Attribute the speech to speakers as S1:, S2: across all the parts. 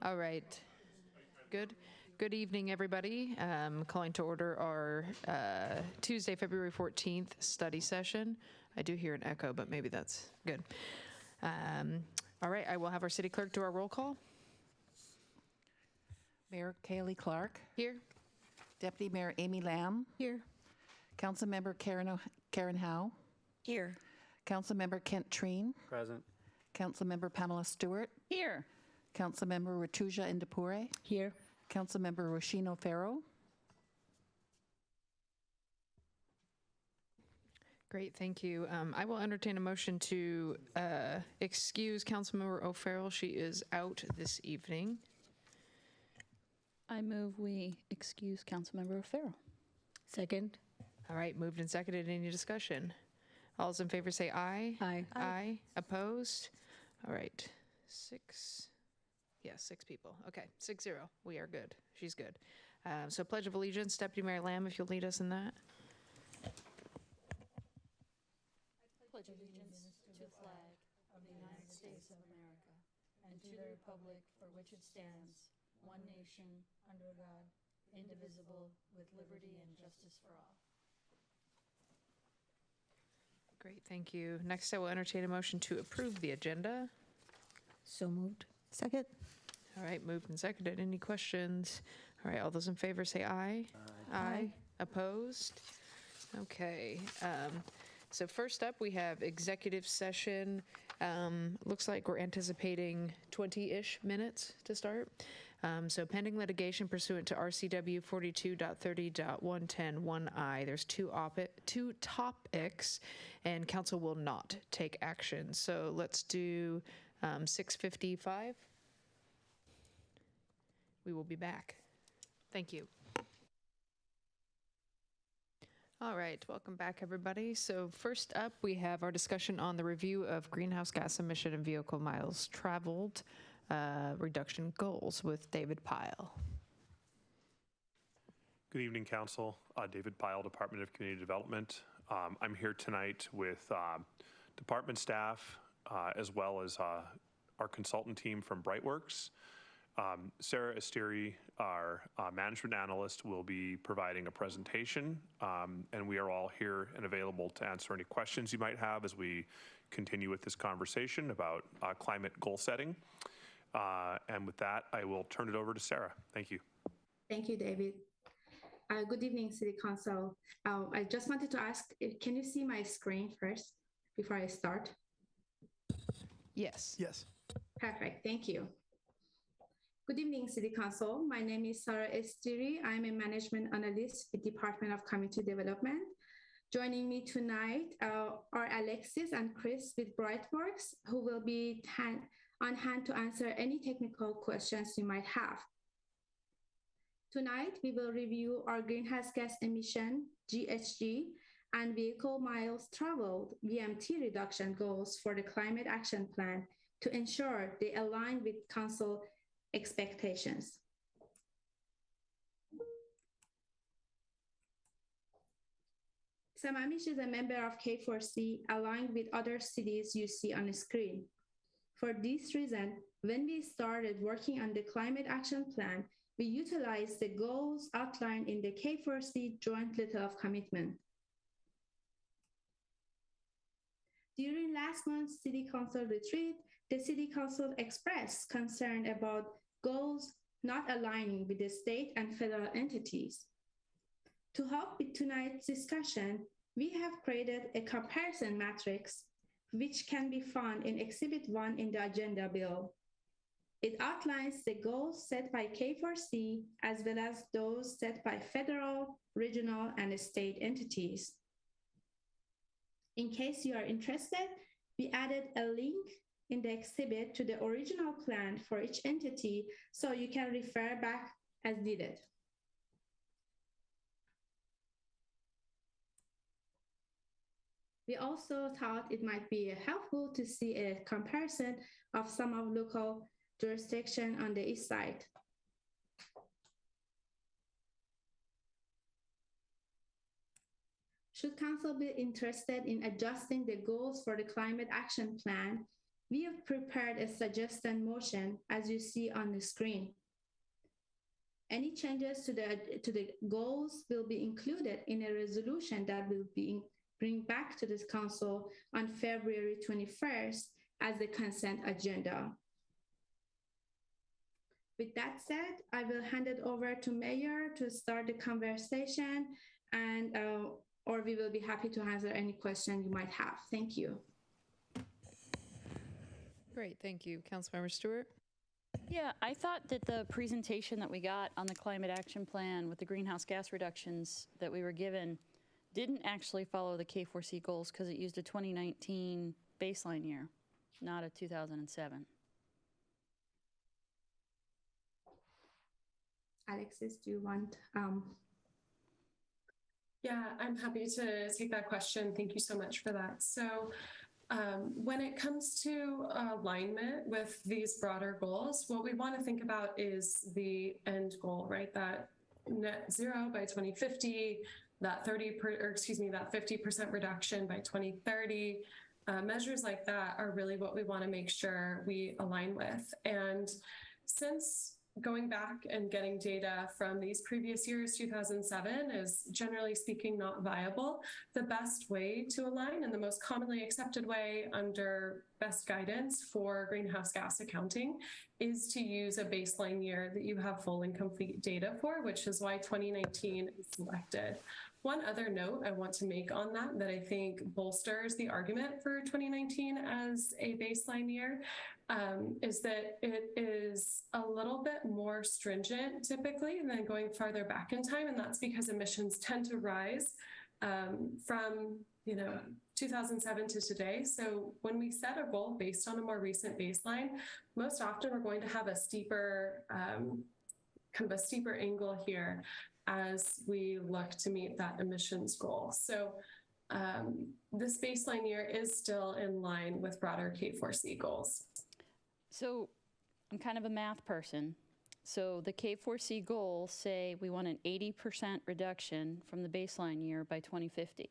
S1: All right. Good. Good evening, everybody. Calling to order our Tuesday, February 14th study session. I do hear an echo, but maybe that's good. All right, I will have our city clerk do our roll call.
S2: Mayor Kaylee Clark,
S1: Here.
S2: Deputy Mayor Amy Lamb,
S1: Here.
S2: Councilmember Karen Howe,
S3: Here.
S2: Councilmember Kent Treen,
S4: Present.
S2: Councilmember Pamela Stewart,
S3: Here.
S2: Councilmember Ratuja Indapure,
S3: Here.
S2: Councilmember Roshino Farrow.
S1: Great, thank you. I will entertain a motion to excuse Councilmember O'Farrell. She is out this evening.
S3: I move we excuse Councilmember O'Farrell. Second.
S1: All right, moved and seconded. Any discussion? All those in favor say aye.
S3: Aye.
S1: Aye. Opposed? All right. Six people. Okay, 6-0. We are good. She's good. So Pledge of Allegiance, Deputy Mayor Lamb, if you'll lead us in that.
S5: Pledge allegiance to the flag of the United States of America and to the republic for which it stands, one nation, under God, indivisible, with liberty and justice for all.
S1: Great, thank you. Next, I will entertain a motion to approve the agenda.
S3: So moved. Second.
S1: All right, moved and seconded. Any questions? All right, all those in favor say aye. Aye. Opposed? Okay. So first up, we have executive session. Looks like we're anticipating 20-ish minutes to start. So pending litigation pursuant to RCW 42.30.1101I. There's two topics, and council will not take action. So let's do 6:55. We will be back. Thank you. All right, welcome back, everybody. So first up, we have our discussion on the review of greenhouse gas emission and vehicle miles traveled reduction goals with David Pyle.
S4: Good evening, Council. David Pyle, Department of Community Development. I'm here tonight with department staff as well as our consultant team from Brightworks. Sarah Asteri, our management analyst, will be providing a presentation, and we are all here and available to answer any questions you might have as we continue with this conversation about climate goal setting. And with that, I will turn it over to Sarah. Thank you.
S6: Thank you, David. Good evening, City Council. I just wanted to ask, can you see my screen first before I start?
S1: Yes.
S4: Yes.
S6: Perfect, thank you. Good evening, City Council. My name is Sarah Estiri. I'm a management analyst with Department of Community Development. Joining me tonight are Alexis and Chris with Brightworks, who will be on hand to answer any technical questions you might have. Tonight, we will review our greenhouse gas emission, GHG, and vehicle miles traveled, VMT reduction goals for the Climate Action Plan to ensure they align with Council expectations. Sammamish is a member of K4C aligned with other cities you see on the screen. For this reason, when we started working on the Climate Action Plan, we utilized the goals outlined in the K4C Joint Letter of Commitment. During last month's City Council retreat, the City Council expressed concern about goals not aligning with the state and federal entities. To help with tonight's discussion, we have created a comparison matrix which can be found in Exhibit 1 in the agenda bill. It outlines the goals set by K4C as well as those set by federal, regional, and state entities. In case you are interested, we added a link in the exhibit to the original plan for each entity so you can refer back as needed. We also thought it might be helpful to see a comparison of some of local jurisdiction on the east side. Should Council be interested in adjusting the goals for the Climate Action Plan, We have prepared a suggested motion as you see on the screen. Any changes to the goals will be included in a resolution that will be bring back to this council on February 21st as the consent agenda. With that said, I will hand it over to Mayor to start the conversation, and or we will be happy to answer any question you might have. Thank you.
S1: Great, thank you. Councilmember Stewart?
S5: Yeah, I thought that the presentation that we got on the climate action plan with the greenhouse gas reductions that we were given didn't actually follow the K4C goals because it used a 2019 baseline year, not a 2007.
S6: Alexis, do you want?
S7: Yeah, I'm happy to take that question. Thank you so much for that. So when it comes to alignment with these broader goals, what we want to think about is the end goal, right? That net zero by 2050, that 50% reduction by 2030. Measures like that are really what we want to make sure we align with. And since going back and getting data from these previous years, 2007 is generally speaking not viable. The best way to align and the most commonly accepted way under best guidance for greenhouse gas accounting is to use a baseline year that you have full and complete data for, which is why 2019 is selected. One other note I want to make on that I think bolsters the argument for 2019 as a baseline year is that it is a little bit more stringent typically than going farther back in time. And that's because emissions tend to rise from 2007 to today. So when we set a goal based on a more recent baseline, most often we're going to have a steeper, kind of a steeper angle here as we look to meet that emissions goal. So this baseline year is still in line with broader K4C goals.
S5: So I'm kind of a math person. So the K4C goals say we want an 80% reduction from the baseline year by 2050.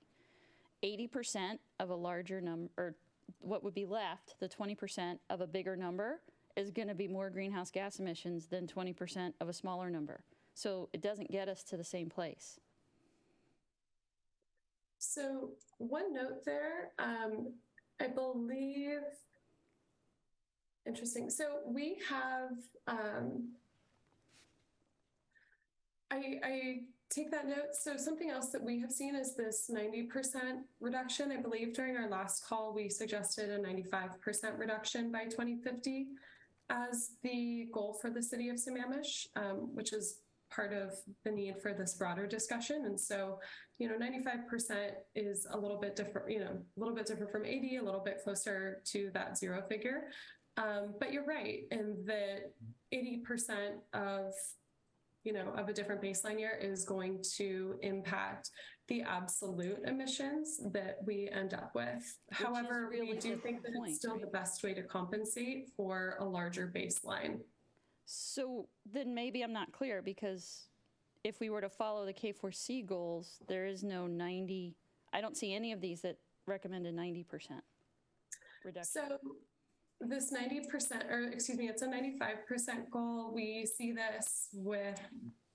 S5: 80% of a larger number, or what would be left, the 20% of a bigger number, is going to be more greenhouse gas emissions than 20% of a smaller number. So it doesn't get us to the same place.
S7: So one note there, I believe, interesting. So we have, I take that note. So something else that we have seen is this 90% reduction. I believe during our last call, we suggested a 95% reduction by 2050 as the goal for the city of Sammamish, which is part of the need for this broader discussion. And so, 95% is a little bit different, a little bit different from 80, a little bit closer to that zero figure. But you're right in that 80% of a different baseline year is going to impact the absolute emissions that we end up with. However, we do think that it's still the best way to compensate for a larger baseline.
S5: So then maybe I'm not clear, because if we were to follow the K4C goals, there is no 90, I don't see any of these that recommend a 90% reduction.
S7: So this 90%, or excuse me, it's a 95% goal. We see this with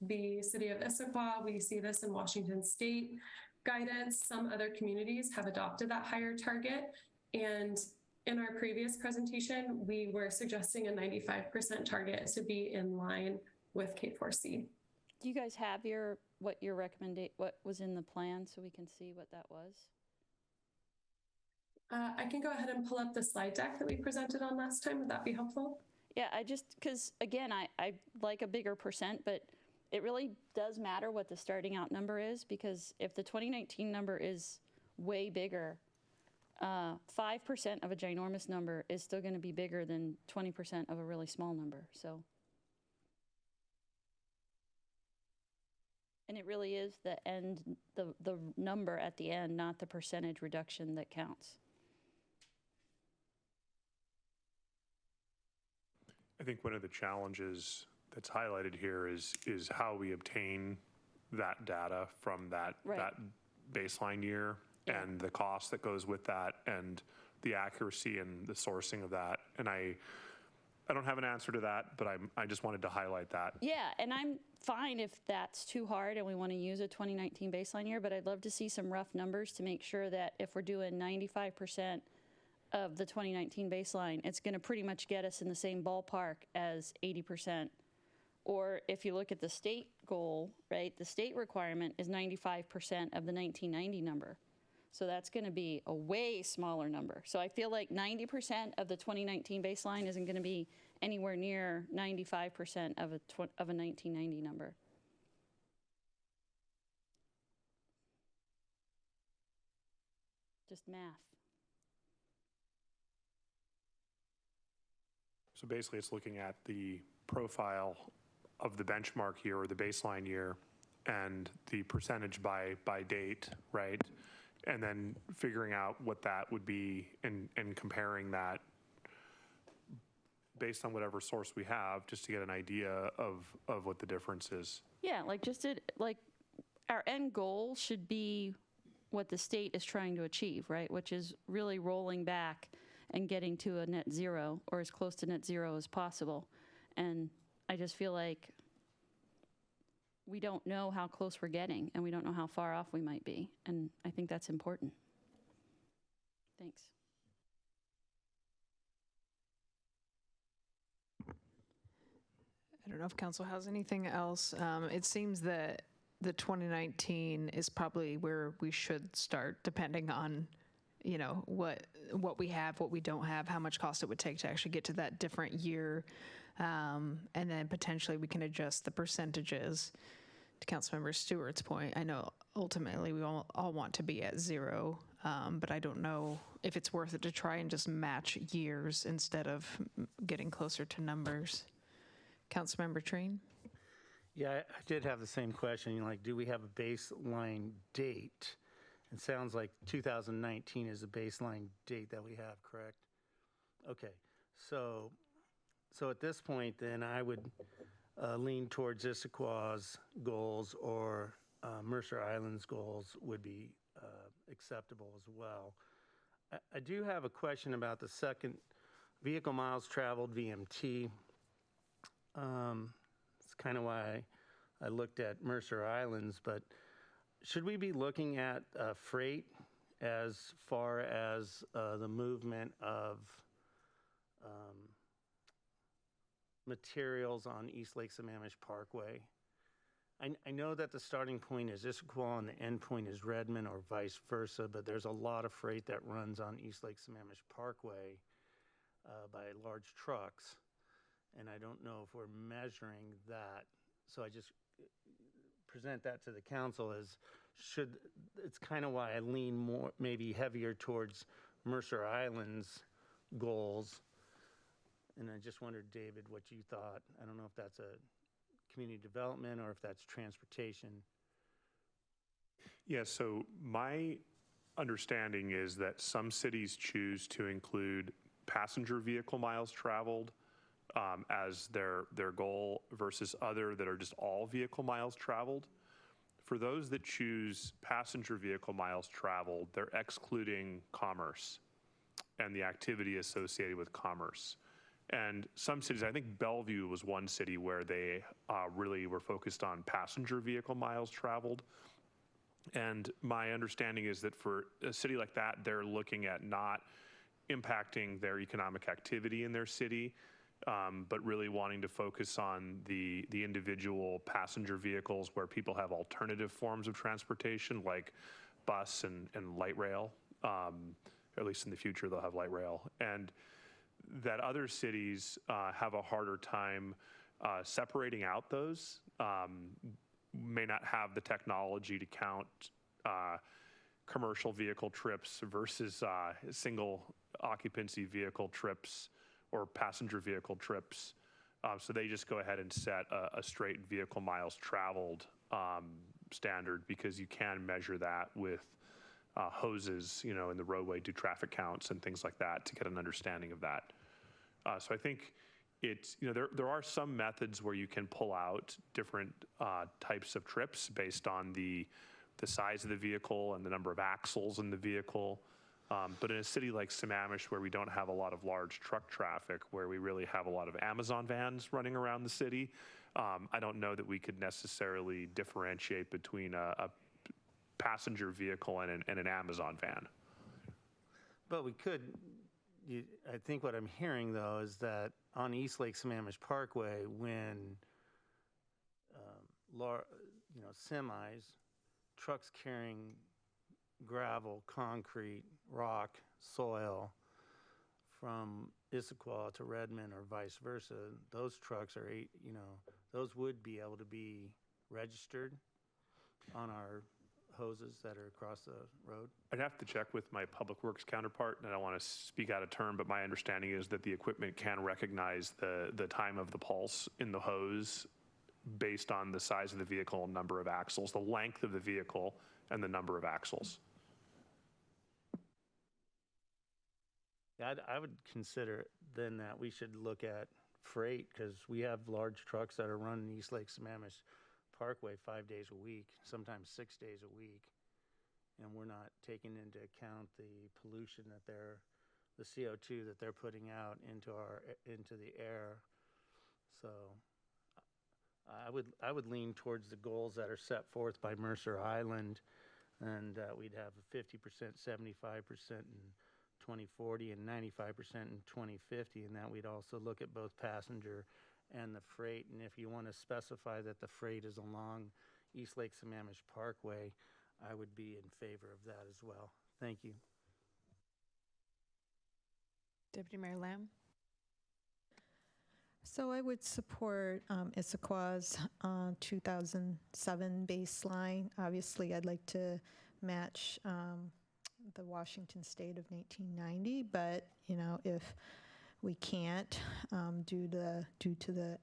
S7: the city of Issaquah. We see this in Washington State guidance. Some other communities have adopted that higher target. And in our previous presentation, we were suggesting a 95% target to be in line with K4C.
S5: Do you guys have what was in the plan so we can see what that was?
S7: I can go ahead and pull up the slide deck that we presented on last time. Would that be helpful?
S5: Yeah, because again, I like a bigger percent, but it really does matter what the starting out number is, because if the 2019 number is way bigger, 5% of a ginormous number is still going to be bigger than 20% of a really small number. So, and it really is the number at the end, not the percentage reduction that counts.
S4: I think one of the challenges that's highlighted here is how we obtain that data from that baseline year and the cost that goes with that, and the accuracy and the sourcing of that. And I don't have an answer to that, but I just wanted to highlight that.
S5: Yeah, and I'm fine if that's too hard and we want to use a 2019 baseline year, but I'd love to see some rough numbers to make sure that if we're doing 95% of the 2019 baseline, it's going to pretty much get us in the same ballpark as 80%. Or if you look at the state goal, right, the state requirement is 95% of the 1990 number. So that's going to be a way smaller number. So I feel like 90% of the 2019 baseline isn't going to be anywhere near 95% of a 1990 number. Just math.
S4: So basically, it's looking at the profile of the benchmark year or the baseline year and the percentage by date, right? And then figuring out what that would be and comparing that based on whatever source we have, just to get an idea of what the difference is.
S5: Yeah, like our end goal should be what the state is trying to achieve, right? Which is really rolling back and getting to a net zero or as close to net zero as possible. And I just feel like we don't know how close we're getting and we don't know how far off we might be. And I think that's important. Thanks.
S1: I don't know if council has anything else. It seems that the 2019 is probably where we should start, depending on, you know, what we have, what we don't have, how much cost it would take to actually get to that different year. And then potentially we can adjust the percentages. To Councilmember Stewart's point, I know ultimately we all want to be at zero, but I don't know if it's worth it to try and just match years instead of getting closer to numbers. Councilmember Treen?
S8: Yeah, I did have the same question. Like, do we have a baseline date? It sounds like 2019 is the baseline date that we have, correct? Okay, so at this point, then I would lean towards Issaquah's goals or Mercer Island's goals would be acceptable as well. I do have a question about the second vehicle miles traveled, VMT. It's kind of why I looked at Mercer Islands, but should we be looking at freight as far as the movement of materials on East Lake Sammamish Parkway? I know that the starting point is Issaquah and the end point is Redmond or vice versa, but there's a lot of freight that runs on East Lake Sammamish Parkway by large trucks, and I don't know if we're measuring that. So I just present that to the council as it's kind of why I lean more, maybe heavier towards Mercer Island's goals. And I just wondered, David, what you thought. I don't know if that's a community development or if that's transportation.
S4: Yeah, so my understanding is that some cities choose to include passenger vehicle miles traveled as their goal versus other that are just all vehicle miles traveled. For those that choose passenger vehicle miles traveled, they're excluding commerce and the activity associated with commerce. And some cities, I think Bellevue was one city where they really were focused on passenger vehicle miles traveled. And my understanding is that for a city like that, they're looking at not impacting their economic activity in their city, but really wanting to focus on the individual passenger vehicles where people have alternative forms of transportation like bus and light rail. Or at least in the future, they'll have light rail. And that other cities have a harder time separating out those, may not have the technology to count commercial vehicle trips versus single occupancy vehicle trips or passenger vehicle trips. So they just go ahead and set a straight vehicle miles traveled standard because you can measure that with hoses, you know, in the roadway, do traffic counts and things like that to get an understanding of that. So I think it's, you know, there are some methods where you can pull out different types of trips based on the size of the vehicle and the number of axles in the vehicle. But in a city like Sammamish, where we don't have a lot of large truck traffic, where we really have a lot of Amazon vans running around the city, I don't know that we could necessarily differentiate between a passenger vehicle and an Amazon van.
S8: But we could, I think what I'm hearing, though, is that on East Lake Sammamish Parkway, when, semis, trucks carrying gravel, concrete, rock, soil from Issaquah to Redmond or vice versa, those trucks are, those would be able to be registered on our hoses that are across the road.
S4: I'd have to check with my Public Works counterpart, and I don't want to speak out of turn, but my understanding is that the equipment can recognize the time of the pulse in the hose based on the size of the vehicle and number of axles, the length of the vehicle and the number of axles.
S8: Yeah, I would consider then that we should look at freight, because we have large trucks that are running East Lake Sammamish Parkway 5 days a week, sometimes 6 days a week, and we're not taking into account the pollution that the CO2 that they're putting out into the air. So I would lean towards the goals that are set forth by Mercer Island, and we'd have a 50%, 75% in 2040 and 95% in 2050, and that we'd also look at both passenger and the freight. And if you want to specify that the freight is along East Lake Sammamish Parkway, I would be in favor of that as well. Thank you.
S1: Deputy Mayor Lamb?
S9: So I would support Issaquah's 2007 baseline. Obviously, I'd like to match the Washington State of 1990, but if we can't due to the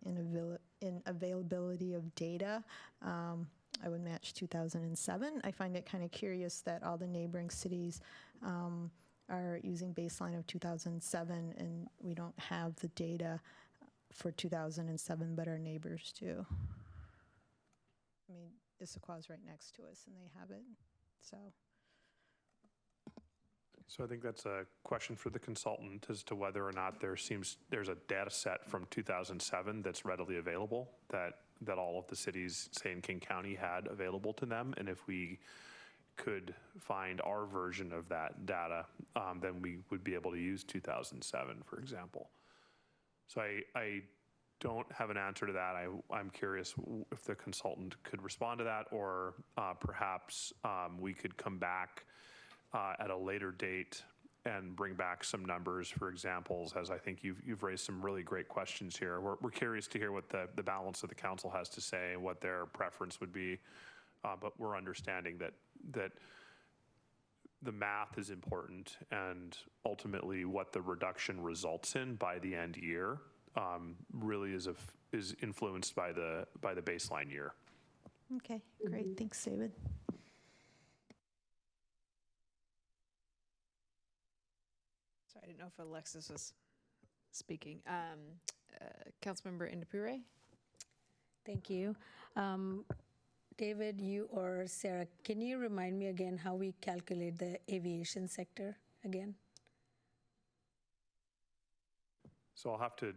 S9: inavailability of data, I would match 2007. I find it kind of curious that all the neighboring cities are using baseline of 2007, and we don't have the data for 2007, but our neighbors do. I mean, Issaquah's right next to us, and they have it, so.
S4: So I think that's a question for the consultant as to whether or not there's a data set from 2007 that's readily available that all of the cities, say in King County, had available to them. And if we could find our version of that data, then we would be able to use 2007, for example. So I don't have an answer to that. I'm curious if the consultant could respond to that, or perhaps we could come back at a later date and bring back some numbers for examples, as I think you've raised some really great questions here. We're curious to hear what the balance of the council has to say, what their preference would be, but we're understanding that the math is important, and ultimately what the reduction results in by the end year really is influenced by the baseline year.
S9: Okay, great. Thanks, David.
S1: Sorry, I didn't know if Alexis was speaking. Councilmember Indapure?
S3: Thank you. David, you or Sarah, can you remind me again how we calculate the aviation sector again?
S4: So I'll have to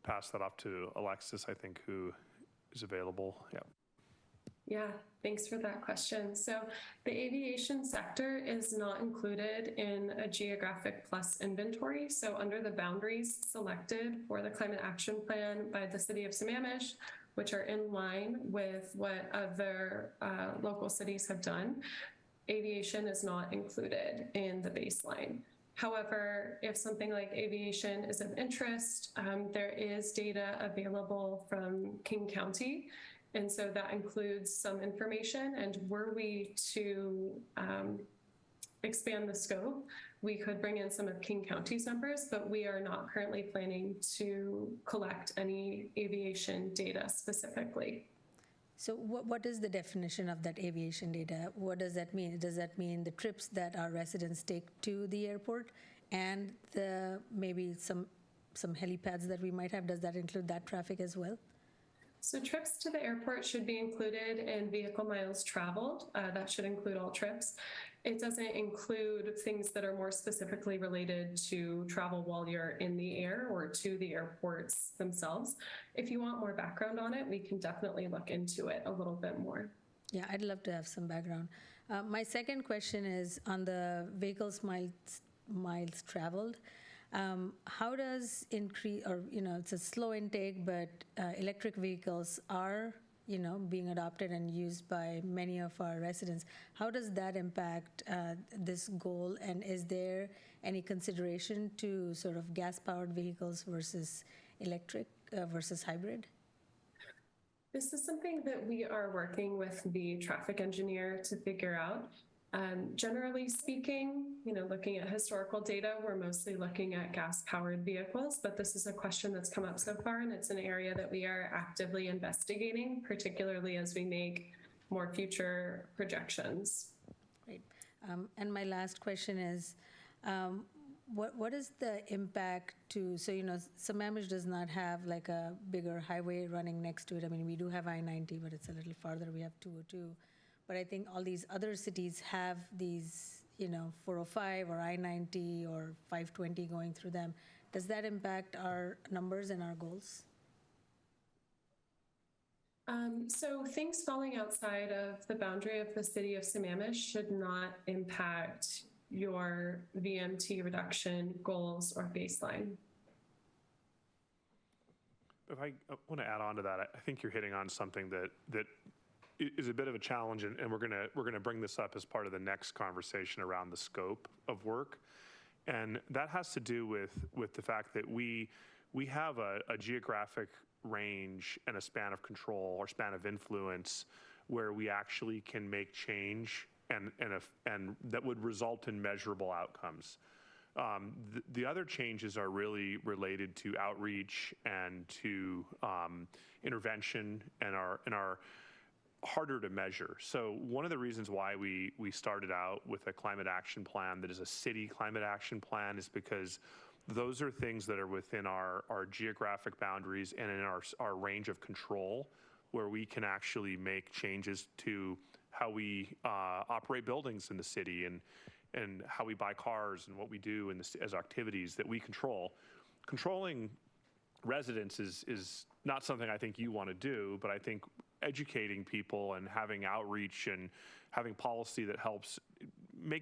S4: pass that off to Alexis, I think, who is available. Yeah.
S7: Yeah, thanks for that question. So the aviation sector is not included in a geographic plus inventory. So under the boundaries selected for the climate action plan by the city of Sammamish, which are in line with what other local cities have done, aviation is not included in the baseline. However, if something like aviation is of interest, there is data available from King County. And so that includes some information. And were we to expand the scope, we could bring in some of King County's numbers, but we are not currently planning to collect any aviation data specifically.
S3: So what is the definition of that aviation data? What does that mean? Does that mean the trips that our residents take to the airport and maybe some helipads that we might have? Does that include that traffic as well?
S7: So trips to the airport should be included in vehicle miles traveled. That should include all trips. It doesn't include things that are more specifically related to travel while you're in the air or to the airports themselves. If you want more background on it, we can definitely look into it a little bit more.
S3: Yeah, I'd love to have some background. My second question is on the vehicles miles traveled. How does increase, or it's a slow intake, but electric vehicles are being adopted and used by many of our residents. How does that impact this goal, and is there any consideration to sort of gas-powered vehicles versus electric versus hybrid?
S7: This is something that we are working with the traffic engineer to figure out. Generally speaking, looking at historical data, we're mostly looking at gas-powered vehicles, but this is a question that's come up so far, and it's an area that we are actively investigating, particularly as we make more future projections.
S3: Great. And my last question is, what is the impact to, Sammamish does not have like a bigger highway running next to it. I mean, we do have I-90, but it's a little farther. We have 202. But I think all these other cities have these, 405 or I-90 or 520 going through them. Does that impact our numbers and our goals?
S7: So things falling outside of the boundary of the city of Sammamish should not impact your VMT reduction goals or baseline.
S4: If I want to add on to that, I think you're hitting on something that is a bit of a challenge, and we're gonna bring this up as part of the next conversation around the scope of work, and that has to do with the fact that we have a geographic range and a span of control or span of influence where we actually can make change and that would result in measurable outcomes. The other changes are really related to outreach and to intervention and are harder to measure. So one of the reasons why we started out with a climate action plan that is a city climate action plan is because those are things that are within our geographic boundaries and in our range of control, where we can actually make changes to how we operate buildings in the city and how we buy cars and what we do as activities that we control. Controlling residents is not something I think you want to do, but I think educating people and having outreach and having policy that help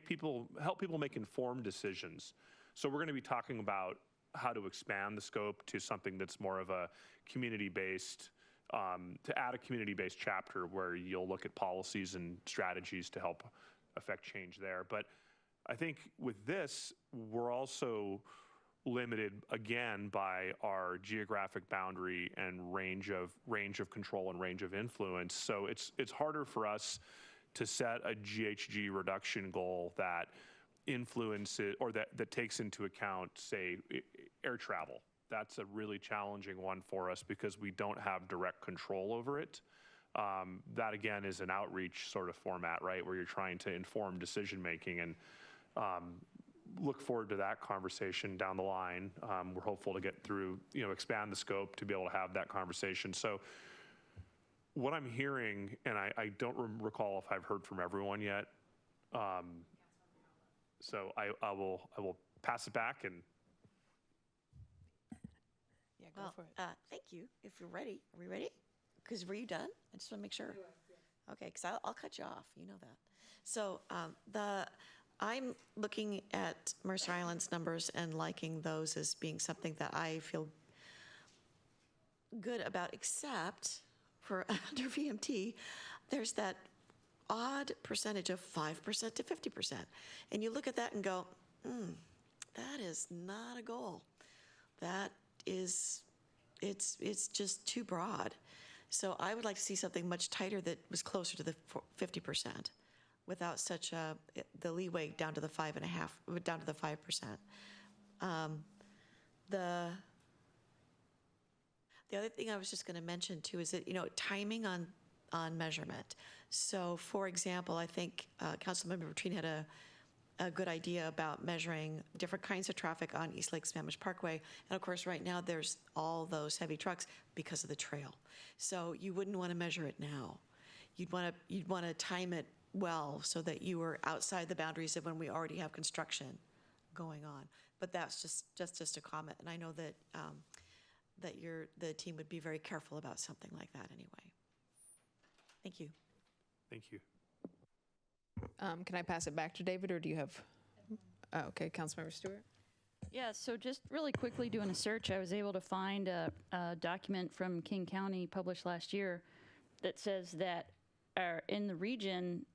S4: people make informed decisions. So we're going to be talking about how to expand the scope to something that's more of a community-based, to add a community-based chapter where you'll look at policies and strategies to help affect change there. But I think with this, we're also limited again by our geographic boundary and range of control and range of influence. So it's harder for us to set a GHG reduction goal that influences or that takes into account, say, air travel. That's a really challenging one for us because we don't have direct control over it. That again is an outreach sort of format, right, where you're trying to inform decision making, and look forward to that conversation down the line. We're hopeful to get through, expand the scope to be able to have that conversation. So what I'm hearing, and I don't recall if I've heard from everyone yet, so I will pass it back and.
S10: Yeah, go for it. Thank you. If you're ready, are we ready? Because were you done? I just want to make sure. Okay, because I'll cut you off. You know that. So I'm looking at Mercer Island's numbers and liking those as being something that I feel good about, except for under VMT, there's that odd percentage of 5% to 50%. And you look at that and go, that is not a goal. That is, it's just too broad. So I would like to see something much tighter that was closer to the 50%. Without such the leeway down to the 5.5, down to the 5%. The other thing I was just going to mention too is that timing on measurement. So for example, I think Councilmember Bertreen had a good idea about measuring different kinds of traffic on East Lake Sammamish Parkway. And of course, right now, there's all those heavy trucks because of the trail. So you wouldn't want to measure it now. You'd want to time it well so that you were outside the boundaries of when we already have construction going on. But that's just a comment. And I know that the team would be very careful about something like that anyway. Thank you.
S4: Thank you.
S1: Can I pass it back to David, or do you have? Oh, okay, Councilmember Stewart.
S5: Yeah, so just really quickly doing a search, I was able to find a document from King County published last year that says that in the region,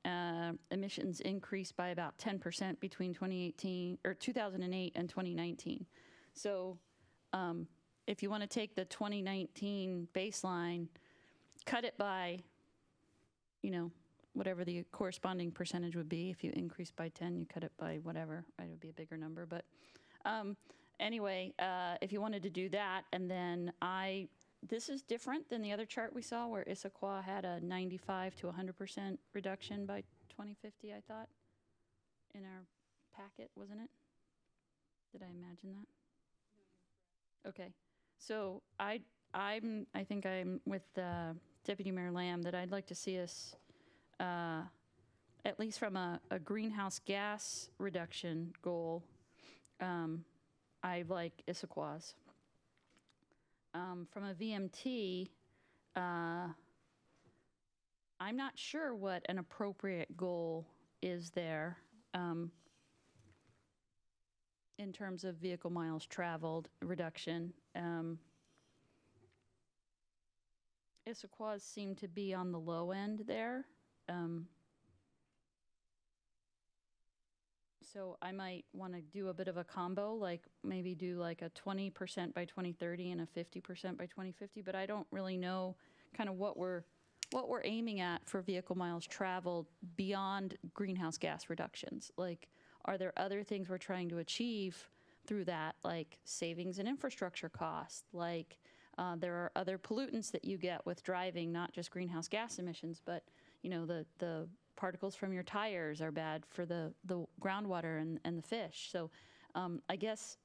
S5: emissions increased by about 10% between 2008 and 2019. So if you want to take the 2019 baseline, cut it by, whatever the corresponding percentage would be. If you increase by 10, you cut it by whatever, right? It would be a bigger number. But anyway, if you wanted to do that, and then this is different than the other chart we saw where Issaquah had a 95 to 100% reduction by 2050, I thought, in our packet, wasn't it? Did I imagine that? Okay. So I think I'm with Deputy Mayor Lamb that I'd like to see us, at least from a greenhouse gas reduction goal, I like Issaquah's. From a VMT, I'm not sure what an appropriate goal is there in terms of vehicle miles traveled reduction. Issaquah's seem to be on the low end there. So I might want to do a bit of a combo, like maybe do like a 20% by 2030 and a 50% by 2050, but I don't really know kind of what we're aiming at for vehicle miles traveled beyond greenhouse gas reductions. Like, are there other things we're trying to achieve through that, like savings in infrastructure costs, like there are other pollutants that you get with driving, not just greenhouse gas emissions, but the particles from your tires are bad for the groundwater and the fish. So I guess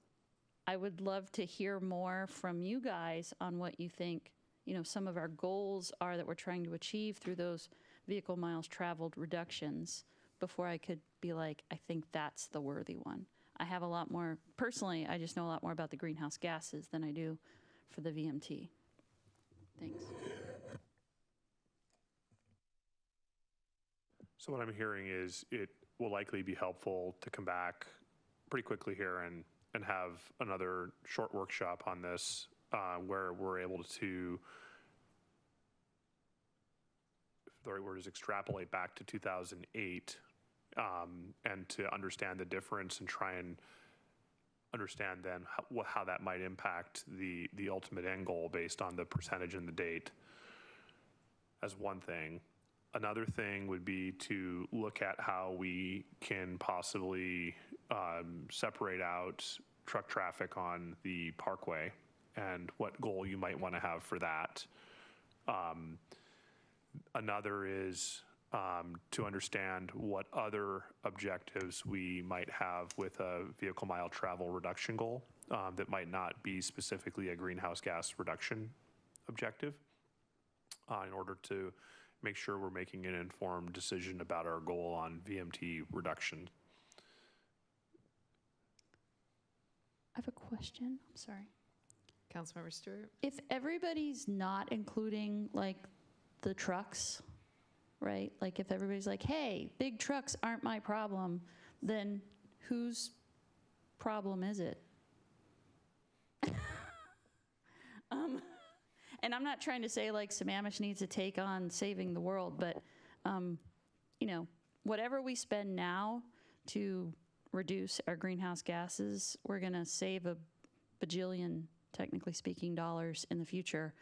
S5: I would love to hear more from you guys on what you think, some of our goals are that we're trying to achieve through those vehicle miles traveled reductions before I could be like, I think that's the worthy one. I have a lot more, personally, I just know a lot more about the greenhouse gases than I do for the VMT. Thanks.
S4: So what I'm hearing is it will likely be helpful to come back pretty quickly here and have another short workshop on this where we're able to, if the right word is, extrapolate back to 2008 and to understand the difference and try and understand then how that might impact the ultimate end goal based on the percentage and the date as one thing. Another thing would be to look at how we can possibly separate out truck traffic on the parkway and what goal you might want to have for that. Another is to understand what other objectives we might have with a vehicle mile travel reduction goal that might not be specifically a greenhouse gas reduction objective in order to make sure we're making an informed decision about our goal on VMT reduction.
S5: I have a question. I'm sorry.
S1: Councilmember Stewart.
S5: If everybody's not including like the trucks, right? Like if everybody's like, hey, big trucks aren't my problem, then whose problem is it? And I'm not trying to say like Sammamish needs to take on saving the world, but whatever we spend now to reduce our greenhouse gases, we're gonna save a bajillion, technically speaking, dollars in the future,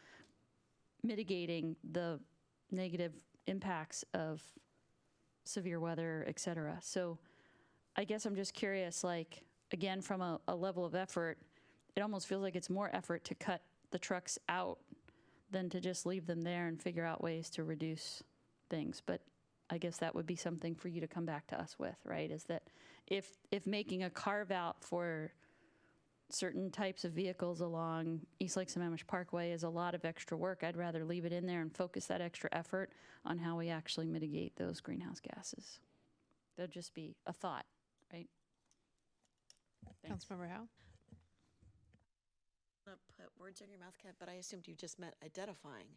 S5: mitigating the negative impacts of severe weather, et cetera. So I guess I'm just curious, like, again, from a level of effort, it almost feels like it's more effort to cut the trucks out than to just leave them there and figure out ways to reduce things. But
S11: I guess that would be something for you to come back to us with, right? Is that if making a carve out for certain types of vehicles along East Lake Sammamish Parkway is a lot of extra work, I'd rather leave it in there and focus that extra effort on how we actually mitigate those greenhouse gases. That'd just be a thought, right? Thanks.
S1: Councilmember Howe?
S10: I'm not put words in your mouth, Kat, but I assumed you just meant identifying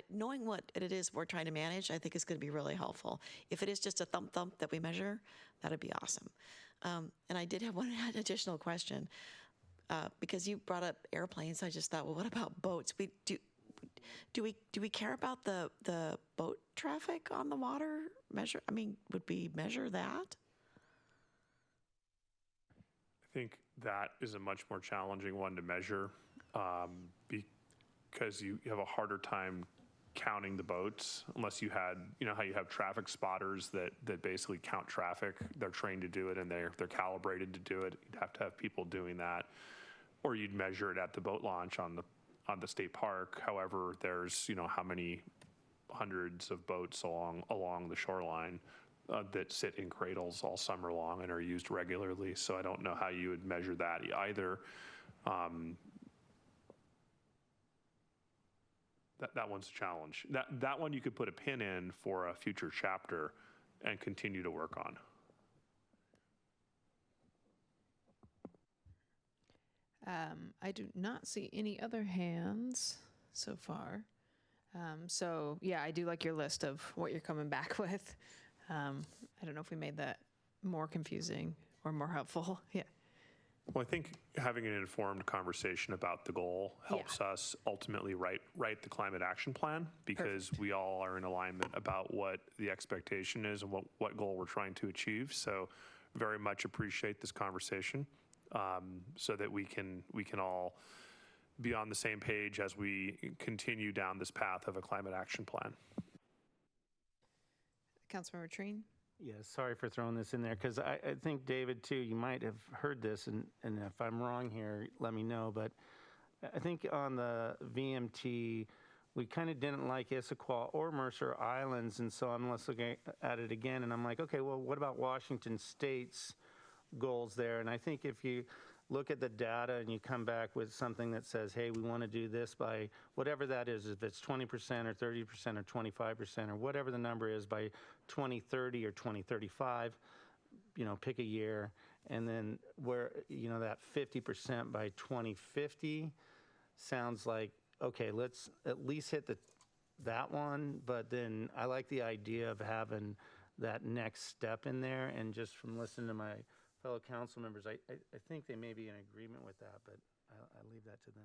S10: knowing what it is we're trying to manage, I think is going to be really helpful. If it is just a thump that we measure, that'd be awesome. And I did have one additional question because you brought up airplanes. I just thought, well, what about boats? Do we care about the boat traffic on the water measure? I mean, would we measure that?
S4: I think that is a much more challenging one to measure because you have a harder time counting the boats unless you had, how you have traffic spotters that basically count traffic. They're trained to do it and they're calibrated to do it. You'd have to have people doing that, or you'd measure it at the boat launch on the state park. However, there's how many hundreds of boats along the shoreline that sit in cradles all summer long and are used regularly. So I don't know how you would measure that either. That one's a challenge. That one you could put a pin in for a future chapter and continue to work on.
S1: I do not see any other hands so far. So yeah, I do like your list of what you're coming back with. I don't know if we made that more confusing or more helpful. Yeah.
S4: Well, I think having an informed conversation about the goal helps us ultimately write the climate action plan, because we all are in alignment about what the expectation is and what goal we're trying to achieve. So very much appreciate this conversation so that we can all be on the same page as we continue down this path of a climate action plan.
S1: Councilmember Treen?
S8: Yeah, sorry for throwing this in there, because I think, David, too, you might have heard this, and if I'm wrong here, let me know, but I think on the VMT, we kind of didn't like Issaquah or Mercer Islands, and so I'm looking at it again, and I'm like, okay, well, what about Washington State's goals there? And I think if you look at the data and you come back with something that says, hey, we want to do this by whatever that is, if it's 20% or 30% or 25% or whatever the number is by 2030 or 2035, pick a year, and then where, that 50% by 2050 sounds like, okay, let's at least hit that one, but then I like the idea of having that next step in there, and just from listening to my fellow council members, I think they may be in agreement with that, but I leave that to them.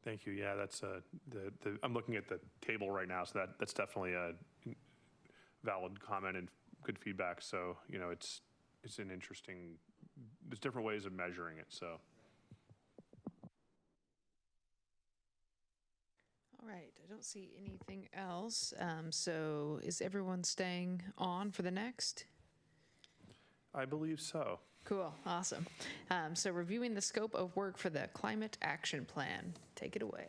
S4: Thank you. Yeah, that's I'm looking at the table right now, so that's definitely a valid comment and good feedback. So it's an interesting. There's different ways of measuring it. So.
S1: All right, I don't see anything else. So is everyone staying on for the next?
S4: I believe so.
S1: Cool, awesome. So reviewing the scope of work for the Climate Action Plan. Take it away.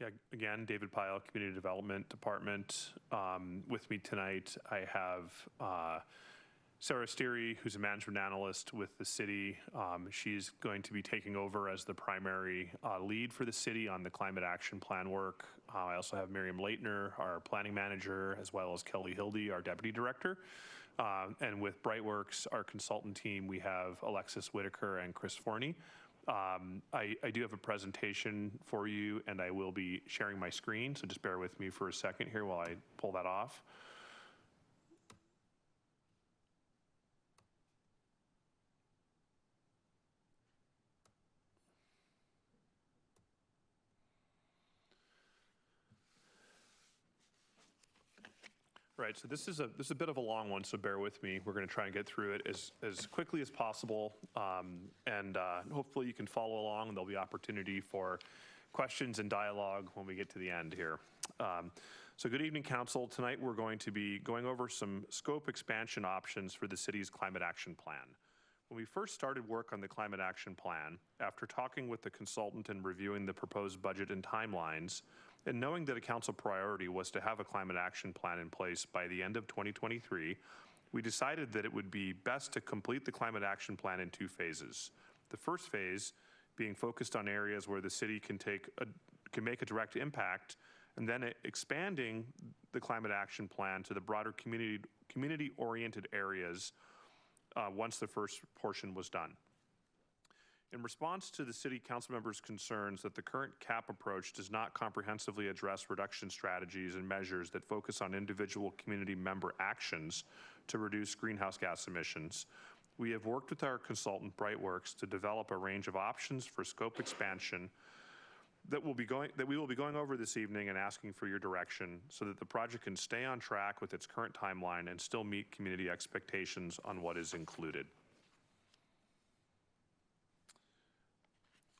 S4: Yeah, again, David Pyle, Community Development Department. With me tonight, I have Sarah Steary, who's a management analyst with the city. She's going to be taking over as the primary lead for the city on the climate action plan work. I also have Miriam Leitner, our planning manager, as well as Kelly Hildy, our deputy director. And with Brightworks, our consultant team, we have Alexis Whitaker and Chris Forney. I do have a presentation for you, and I will be sharing my screen, so just bear with me for a second here while I pull that off. Right, so this is a bit of a long one, so bear with me. We're going to try and get through it as quickly as possible, and hopefully you can follow along, and there'll be opportunity for questions and dialogue when we get to the end here. So good evening, Council. Tonight we're going to be going over some scope expansion options for the city's climate action plan. When we first started work on the Climate Action Plan, after talking with the consultant and reviewing the proposed budget and timelines, and knowing that a council priority was to have a climate action plan in place by the end of 2023, we decided that it would be best to complete the climate action plan in 2 phases. The first phase being focused on areas where the city can make a direct impact, and then expanding the climate action plan to the broader community-oriented areas once the first portion was done. In response to the city council members' concerns that the current CAP approach does not comprehensively address reduction strategies and measures that focus on individual community member actions to reduce greenhouse gas emissions, we have worked with our consultant Brightworks to develop a range of options for scope expansion that we will be going over this evening and asking for your direction so that the project can stay on track with its current timeline and still meet community expectations on what is included.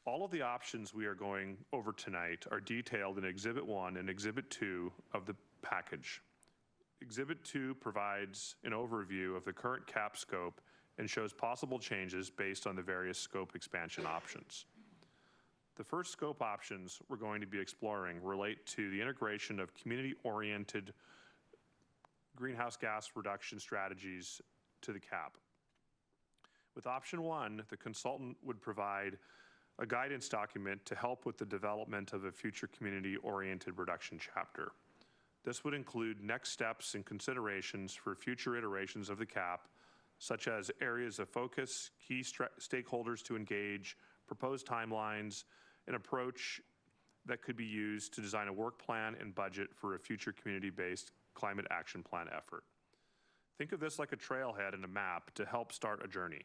S4: All of the options we are going over tonight are detailed in Exhibit 1 and Exhibit 2 of the package. Exhibit 2 provides an overview of the current CAP scope and shows possible changes based on the various scope expansion options. The first scope options we're going to be exploring relate to the integration of community-oriented greenhouse gas reduction strategies to the CAP. With option 1, the consultant would provide a guidance document to help with the development of a future community-oriented reduction chapter. This would include next steps and considerations for future iterations of the CAP, such as areas of focus, key stakeholders to engage, proposed timelines, an approach that could be used to design a work plan and budget for a future community-based climate action plan effort. Think of this like a trailhead and a map to help start a journey.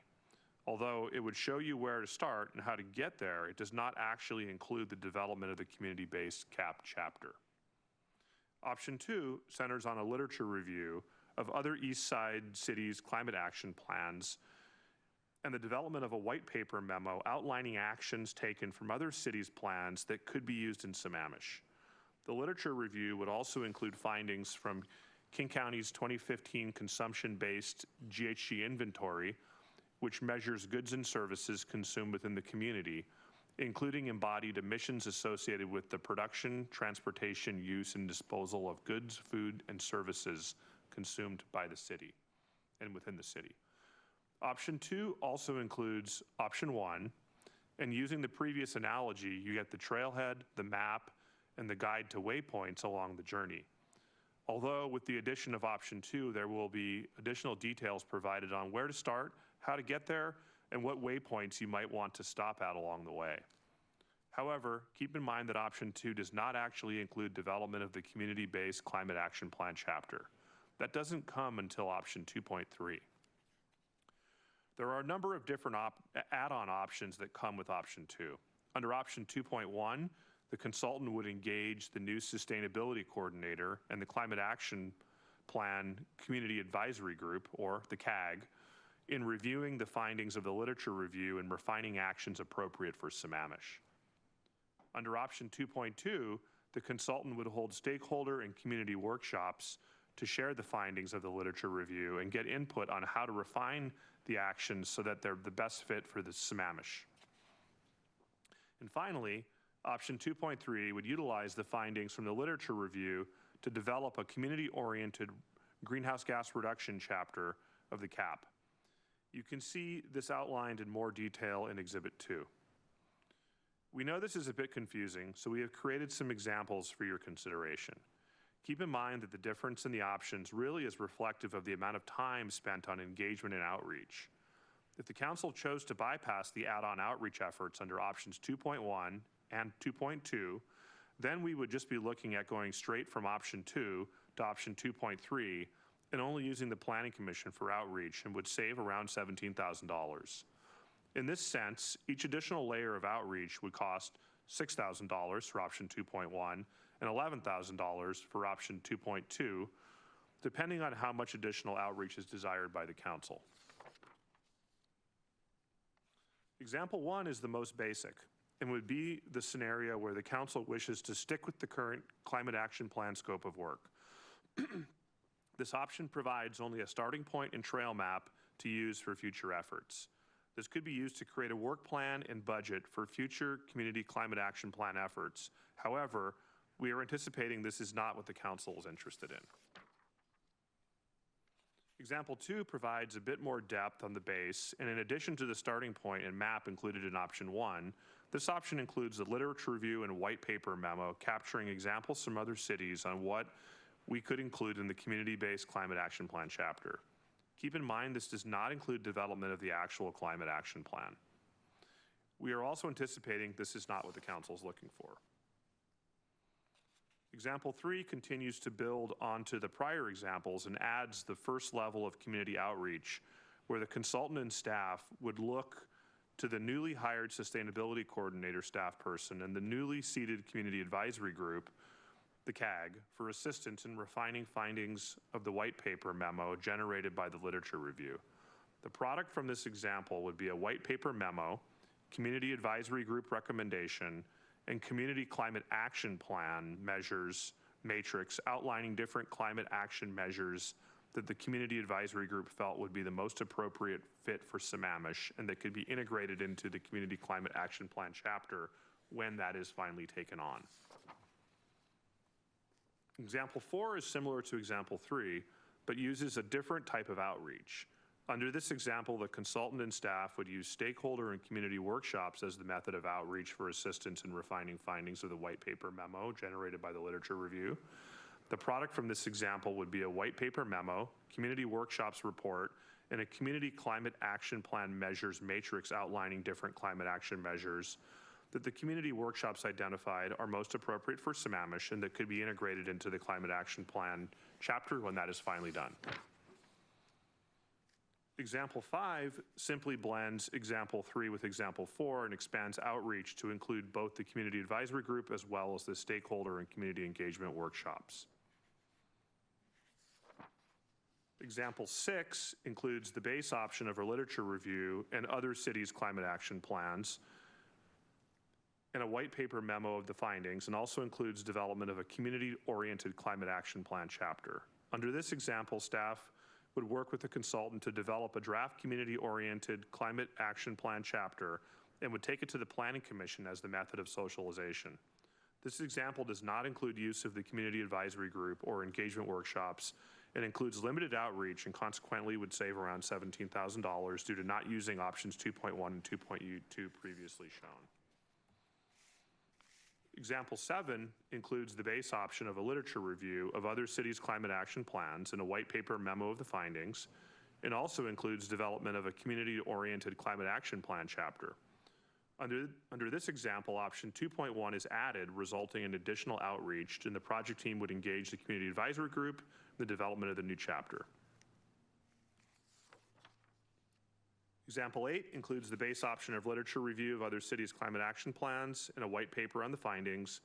S4: Although it would show you where to start and how to get there, it does not actually include the development of the community-based CAP chapter. Option 2 centers on a literature review of other East Side cities' climate action plans and the development of a white paper memo outlining actions taken from other cities' plans that could be used in Sammamish. The literature review would also include findings from King County's 2015 consumption-based GHG inventory, which measures goods and services consumed within the community, including embodied emissions associated with the production, transportation, use, and disposal of goods, food, and services consumed by the city and within the city. Option 2 also includes option 1, and using the previous analogy, you get the trailhead, the map, and the guide to waypoints along the journey. Although with the addition of option 2, there will be additional details provided on where to start, how to get there, and what waypoints you might want to stop at along the way. However, keep in mind that option 2 does not actually include development of the community-based climate action plan chapter. That doesn't come until option 2.3. There are a number of different add-on options that come with option 2. Under option 2.1, the consultant would engage the new sustainability coordinator and the climate action plan community advisory group, or the CAG, in reviewing the findings of the literature review and refining actions appropriate for Sammamish. Under option 2.2, the consultant would hold stakeholder and community workshops to share the findings of the literature review and get input on how to refine the actions so that they're the best fit for the Sammamish. And finally, option 2.3 would utilize the findings from the literature review to develop a community-oriented greenhouse gas reduction chapter of the CAP. You can see this outlined in more detail in Exhibit 2. We know this is a bit confusing, so we have created some examples for your consideration. Keep in mind that the difference in the options really is reflective of the amount of time spent on engagement and outreach. If the council chose to bypass the add-on outreach efforts under options 2.1 and 2.2, then we would just be looking at going straight from option 2 to option 2.3 and only using the Planning Commission for outreach, and would save around $17,000. In this sense, each additional layer of outreach would cost $6,000 for option 2.1 and $11,000 for option 2.2, depending on how much additional outreach is desired by the council. Example 1 is the most basic and would be the scenario where the council wishes to stick with the current climate action plan scope of work. This option provides only a starting point and trail map to use for future efforts. This could be used to create a work plan and budget for future community climate action plan efforts. However, we are anticipating this is not what the council is interested in. Example 2 provides a bit more depth on the base, and in addition to the starting point and map included in option 1, this option includes a literature review and white paper memo capturing examples from other cities on what we could include in the community-based climate action plan chapter. Keep in mind this does not include development of the actual climate action plan. We are also anticipating this is not what the council is looking for. Example 3 continues to build onto the prior examples and adds the first level of community outreach, where the consultant and staff would look to the newly hired sustainability coordinator staff person and the newly seated community advisory group, the CAG, for assistance in refining findings of the white paper memo generated by the literature review. The product from this example would be a white paper memo, community advisory group recommendation, and community climate action plan measures matrix outlining different climate action measures that the community advisory group felt would be the most appropriate fit for Sammamish and that could be integrated into the community climate action plan chapter when that is finally taken on. Example 4 is similar to example 3, but uses a different type of outreach. Under this example, the consultant and staff would use stakeholder and community workshops as the method of outreach for assistance in refining findings of the white paper memo generated by the literature review. The product from this example would be a white paper memo, community workshops report, and a community climate action plan measures matrix outlining different climate action measures that the community workshops identified are most appropriate for Sammamish and that could be integrated into the climate action plan chapter when that is finally done. Example 5 simply blends example 3 with example 4 and expands outreach to include both the community advisory group as well as the stakeholder and community engagement workshops. Example 6 includes the base option of a literature review and other cities' climate action plans and a white paper memo of the findings, and also includes development of a community-oriented climate action plan chapter. Under this example, staff would work with the consultant to develop a draft community-oriented climate action plan chapter and would take it to the Planning Commission as the method of socialization. This example does not include use of the community advisory group or engagement workshops and includes limited outreach and consequently would save around $17,000 due to not using options 2.1 and 2.2 previously shown. Example 7 includes the base option of a literature review of other cities' climate action plans and a white paper memo of the findings, and also includes development of a community-oriented climate action plan chapter. Under this example, option 2.1 is added, resulting in additional outreach, and the project team would engage the community advisory group in the development of the new chapter. Example 8 includes the base option of literature review of other cities' climate action plans and a white paper on the findings.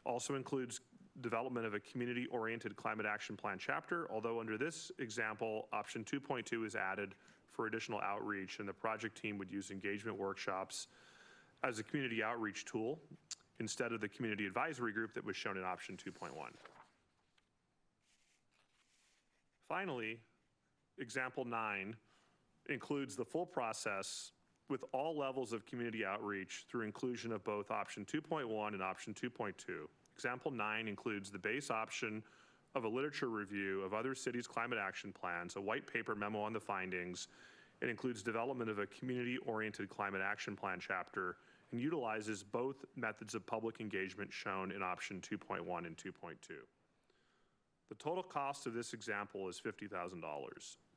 S4: Also includes development of a community-oriented climate action plan chapter, although under this example, option 2.2 is added for additional outreach, and the project team would use engagement workshops as a community outreach tool instead of the community advisory group that was shown in option 2.1. Finally, example 9 includes the full process with all levels of community outreach through inclusion of both option 2.1 and option 2.2. Example 9 includes the base option of a literature review of other cities' climate action plans, a white paper memo on the findings. It includes development of a community-oriented climate action plan chapter and utilizes both methods of public engagement shown in option 2.1 and 2.2. The total cost of this example is $50,000.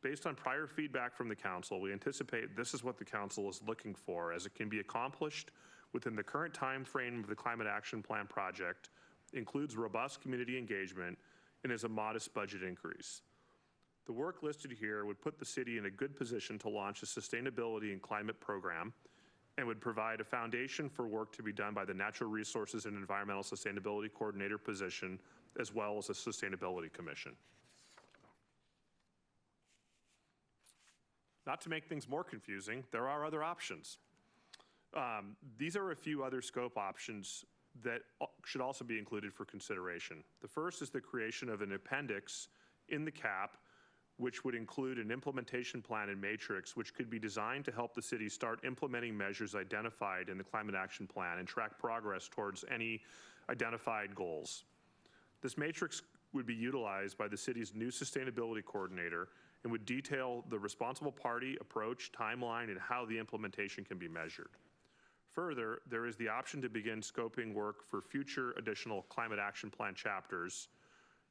S4: Based on prior feedback from the council, we anticipate this is what the council is looking for, as it can be accomplished within the current time frame of the Climate Action Plan project, includes robust community engagement, and is a modest budget increase. The work listed here would put the city in a good position to launch a sustainability and climate program and would provide a foundation for work to be done by the Natural Resources and Environmental Sustainability Coordinator position, as well as a Sustainability Commission. Not to make things more confusing, there are other options. These are a few other scope options that should also be included for consideration. The first is the creation of an appendix in the CAP which would include an implementation plan and matrix, which could be designed to help the city start implementing measures identified in the Climate Action Plan and track progress towards any identified goals. This matrix would be utilized by the city's new sustainability coordinator and would detail the responsible party, approach, timeline, and how the implementation can be measured. Further, there is the option to begin scoping work for future additional Climate Action Plan chapters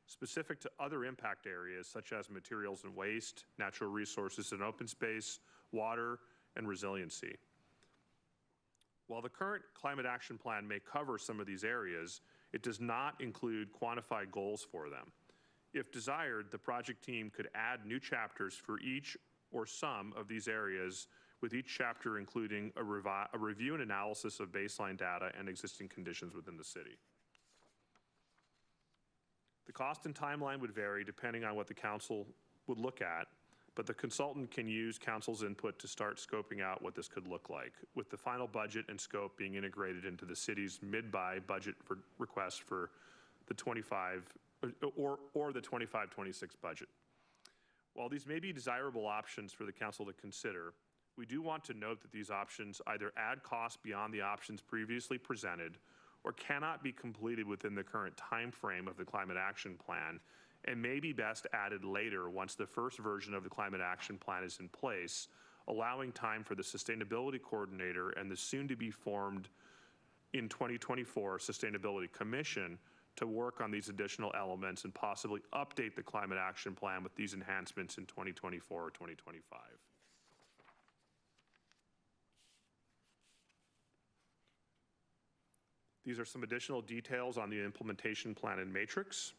S4: specific to other impact areas such as materials and waste, natural resources and open space, water, and resiliency. While the current Climate Action Plan may cover some of these areas, it does not include quantified goals for them. If desired, the project team could add new chapters for each or some of these areas, with each chapter including a review and analysis of baseline data and existing conditions within the city. The cost and timeline would vary depending on what the council would look at, but the consultant can use council's input to start scoping out what this could look like, with the final budget and scope being integrated into the city's mid-buy budget for request for the 25 or the 25-26 budget. While these may be desirable options for the council to consider, we do want to note that these options either add costs beyond the options previously presented or cannot be completed within the current time frame of the Climate Action Plan and may be best added later once the first version of the Climate Action Plan is in place, allowing time for the Sustainability Coordinator and the soon-to-be formed in 2024 Sustainability Commission to work on these additional elements and possibly update the Climate Action Plan with these enhancements in 2024 or 2025. These are some additional details on the implementation plan and matrix.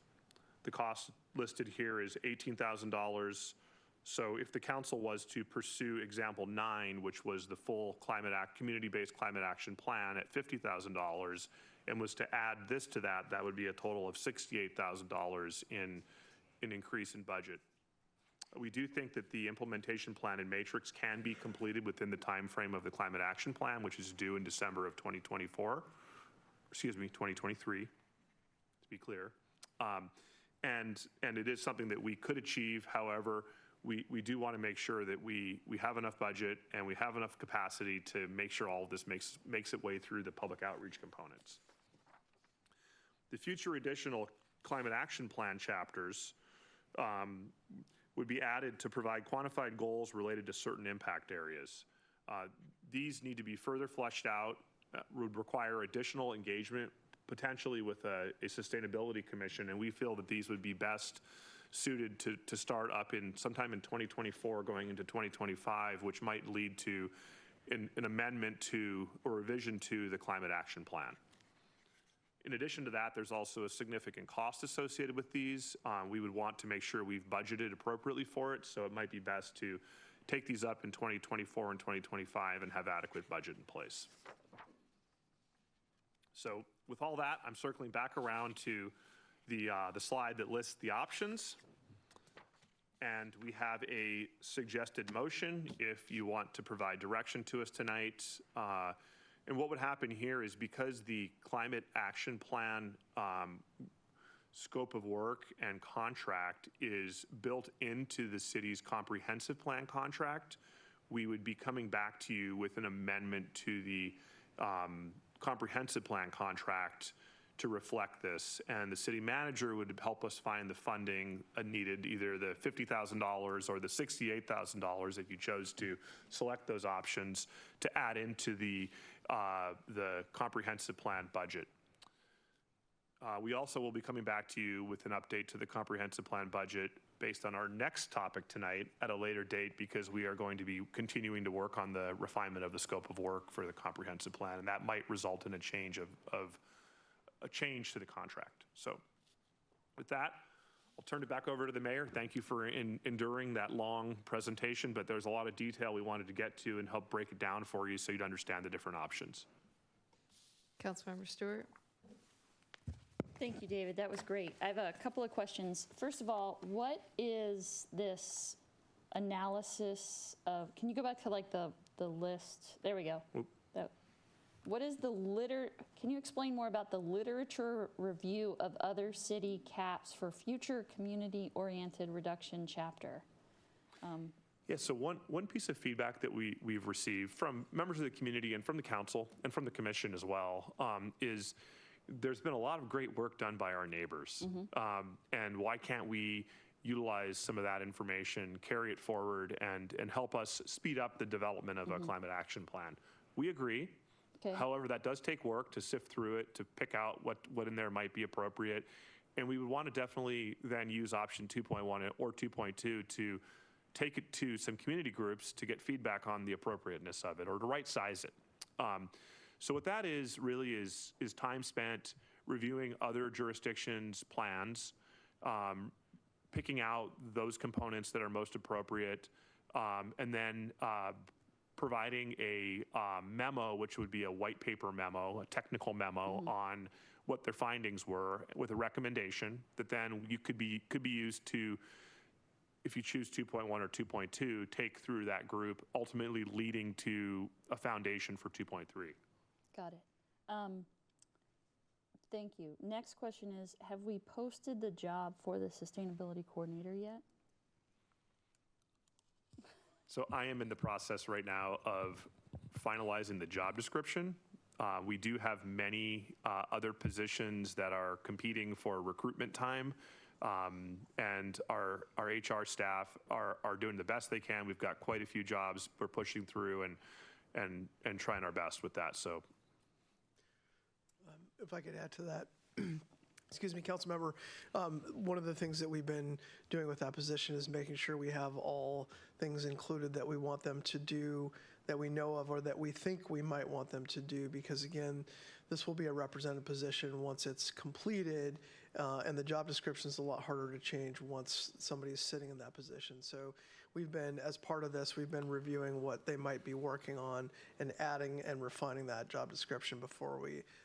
S4: The cost listed here is $18,000. So if the council was to pursue example 9, which was the full community-based climate action plan at $50,000, and was to add this to that, that would be a total of $68,000 in an increase in budget. We do think that the implementation plan and matrix can be completed within the time frame of the climate action plan, which is due in December of 2023, to be clear. And it is something that we could achieve. However, we do want to make sure that we have enough budget and we have enough capacity to make sure all of this makes its way through the public outreach components. The future additional climate action plan chapters would be added to provide quantified goals related to certain impact areas. These need to be further fleshed out, would require additional engagement, potentially with a sustainability commission, and we feel that these would be best suited to start up in sometime in 2024 going into 2025, which might lead to an amendment to or revision to the climate action plan. In addition to that, there's also a significant cost associated with these. We would want to make sure we've budgeted appropriately for it, so it might be best to take these up in 2024 and 2025 and have adequate budget in place. So with all that, I'm circling back around to the slide that lists the options. And we have a suggested motion if you want to provide direction to us tonight. And what would happen here is because the climate action plan scope of work and contract is built into the city's comprehensive plan contract, we would be coming back to you with an amendment to the comprehensive plan contract to reflect this, and the city manager would help us find the funding needed, either the $50,000 or the $68,000 if you chose to select those options to add into the comprehensive plan budget. We also will be coming back to you with an update to the comprehensive plan budget based on our next topic tonight at a later date, because we are going to be continuing to work on the refinement of the scope of work for the comprehensive plan, and that might result in a change a change to the contract. So with that, I'll turn it back over to the mayor. Thank you for enduring that long presentation, but there's a lot of detail we wanted to get to and help break it down for you so you'd understand the different options.
S1: Councilmember Stewart.
S11: Thank you, David. That was great. I have a couple of questions. First of all, what is this analysis of, can you go back to like the list? There we go. What is can you explain more about the literature review of other city caps for future community-oriented reduction chapter?
S4: Yeah, so one piece of feedback that we've received from members of the community and from the council and from the commission as well is there's been a lot of great work done by our neighbors. And why can't we utilize some of that information, carry it forward, and help us speed up the development of a climate action plan? We agree.
S11: Okay.
S4: However, that does take work to sift through it, to pick out what in there might be appropriate. And we would want to definitely then use option 2.1 or 2.2 to take it to some community groups to get feedback on the appropriateness of it or to right size it. So what that is really is time spent reviewing other jurisdictions' plans, picking out those components that are most appropriate, and then providing a memo, which would be a white paper memo, a technical memo on what their findings were, with a recommendation that then could be used to, if you choose 2.1 or 2.2, take through that group, ultimately leading to a foundation for 2.3.
S11: Got it. Thank you. Next question is, have we posted the job for the sustainability coordinator yet?
S4: So I am in the process right now of finalizing the job description. We do have many other positions that are competing for recruitment time. And our HR staff are doing the best they can. We've got quite a few jobs we're pushing through and trying our best with that. So,
S12: if I could add to that, excuse me, Councilmember, one of the things that we've been doing with that position is making sure we have all things included that we want them to do, that we know of, or that we think we might want them to do, because again, this will be a representative position once it's completed, and the job description is a lot harder to change once somebody's sitting in that position. So we've been, as part of this, we've been reviewing what they might be working on and adding and refining that job description before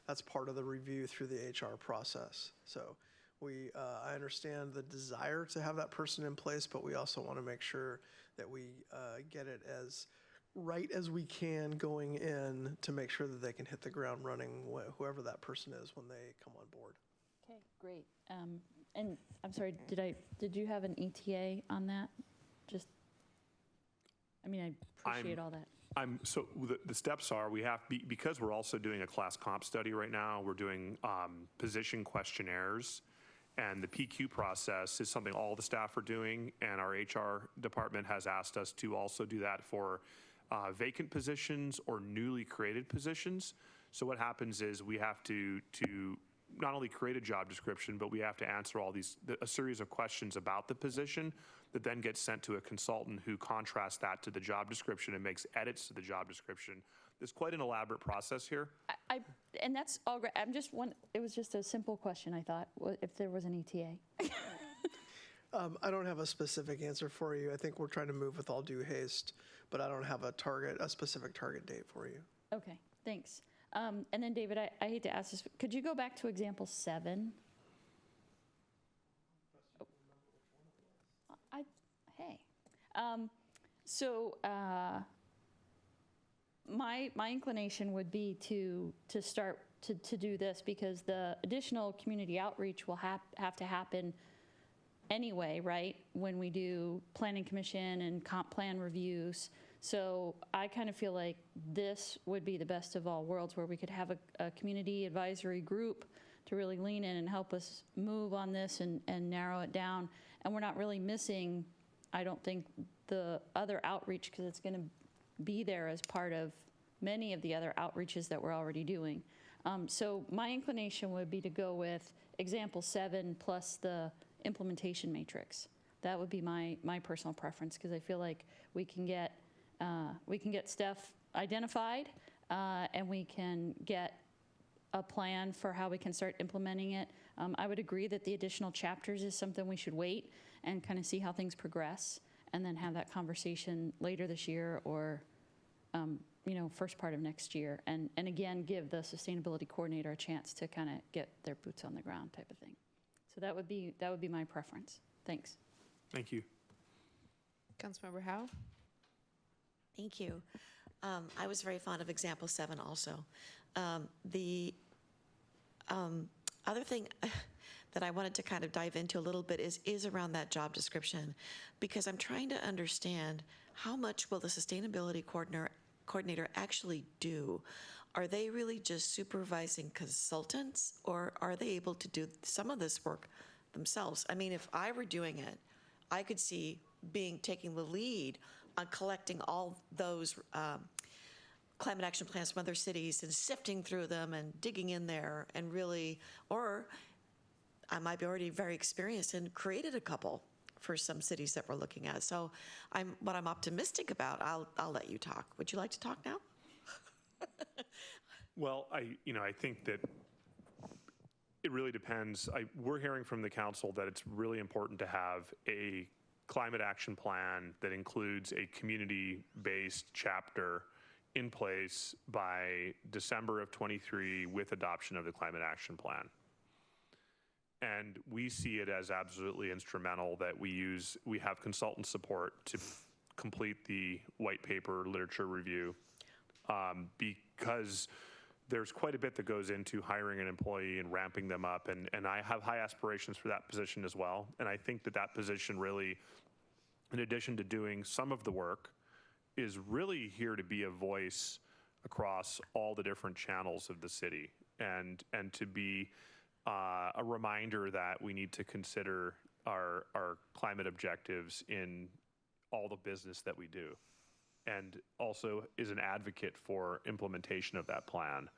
S12: that's part of the review through the HR process. So I understand the desire to have that person in place, but we also want to make sure that we get it as right as we can going in to make sure that they can hit the ground running, whoever that person is, when they come on board.
S11: Okay, great. And I'm sorry, did you have an ETA on that? I appreciate all that.
S4: So the steps are, we have, because we're also doing a class comp study right now, we're doing position questionnaires, and the PQ process is something all the staff are doing, and our HR department has asked us to also do that for vacant positions or newly created positions. So what happens is we have to not only create a job description, but we have to answer a series of questions about the position that then gets sent to a consultant who contrasts that to the job description and makes edits to the job description. There's quite an elaborate process here.
S11: And that's all great. It was just a simple question, I thought, if there was an ETA.
S12: I don't have a specific answer for you. I think we're trying to move with all due haste, but I don't have a specific target date for you.
S11: Okay, thanks. And then David, I hate to ask this, could you go back to example 7? My inclination would be to start to do this, because the additional community outreach will have to happen anyway, right? When we do planning commission and comp plan reviews. So I kind of feel like this would be the best of all worlds, where we could have a community advisory group to really lean in and help us move on this and narrow it down. And we're not really missing, I don't think, the other outreach, because it's going to be there as part of many of the other outreaches that we're already doing. So my inclination would be to go with example 7 plus the implementation matrix. That would be my personal preference, because I feel like we can get stuff identified, and we can get a plan for how we can start implementing it. I would agree that the additional chapters is something we should wait and kind of see how things progress, and then have that conversation later this year or first part of next year, and again give the sustainability coordinator a chance to kind of get their boots on the ground type of thing. So that would be my preference. Thanks.
S4: Thank you.
S1: Councilmember Howe?
S10: Thank you. I was very fond of example 7 also. The other thing that I wanted to kind of dive into a little bit is around that job description, because I'm trying to understand how much will the sustainability coordinator actually do? Are they really just supervising consultants, or are they able to do some of this work themselves? I mean, if I were doing it, I could see taking the lead on collecting all those climate action plans from other cities and sifting through them and digging in there and really, or I might be already very experienced and created a couple for some cities that we're looking at. So what I'm optimistic about, I'll let you talk. Would you like to talk now?
S4: Well, I think that it really depends. We're hearing from the council that it's really important to have a climate action plan that includes a community-based chapter in place by December of '23 with adoption of the climate action plan. And we see it as absolutely instrumental that we have consultant support to complete the white paper literature review, because there's quite a bit that goes into hiring an employee and ramping them up. And I have high aspirations for that position as well. And I think that position really, in addition to doing some of the work, is really here to be a voice across all the different channels of the city, and to be a reminder that we need to consider our climate objectives in all the business that we do, and also is an advocate for implementation of that plan.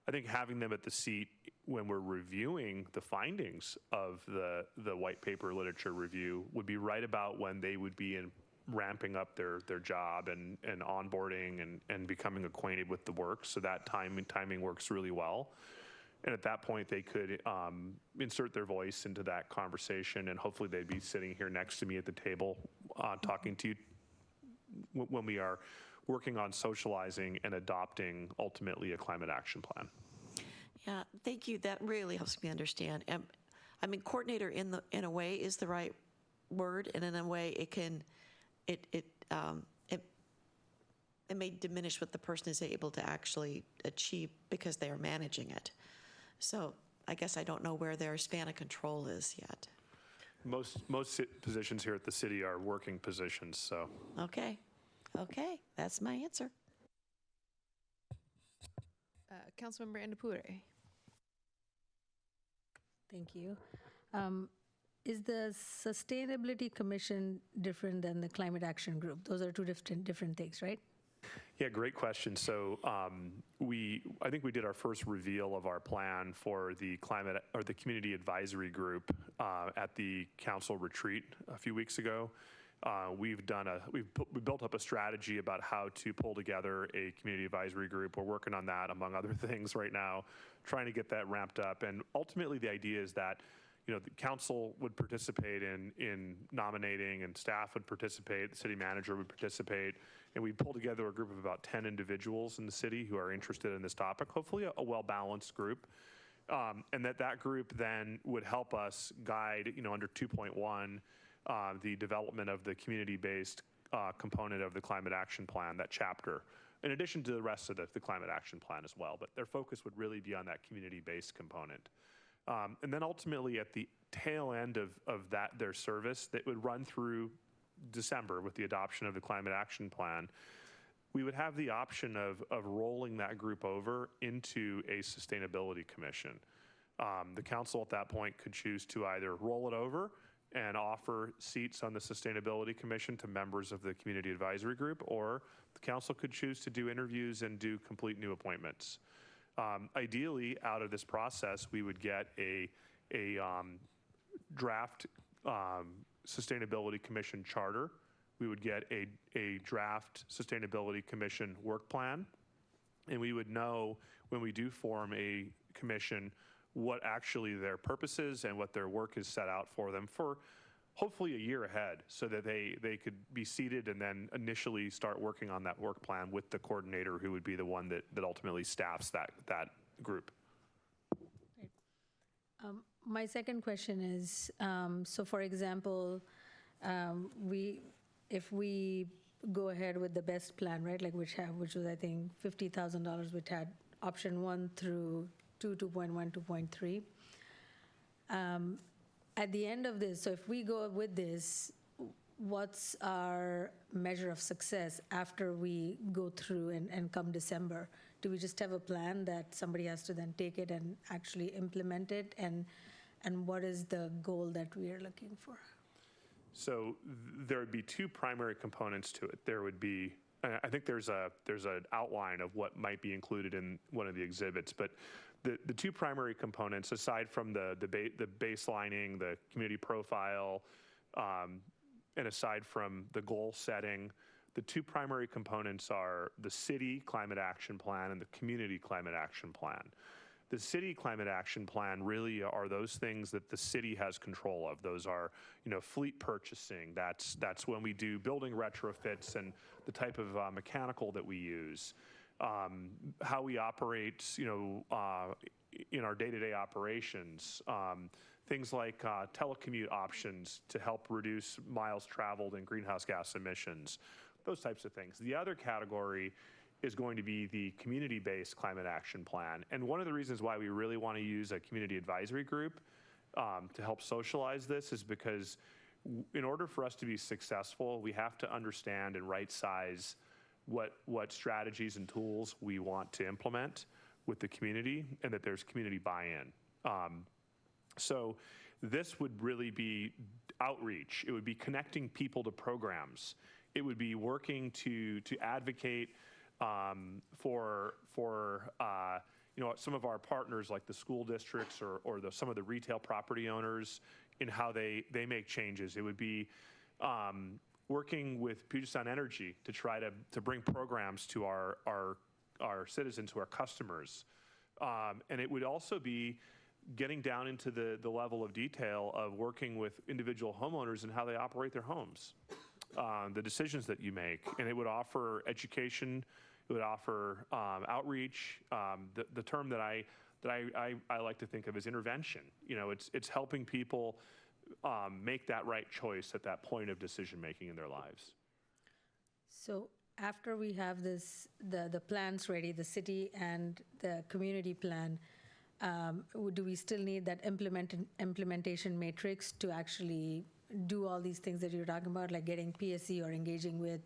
S4: I think having them at the seat when we're reviewing the findings of the white paper literature review would be right about when they would be ramping up their job and onboarding and becoming acquainted with the work. So that timing works really well. And at that point, they could insert their voice into that conversation, and hopefully they'd be sitting here next to me at the table talking to you when we are working on socializing and adopting ultimately a climate action plan.
S10: Yeah, thank you. That really helps me understand. I mean, coordinator in a way is the right word, and in a way it may diminish what the person is able to actually achieve because they are managing it. So I guess I don't know where their span of control is yet.
S4: Most positions here at the city are working positions, so.
S10: Okay, that's my answer.
S1: Councilmember Andapure.
S3: Thank you. Is the Sustainability Commission different than the Climate Action Group? Those are two different things, right?
S4: Yeah, great question. So I think we did our first reveal of our plan for the Community Advisory Group at the council retreat a few weeks ago. We built up a strategy about how to pull together a community advisory group. We're working on that, among other things, right now, trying to get that ramped up. And ultimately, the idea is that the council would participate in nominating, and staff would participate, the city manager would participate, and we'd pull together a group of about 10 individuals in the city who are interested in this topic, hopefully a well-balanced group. And that group then would help us guide, under 2.1, the development of the community-based component of the climate action plan, that chapter, in addition to the rest of the climate action plan as well. But their focus would really be on that community-based component. And then ultimately at the tail end of their service that would run through December with the adoption of the climate action plan, we would have the option of rolling that group over into a sustainability commission. The council at that point could choose to either roll it over and offer seats on the Sustainability Commission to members of the Community Advisory Group, or the council could choose to do interviews and do complete new appointments. Ideally, out of this process, we would get a draft Sustainability Commission charter. We would get a draft Sustainability Commission work plan, and we would know when we do form a commission what actually their purpose is and what their work is set out for them for hopefully a year ahead, so that they could be seated and then initially start working on that work plan with the coordinator, who would be the one that ultimately staffs that group.
S3: My second question is, so for example, if we go ahead with the best plan, right, like which was I think $50,000, which had option 1 through 2, 2.1, 2.3. At the end of this, so if we go with this, what's our measure of success after we go through and come December? Do we just have a plan that somebody has to then take it and actually implement it? And what is the goal that we are looking for?
S4: So there would be two primary components to it. There would be, I think there's an outline of what might be included in one of the exhibits, but the two primary components, aside from the baselining, the community profile, and aside from the goal setting, the two primary components are the city climate action plan and the community climate action plan. The city climate action plan really are those things that the city has control of. Those are, fleet purchasing. That's when we do building retrofits and the type of mechanical that we use. How we operate, in our day-to-day operations. Things like telecommute options to help reduce miles traveled and greenhouse gas emissions. Those types of things. The other category is going to be the community-based climate action plan. And one of the reasons why we really want to use a community advisory group to help socialize this is because in order for us to be successful, we have to understand and right-size what strategies and tools we want to implement with the community and that there's community buy-in. So this would really be outreach. It would be connecting people to programs. It would be working to advocate for some of our partners like the school districts or some of the retail property owners in how they make changes. It would be working with Puget Sound Energy to try to bring programs to our citizens, to our customers. And it would also be getting down into the level of detail of working with individual homeowners and how they operate their homes, the decisions that you make. And it would offer education, it would offer outreach. The term that I like to think of as intervention. It's helping people make that right choice at that point of decision making in their lives.
S3: So after we have the plans ready, the city and the community plan, do we still need that implementation matrix to actually do all these things that you're talking about, like getting PSC or engaging with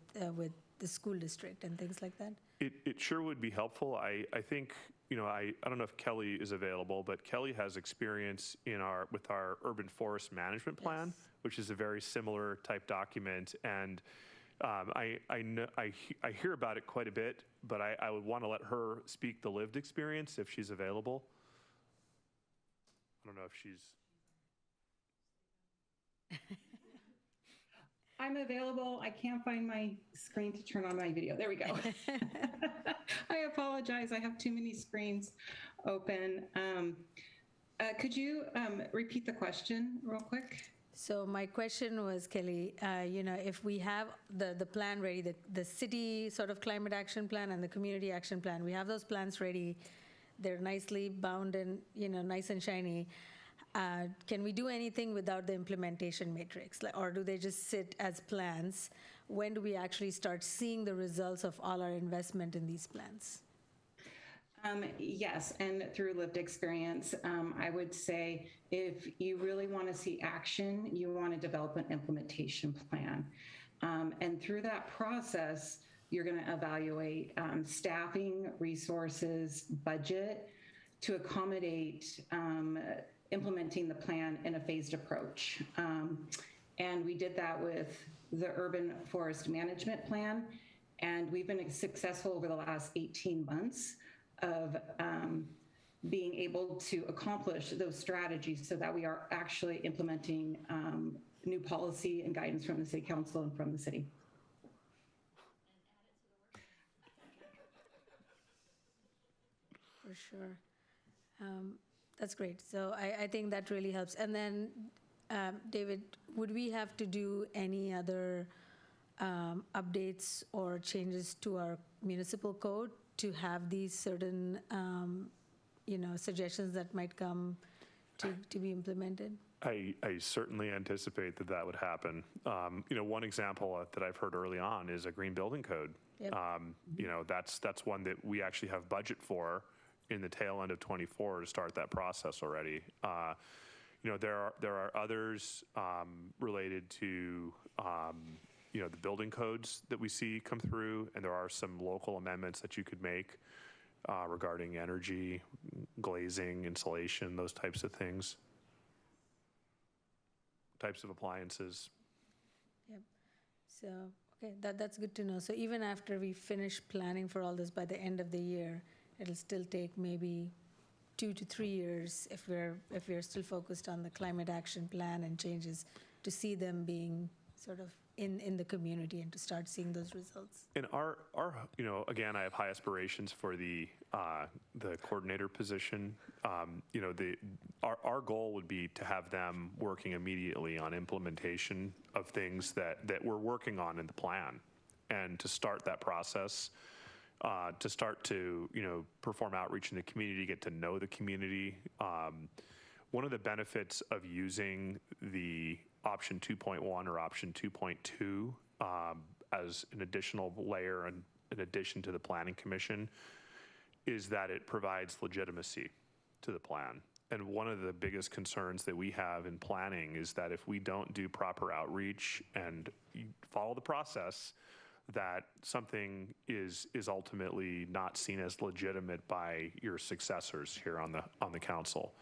S3: the school district and things like that?
S4: It sure would be helpful. I think, I don't know if Kelly is available, but Kelly has experience with our urban forest management plan, yes, which is a very similar type document. And I hear about it quite a bit, but I would want to let her speak the lived experience if she's available. I don't know if she's.
S13: I'm available. I can't find my screen to turn on my video. There we go. I apologize. I have too many screens open. Could you repeat the question real quick?
S3: So my question was, Kelly, if we have the plan ready, the city sort of climate action plan and the community action plan, we have those plans ready. They're nicely bound and, nice and shiny. Can we do anything without the implementation matrix? Or do they just sit as plans? When do we actually start seeing the results of all our investment in these plans?
S13: Yes, and through lived experience, I would say if you really want to see action, you want to develop an implementation plan. And through that process, you're going to evaluate staffing, resources, budget to accommodate implementing the plan in a phased approach. And we did that with the urban forest management plan. And we've been successful over the last 18 months of being able to accomplish those strategies so that we are actually implementing new policy and guidance from the City Council and from the city.
S3: For sure. That's great. So I think that really helps. And then, David, would we have to do any other updates or changes to our municipal code to have these certain, suggestions that might come to be implemented?
S4: I certainly anticipate that would happen. One example that I've heard early on is a green building code.
S3: Yep.
S4: That's one that we actually have budget for in the tail end of '24 to start that process already. There are others related to the building codes that we see come through, and there are some local amendments that you could make regarding energy, glazing, insulation, those types of things, types of appliances.
S3: Yep. So, okay, that's good to know. So even after we finish planning for all this by the end of the year, it'll still take maybe 2 to 3 years if we're still focused on the climate action plan and changes to see them being sort of in the community and to start seeing those results.
S4: And our again, I have high aspirations for the coordinator position. Our goal would be to have them working immediately on implementation of things that we're working on in the plan, and to start that process, to start to perform outreach in the community, get to know the community. One of the benefits of using the option 2.1 or option 2.2 as an additional layer and in addition to the Planning Commission is that it provides legitimacy to the plan. And one of the biggest concerns that we have in planning is that if we don't do proper outreach and follow the process, that something is ultimately not seen as legitimate by your successors here on the council.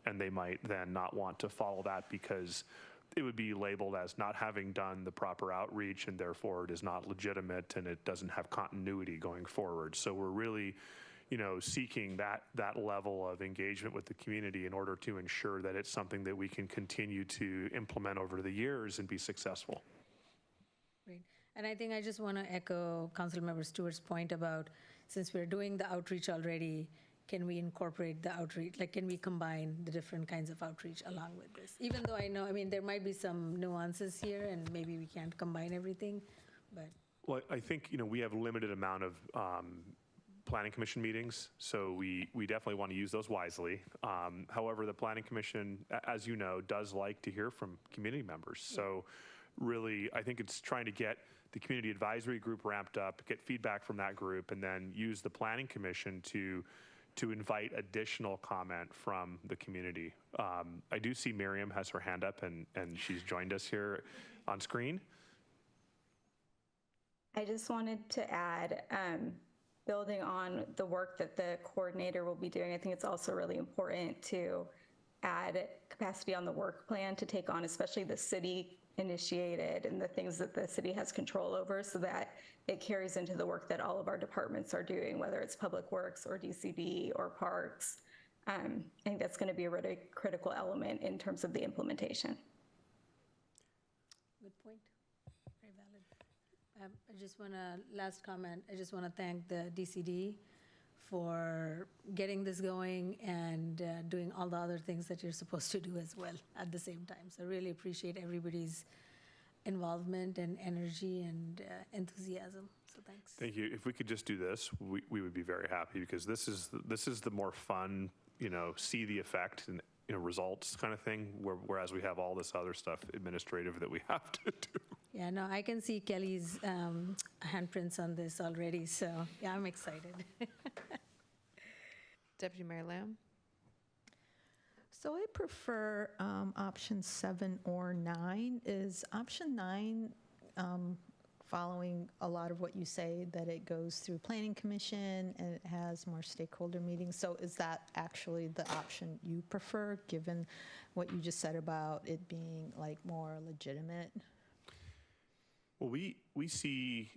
S4: And they might then not want to follow that because it would be labeled as not having done the proper outreach, and therefore it is not legitimate and it doesn't have continuity going forward. So we're really, seeking that level of engagement with the community in order to ensure that it's something that we can continue to implement over the years and be successful.
S3: Great. And I think I just want to echo Councilmember Stewart's point about, since we're doing the outreach already, can we incorporate the outreach? Like, can we combine the different kinds of outreach along with this? Even though I know, there might be some nuances here and maybe we can't combine everything, but.
S4: Well, I think, we have a limited amount of Planning Commission meetings, so we definitely want to use those wisely. However, the Planning Commission, as you know, does like to hear from community members. So really, I think it's trying to get the community advisory group ramped up, get feedback from that group, and then use the Planning Commission to invite additional comment from the community. I do see Miriam has her hand up and she's joined us here on screen.
S14: I just wanted to add, building on the work that the coordinator will be doing, I think it's also really important to add capacity on the work plan to take on, especially the city initiated and the things that the city has control over, so that it carries into the work that all of our departments are doing, whether it's Public Works or DCD or Parks. I think that's going to be a really critical element in terms of the implementation.
S3: Good point. Very valid. I just want to, last comment, I just want to thank the DCD for getting this going and doing all the other things that you're supposed to do as well at the same time. So I really appreciate everybody's involvement and energy and enthusiasm. So thanks.
S4: Thank you. If we could just do this, we would be very happy, because this is the more fun, see the effect and results kind of thing, whereas we have all this other stuff administrative that we have to do.
S3: Yeah, no, I can see Kelly's handprints on this already, so yeah, I'm excited.
S1: Deputy Mayor Lamb?
S9: So I prefer option 7 or 9. Is option 9 following a lot of what you say, that it goes through Planning Commission and it has more stakeholder meetings? So is that actually the option you prefer, given what you just said about it being like more legitimate?
S4: Well, we see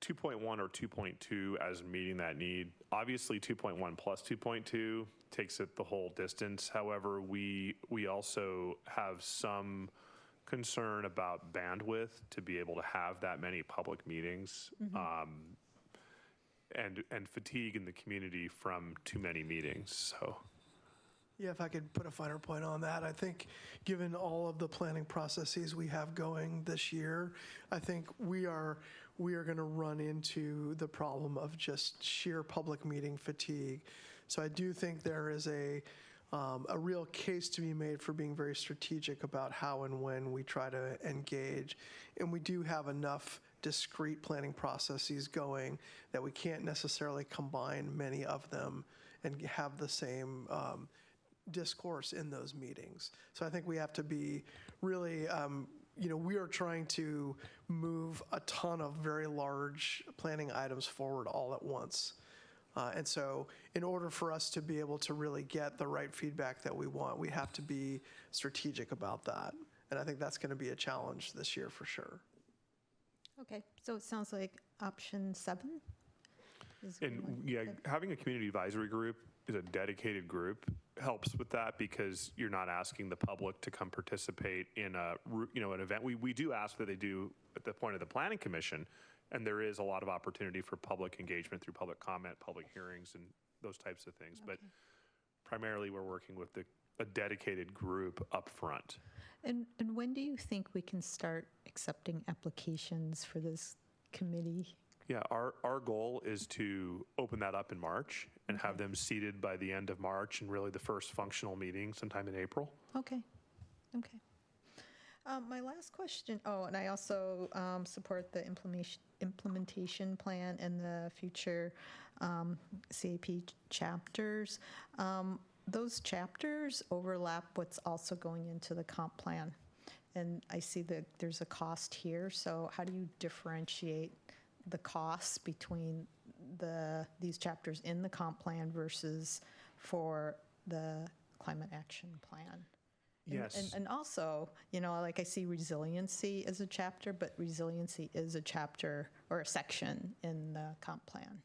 S4: 2.1 or 2.2 as meeting that need. Obviously, 2.1 plus 2.2 takes it the whole distance. However, we also have some concern about bandwidth to be able to have that many public meetings, and fatigue in the community from too many meetings. So.
S12: Yeah, if I could put a finer point on that, I think given all of the planning processes we have going this year, I think we are going to run into the problem of just sheer public meeting fatigue. So I do think there is a real case to be made for being very strategic about how and when we try to engage. And we do have enough discrete planning processes going that we can't necessarily combine many of them and have the same discourse in those meetings. So I think we have to be really, we are trying to move a ton of very large planning items forward all at once. And so in order for us to be able to really get the right feedback that we want, we have to be strategic about that. And I think that's going to be a challenge this year for sure.
S9: Okay, so it sounds like option 7 is a good
S4: And
S9: one.
S4: yeah, having a community advisory group is a dedicated group helps with that because you're not asking the public to come participate in an event. We do ask that they do at the point of the planning commission, and there is a lot of opportunity for public engagement through public comment, public hearings, and those types of things. But primarily, we're working with a dedicated group up front.
S9: And when do you think we can start accepting applications for this committee?
S4: Yeah, our goal is to open that up in March and have them seated by the end of March and really the first functional meeting sometime in April.
S9: Okay. My last question, and I also support the implementation plan and the future CAP chapters. Those chapters overlap what's also going into the comp plan. And I see that there's a cost here, so how do you differentiate the costs between these chapters in the comp plan versus for the climate action plan?
S4: Yes.
S9: And also, like I see resiliency as a chapter, but resiliency is a chapter or a section in the comp plan.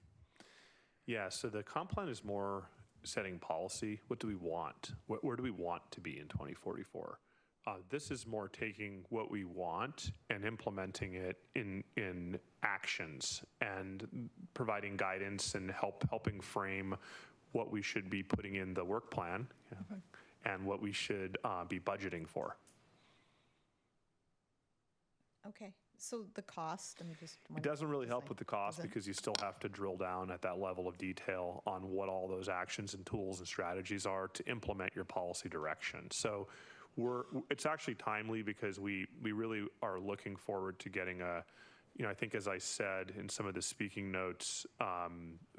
S4: Yeah, so the comp plan is more setting policy. What do we want? Where do we want to be in 2044? This is more taking what we want and implementing it in actions and providing guidance and helping frame what we should be putting in the work plan and what we should be budgeting for.
S9: Okay, so the cost, I'm just
S4: It
S9: wondering.
S4: doesn't really help with the cost because you still have to drill down at that level of detail on what all those actions and tools and strategies are to implement your policy direction. So it's actually timely because we really are looking forward to getting I think as I said in some of the speaking notes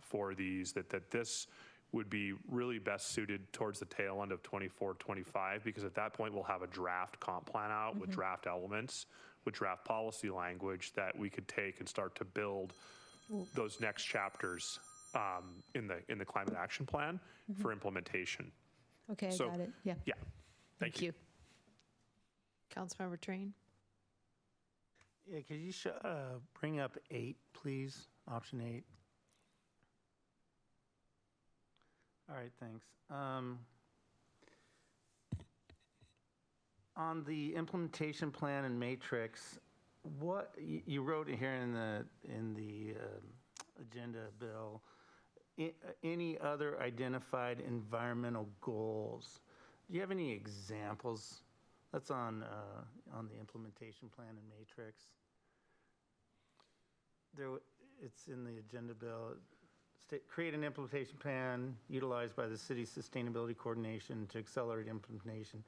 S4: for these, that this would be really best suited towards the tail end of 24, 25, because at that point we'll have a draft comp plan out with draft elements, with draft policy language that we could take and start to build those next chapters in the climate action plan for implementation.
S9: Okay,
S4: So,
S9: I got it, yeah.
S4: Yeah, thank you.
S1: Councilmember Train?
S8: Yeah, could you bring up 8, please? Option 8. All right, thanks. On the implementation plan and matrix, what you wrote here in the agenda, Bill, any other identified environmental goals? Do you have any examples? That's on the implementation plan and matrix. It's in the agenda, Bill. Create an implementation plan utilized by the city's sustainability coordination to accelerate implementation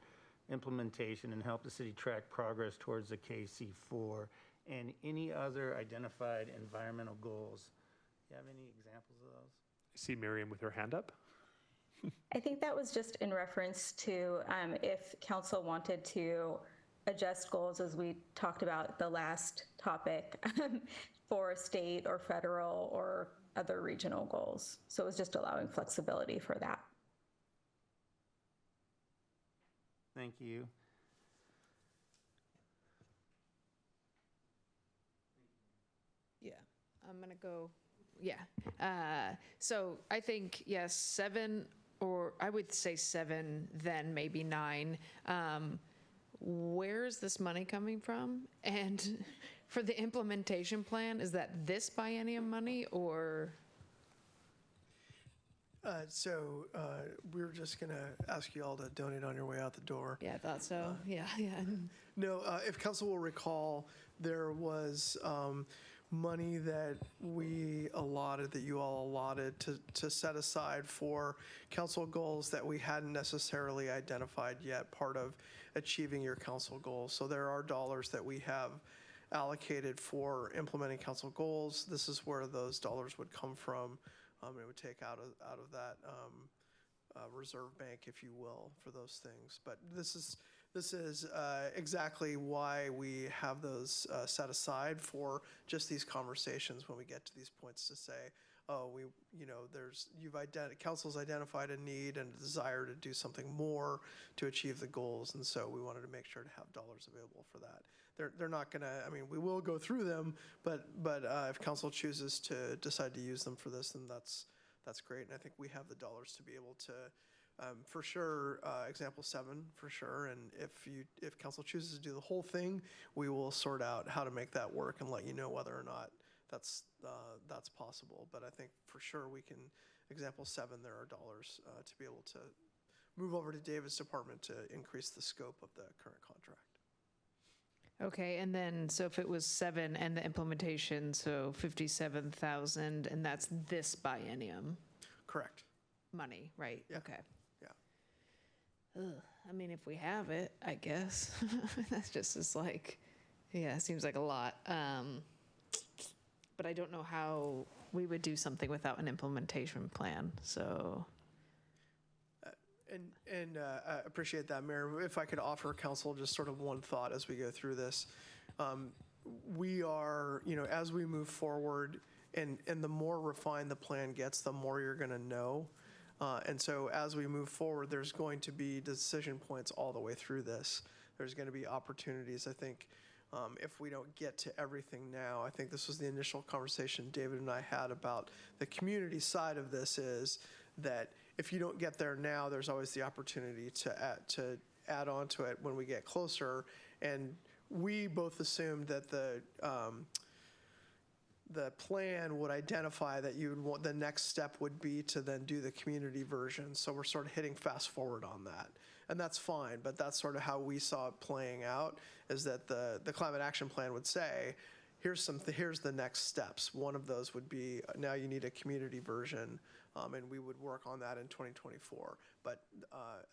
S8: and help the city track progress towards the KC4 and any other identified environmental goals. Do you have any examples of those?
S4: I see Miriam with her hand up.
S14: I think that was just in reference to if council wanted to adjust goals, as we talked about the last topic, for state or federal or other regional goals. So it was just allowing flexibility for that.
S8: Thank you.
S1: Yeah, I'm going to go, so I think, yes, 7, or I would say 7, then maybe 9. Where is this money coming from? And for the implementation plan, is that this biennium money or?
S12: So we're just going to ask you all to donate on your way out the door.
S1: Yeah, I thought so. Yeah.
S12: No, if council will recall, there was money that you all allotted to set aside for council goals that we hadn't necessarily identified yet, part of achieving your council goals. So there are dollars that we have allocated for implementing council goals. This is where those dollars would come from. It would take out of that reserve bank, if you will, for those things. But this is exactly why we have those set aside for just these conversations when we get to these points to say, oh, council's identified a need and a desire to do something more to achieve the goals, and so we wanted to make sure to have dollars available for that. They're not going to, I mean, we will go through them, but if council chooses to decide to use them for this, then that's great, and I think we have the dollars to be able to, for sure, example 7, for sure, and if council chooses to do the whole thing, we will sort out how to make that work and let you know whether or not that's possible. But I think for sure we can, example 7, there are dollars to be able to move over to David's department to increase the scope of the current contract.
S1: Okay, and then, so if it was 7 and the implementation, so 57,000, and that's this biennium
S12: Correct.
S1: money, right?
S12: Yeah.
S1: Okay.
S12: Yeah.
S1: Ugh, I mean, if we have it, I guess. That's just it seems like a lot. But I don't know how we would do something without an implementation plan, so.
S12: And I appreciate that, Mayor. If I could offer council just sort of one thought as we go through this. We are, as we move forward, and the more refined the plan gets, the more you're going to know. And so as we move forward, there's going to be decision points all the way through this. There's going to be opportunities, I think, if we don't get to everything now. I think this was the initial conversation David and I had about the community side of this, is that if you don't get there now, there's always the opportunity to add on to it when we get closer. And we both assumed that the plan would identify that the next step would be to then do the community version. So we're sort of hitting fast forward on that. And that's fine, but that's sort of how we saw it playing out, is that the climate action plan would say, here's the next steps. One of those would be, now you need a community version, and we would work on that in 2024. But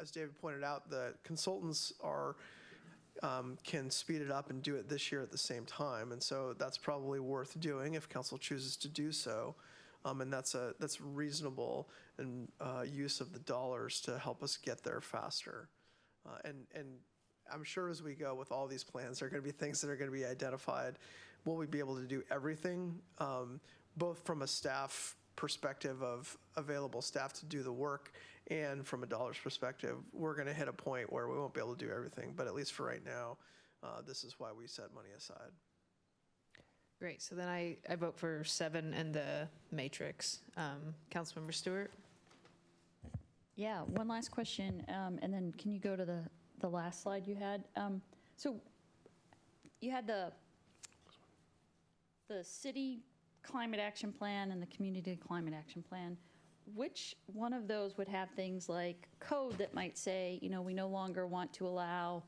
S12: as David pointed out, the consultants can speed it up and do it this year at the same time, and so that's probably worth doing if council chooses to do so. And that's reasonable and use of the dollars to help us get there faster. And I'm sure as we go with all these plans, there are going to be things that are going to be identified. Will we be able to do everything, both from a staff perspective of available staff to do the work, and from a dollars perspective? We're going to hit a point where we won't be able to do everything, but at least for right now, this is why we set money aside.
S1: Great, so then I vote for 7 and the matrix. Councilmember Stewart?
S11: Yeah, one last question, and then can you go to the last slide you had? So you had the city climate action plan and the community climate action plan. Which one of those would have things like code that might say, we no longer want to allow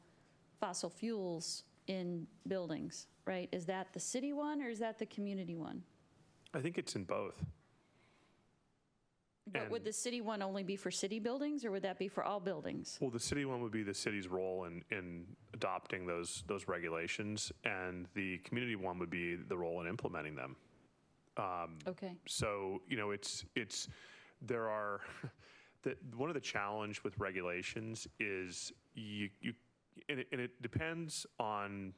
S11: fossil fuels in buildings, right? Is that the city one or is that the community one?
S4: I think it's in both.
S11: But would the city one only be for city buildings, or would that be for all buildings?
S4: Well, the city one would be the city's role in adopting those regulations, and the community one would be the role in implementing them.
S11: Okay.
S4: So, there are, one of the challenge with regulations is and it depends on,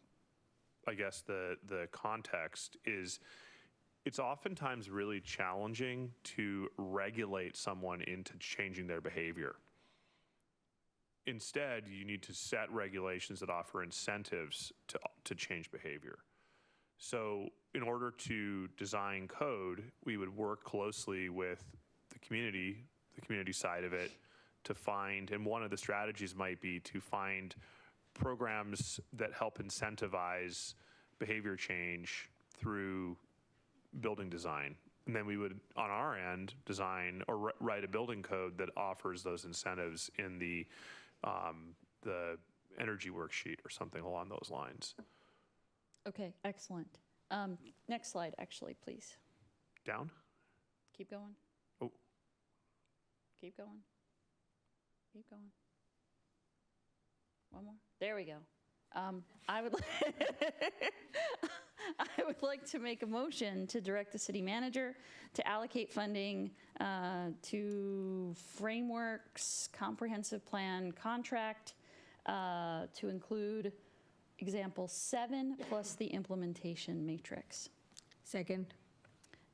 S4: I guess, the context, is it's oftentimes really challenging to regulate someone into changing their behavior. Instead, you need to set regulations that offer incentives to change behavior. So in order to design code, we would work closely with the community side of it, to find, and one of the strategies might be to find programs that help incentivize behavior change through building design. And then we would, on our end, design or write a building code that offers those incentives in the energy worksheet or something along those lines.
S11: Okay, excellent. Next slide, actually, please.
S4: Down?
S11: Keep going.
S4: Oh.
S11: Keep going. Keep going. One more. There we go. I would, I would like to make a motion to direct the city manager to allocate funding to Frameworks Comprehensive Plan contract to include example 7 plus the implementation matrix.
S3: Second.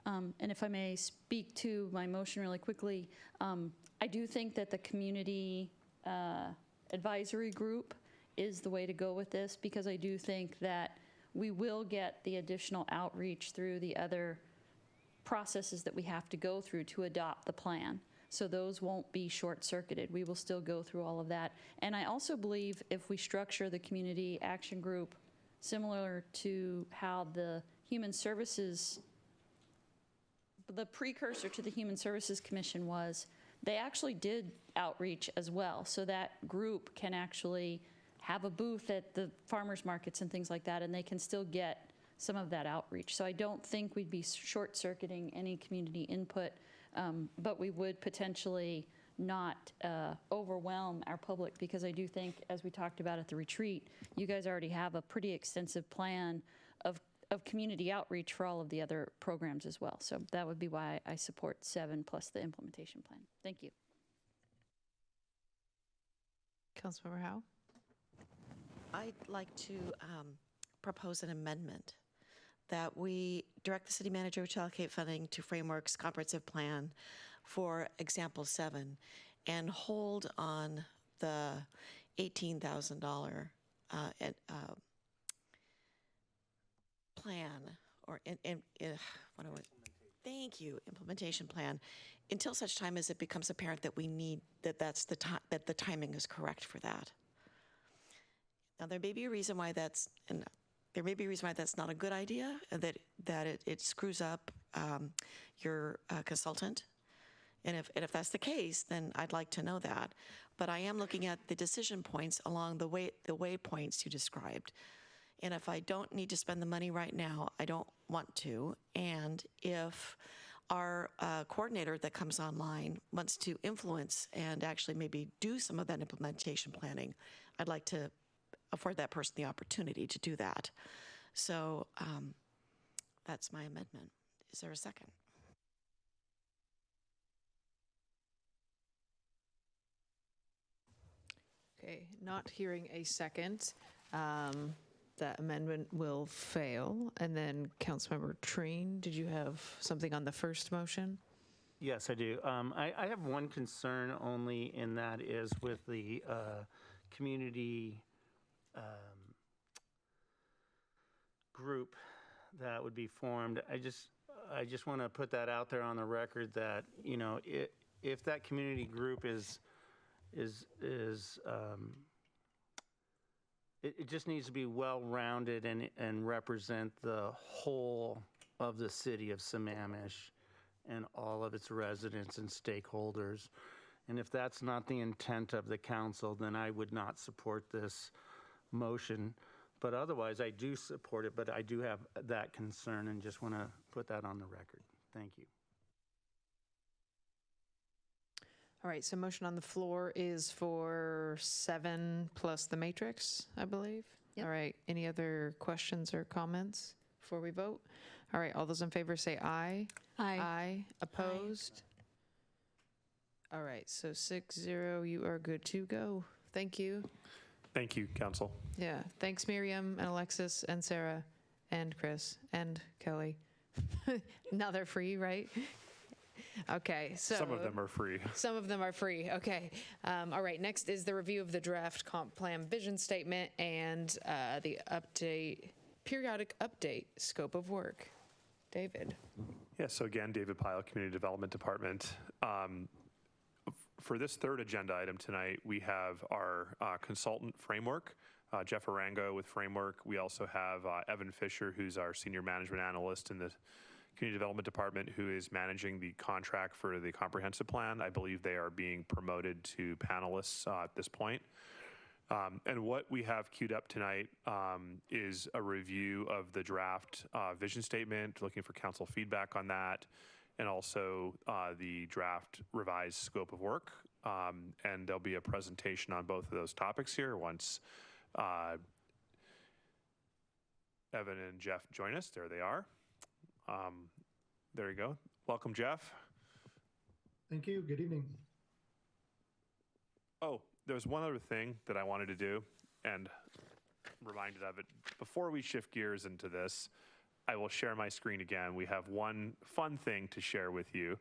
S11: And if I may speak to my motion really quickly, I do think that the community advisory group is the way to go with this, because I do think that we will get the additional outreach through the other processes that we have to go through to adopt the plan. So those won't be short-circuited. We will still go through all of that. And I also believe if we structure the community action group similar to how the Human Services, the precursor to the Human Services Commission was, they actually did outreach as well. So that group can actually have a booth at the farmers markets and things like that, and they can still get some of that outreach. So I don't think we'd be short-circuiting any community input, but we would potentially not overwhelm our public, because I do think, as we talked about at the retreat, you guys already have a pretty extensive plan of community outreach for all of the other programs as well. So that would be why I support 7 plus the implementation plan. Thank you.
S1: Councilmember Howe?
S10: I'd like to propose an amendment that we direct the city manager to allocate funding to Frameworks Comprehensive Plan for example 7 and hold on the $18,000 plan or thank you, implementation plan, until such time as it becomes apparent that we need that that the timing is correct for that. Now, there may be a reason why that's not a good idea, and that it screws up your consultant. And if that's the case, then I'd like to know that. But I am looking at the decision points along the waypoints you described. And if I don't need to spend the money right now, I don't want to. And if our coordinator that comes online wants to influence and actually maybe do some of that implementation planning, I'd like to afford that person the opportunity to do that. So that's my amendment. Is there a second?
S1: Okay, not hearing a second. That amendment will fail. And then Councilmember Treen, did you have something on the first motion?
S8: Yes, I do. I have one concern only, and that is with the community group that would be formed. I just want to put that out there on the record that, you know, if that community group it just needs to be well-rounded and represent the whole of the city of Sammamish and all of its residents and stakeholders. And if that's not the intent of the council, then I would not support this motion. But otherwise, I do support it, but I do have that concern and just want to put that on the record. Thank you.
S1: All right, so motion on the floor is for 7 plus the matrix, I believe.
S11: Yep.
S1: All right, any other questions or comments before we vote? All right, all those in favor say aye.
S3: Aye.
S1: Aye. Opposed? All right, so 6-0, you are good to go. Thank you.
S4: Thank you, Council.
S1: Yeah, thanks Miriam and Alexis and Sarah and Chris and Kelly. Now they're free, right? Okay, so.
S4: Some of them are free.
S1: Some of them are free, okay. All right, next is the review of the draft comp plan vision statement and the periodic update scope of work. David.
S4: Yeah, so again, David Pyle, Community Development Department. For this third agenda item tonight, we have our consultant Framework, Jeff Arango with Framework. We also have Evan Fisher, who's our Senior Management Analyst in the Community Development Department, who is managing the contract for the comprehensive plan. I believe they are being promoted to panelists at this point. And what we have queued up tonight is a review of the draft vision statement, looking for council feedback on that, and also the draft revised scope of work. And there'll be a presentation on both of those topics here once Evan and Jeff join us. There they are. There you go. Welcome, Jeff.
S15: Thank you. Good evening.
S4: Oh, there's one other thing that I wanted to do, and reminded of it. Before we shift gears into this, I will share my screen again. We have one fun thing to share with you.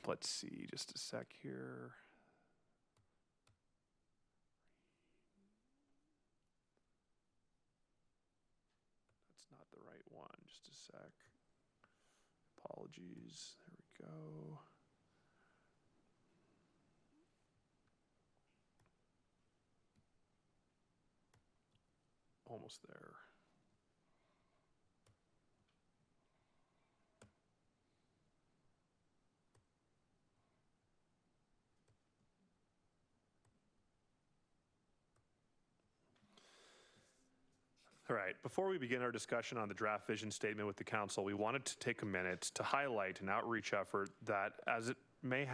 S4: Let's see, just a sec here. That's not the right one, just a sec. Apologies, there we go. Almost there. All right, before we begin our discussion on the draft vision statement with the council, we wanted to take a minute to highlight an outreach effort that, as it may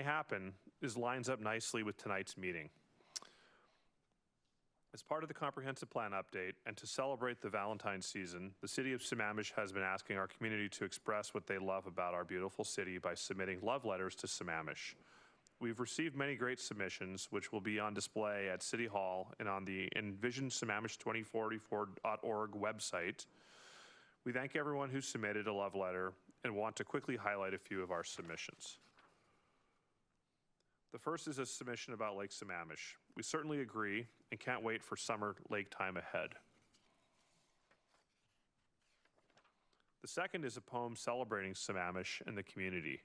S4: happen, lines up nicely with tonight's meeting. As part of the comprehensive plan update and to celebrate the Valentine's season, the city of Sammamish has been asking our community to express what they love about our beautiful city by submitting love letters to Sammamish. We've received many great submissions, which will be on display at City Hall and on the envisionsammamish2044.org website. We thank everyone who submitted a love letter and want to quickly highlight a few of our submissions. The first is a submission about Lake Sammamish. We certainly agree and can't wait for summer lake time ahead. The second is a poem celebrating Sammamish and the community.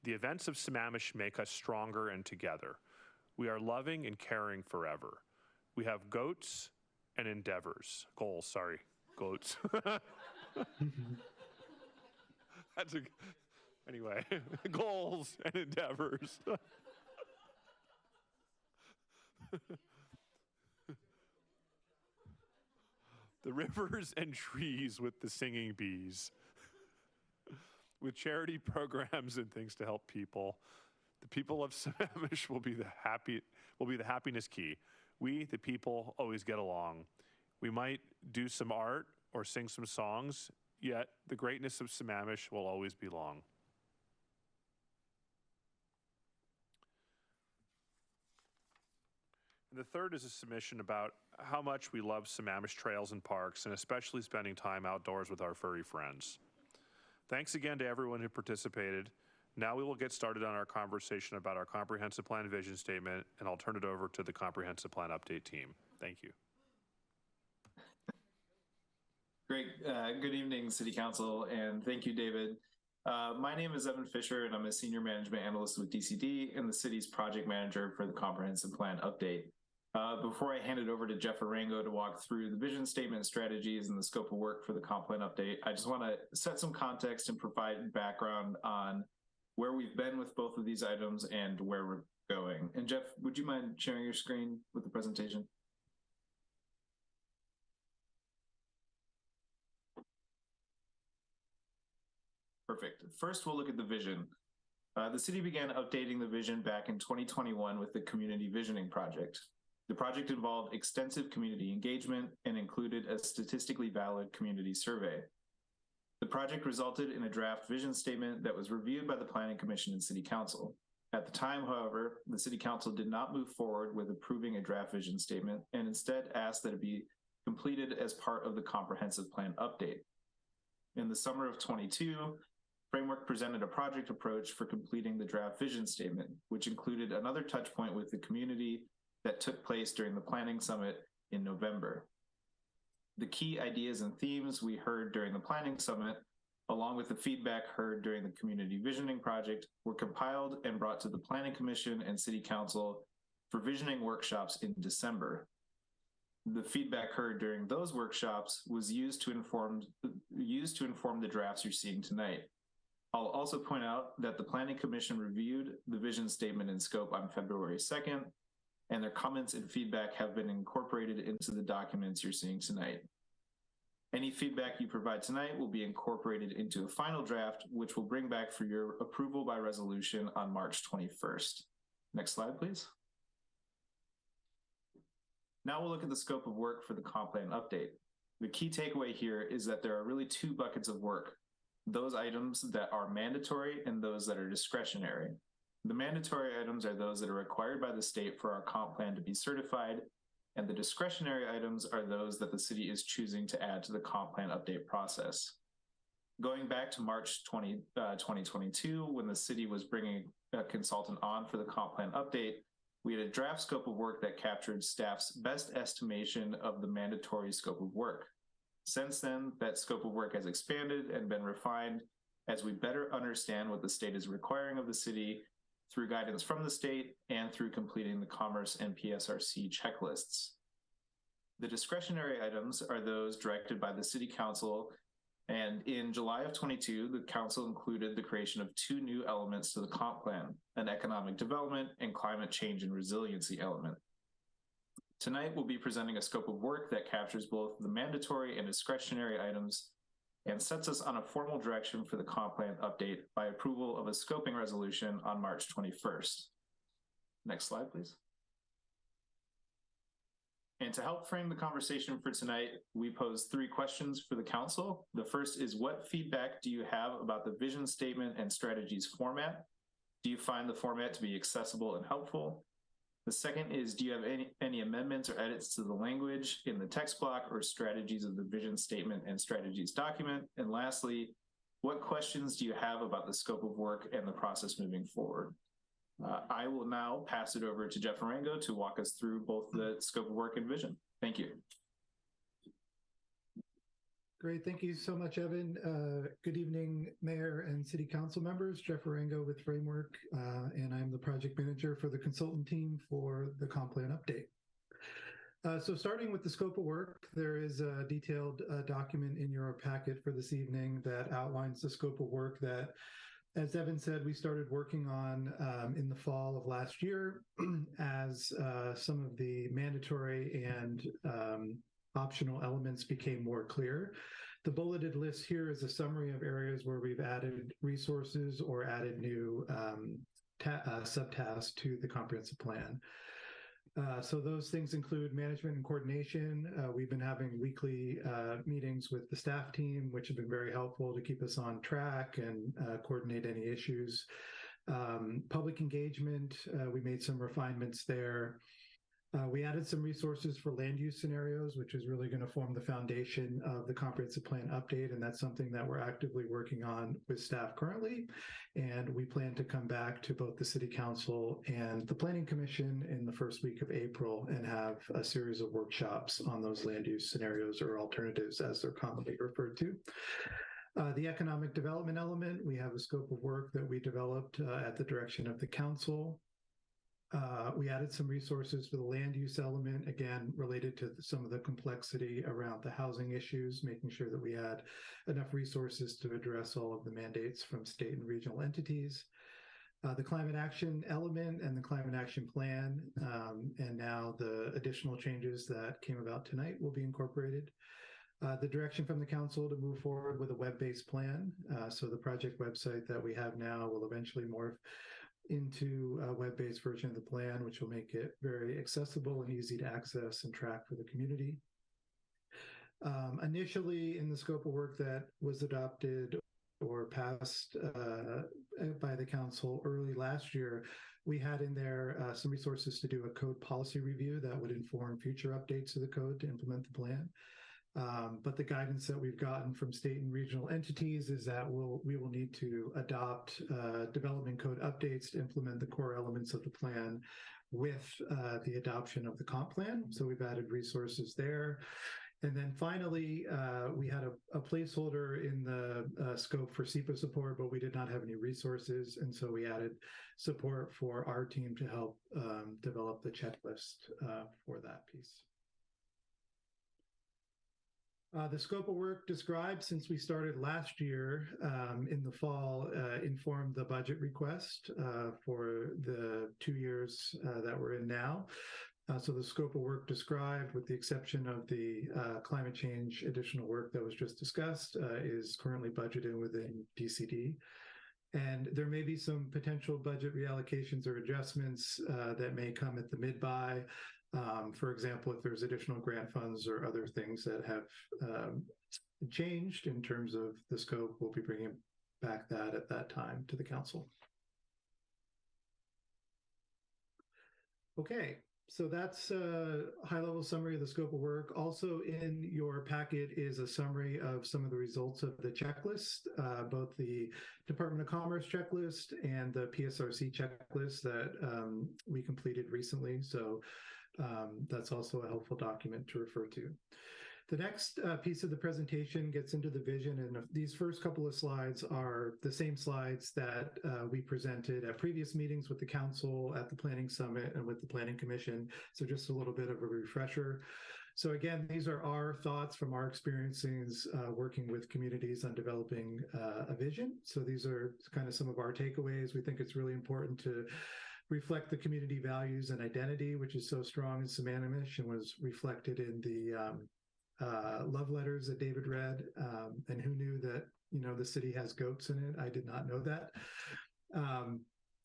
S4: The events of Sammamish make us stronger and together. We are loving and caring forever. We have goats and goals. Anyway, goals and endeavors. The rivers and trees with the singing bees. With charity programs and things to help people, the people of Sammamish will be the happiness key. We, the people, always get along. We might do some art or sing some songs, yet the greatness of Sammamish will always belong. And the third is a submission about how much we love Sammamish trails and parks, and especially spending time outdoors with our furry friends. Thanks again to everyone who participated. Now we will get started on our conversation about our comprehensive plan vision statement, and I'll turn it over to the comprehensive plan update team. Thank you.
S16: Great. Good evening, City Council, and thank you, David. My name is Evan Fisher, and I'm a senior management analyst with DCD and the city's project manager for the comprehensive plan update. Before I hand it over to Jeff Arango to walk through the vision statement strategies and the scope of work for the comp plan update, I just want to set some context and provide background on where we've been with both of these items and where we're going. And Jeff, would you mind sharing your screen with the presentation? Perfect. First, we'll look at the vision. The city began updating the vision back in 2021 with the Community Visioning Project. The project involved extensive community engagement and included a statistically valid community survey. The project resulted in a draft vision statement that was reviewed by the Planning Commission and City Council. At the time, however, the City Council did not move forward with approving a draft vision statement and instead asked that it be completed as part of the comprehensive plan update. In the summer of 22, Framework presented a project approach for completing the draft vision statement, which included another touch point with the community that took place during the planning summit in November. The key ideas and themes we heard during the planning summit, along with the feedback heard during the community visioning project, were compiled and brought to the Planning Commission and City Council for visioning workshops in December. The feedback heard during those workshops was used to inform the drafts you're seeing tonight. I'll also point out that the Planning Commission reviewed the vision statement in scope on February 2nd, and their comments and feedback have been incorporated into the documents you're seeing tonight. Any feedback you provide tonight will be incorporated into a final draft, which we'll bring back for your approval by resolution on March 21st. Next slide, please. Now we'll look at the scope of work for the comp plan update. The key takeaway here is that there are really two buckets of work, those items that are mandatory and those that are discretionary. The mandatory items are those that are required by the state for our comp plan to be certified, and the discretionary items are those that the city is choosing to add to the comp plan update process. Going back to March 2022, when the city was bringing a consultant on for the comp plan update, we had a draft scope of work that captured staff's best estimation of the mandatory scope of work. Since then, that scope of work has expanded and been refined as we better understand what the state is requiring of the city through guidance from the state and through completing the Commerce and PSRC checklists. The discretionary items are those directed by the City Council, and in July of 22, the Council included the creation of two new elements to the comp plan, an economic development and climate change and resiliency element. Tonight, we'll be presenting a scope of work that captures both the mandatory and discretionary items and sets us on a formal direction for the comp plan update by approval of a scoping resolution on March 21st. Next slide, please. And to help frame the conversation for tonight, we pose three questions for the council. The first is, what feedback do you have about the vision statement and strategies format? Do you find the format to be accessible and helpful? The second is, do you have any amendments or edits to the language in the text block or strategies of the vision statement and strategies document? And lastly, what questions do you have about the scope of work and the process moving forward? I will now pass it over to Jeff Arango to walk us through both the scope of work and vision. Thank you.
S15: Great. Thank you so much, Evan. Good evening, Mayor and City Council members. Jeff Arango with Framework, and I'm the project manager for the consultant team for the comp plan update. So starting with the scope of work, there is a detailed document in your packet for this evening that outlines the scope of work that, as Evan said, we started working on in the fall of last year as some of the mandatory and optional elements became more clear. The bulleted list here is a summary of areas where we've added resources or added new subtasks to the comprehensive plan. So those things include management and coordination. We've been having weekly meetings with the staff team, which have been very helpful to keep us on track and coordinate any issues. Public engagement, we made some refinements there. We added some resources for land use scenarios, which is really going to form the foundation of the comprehensive plan update. And that's something that we're actively working on with staff currently. And we plan to come back to both the City Council and the Planning Commission in the first week of April and have a series of workshops on those land use scenarios or alternatives as they're commonly referred to. The economic development element, we have a scope of work that we developed at the direction of the council. We added some resources for the land use element, again, related to some of the complexity around the housing issues, making sure that we had enough resources to address all of the mandates from state and regional entities. The climate action element and the climate action plan, and now the additional changes that came about tonight will be incorporated. The direction from the council to move forward with a web-based plan. So the project website that we have now will eventually morph into a web-based version of the plan, which will make it very accessible and easy to access and track for the community. Initially, in the scope of work that was adopted or passed by the council early last year, we had in there some resources to do a code policy review that would inform future updates to the code to implement the plan. But the guidance that we've gotten from state and regional entities is that we will need to adopt development code updates to implement the core elements of the plan with the adoption of the comp plan. So we've added resources there. And then finally, we had a placeholder in the scope for SEPA support, but we did not have any resources. And so we added support for our team to help develop the checklist for that piece. The scope of work described since we started last year in the fall informed the budget request for the 2 years that we're in now. So the scope of work described, with the exception of the climate change additional work that was just discussed, is currently budgeted within DCD. And there may be some potential budget reallocations or adjustments that may come at the mid-buy. For example, if there's additional grant funds or other things that have changed in terms of the scope, we'll be bringing back that at that time to the council. Okay, so that's a high-level summary of the scope of work. Also in your packet is a summary of some of the results of the checklist, both the Department of Commerce checklist and the PSRC checklist that we completed recently. So that's also a helpful document to refer to. The next piece of the presentation gets into the vision, and these first couple of slides are the same slides that we presented at previous meetings with the council, at the Planning Summit, and with the Planning Commission. So just a little bit of a refresher. So again, these are our thoughts from our experiences working with communities on developing a vision. So these are kind of some of our takeaways. We think it's really important to reflect the community values and identity, which is so strong in Sammamish and was reflected in the love letters that David read, and who knew that, you know, the city has goats in it? I did not know that.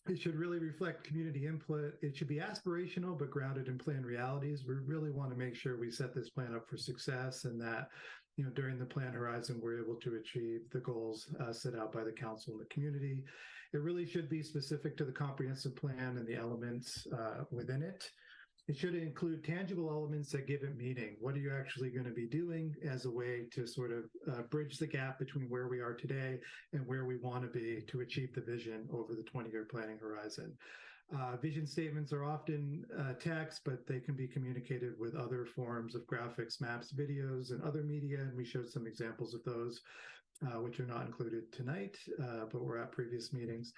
S15: It should really reflect community input. It should be aspirational, but grounded in planned realities. We really want to make sure we set this plan up for success, and that, you know, during the plan horizon, we're able to achieve the goals set out by the council and the community. It really should be specific to the comprehensive plan and the elements within it. It should include tangible elements that give it meaning. What are you actually going to be doing as a way to sort of bridge the gap between where we are today and where we want to be to achieve the vision over the 20-year planning horizon? Vision statements are often text, but they can be communicated with other forms of graphics, maps, videos, and other media, and we showed some examples of those, which are not included tonight, but were at previous meetings.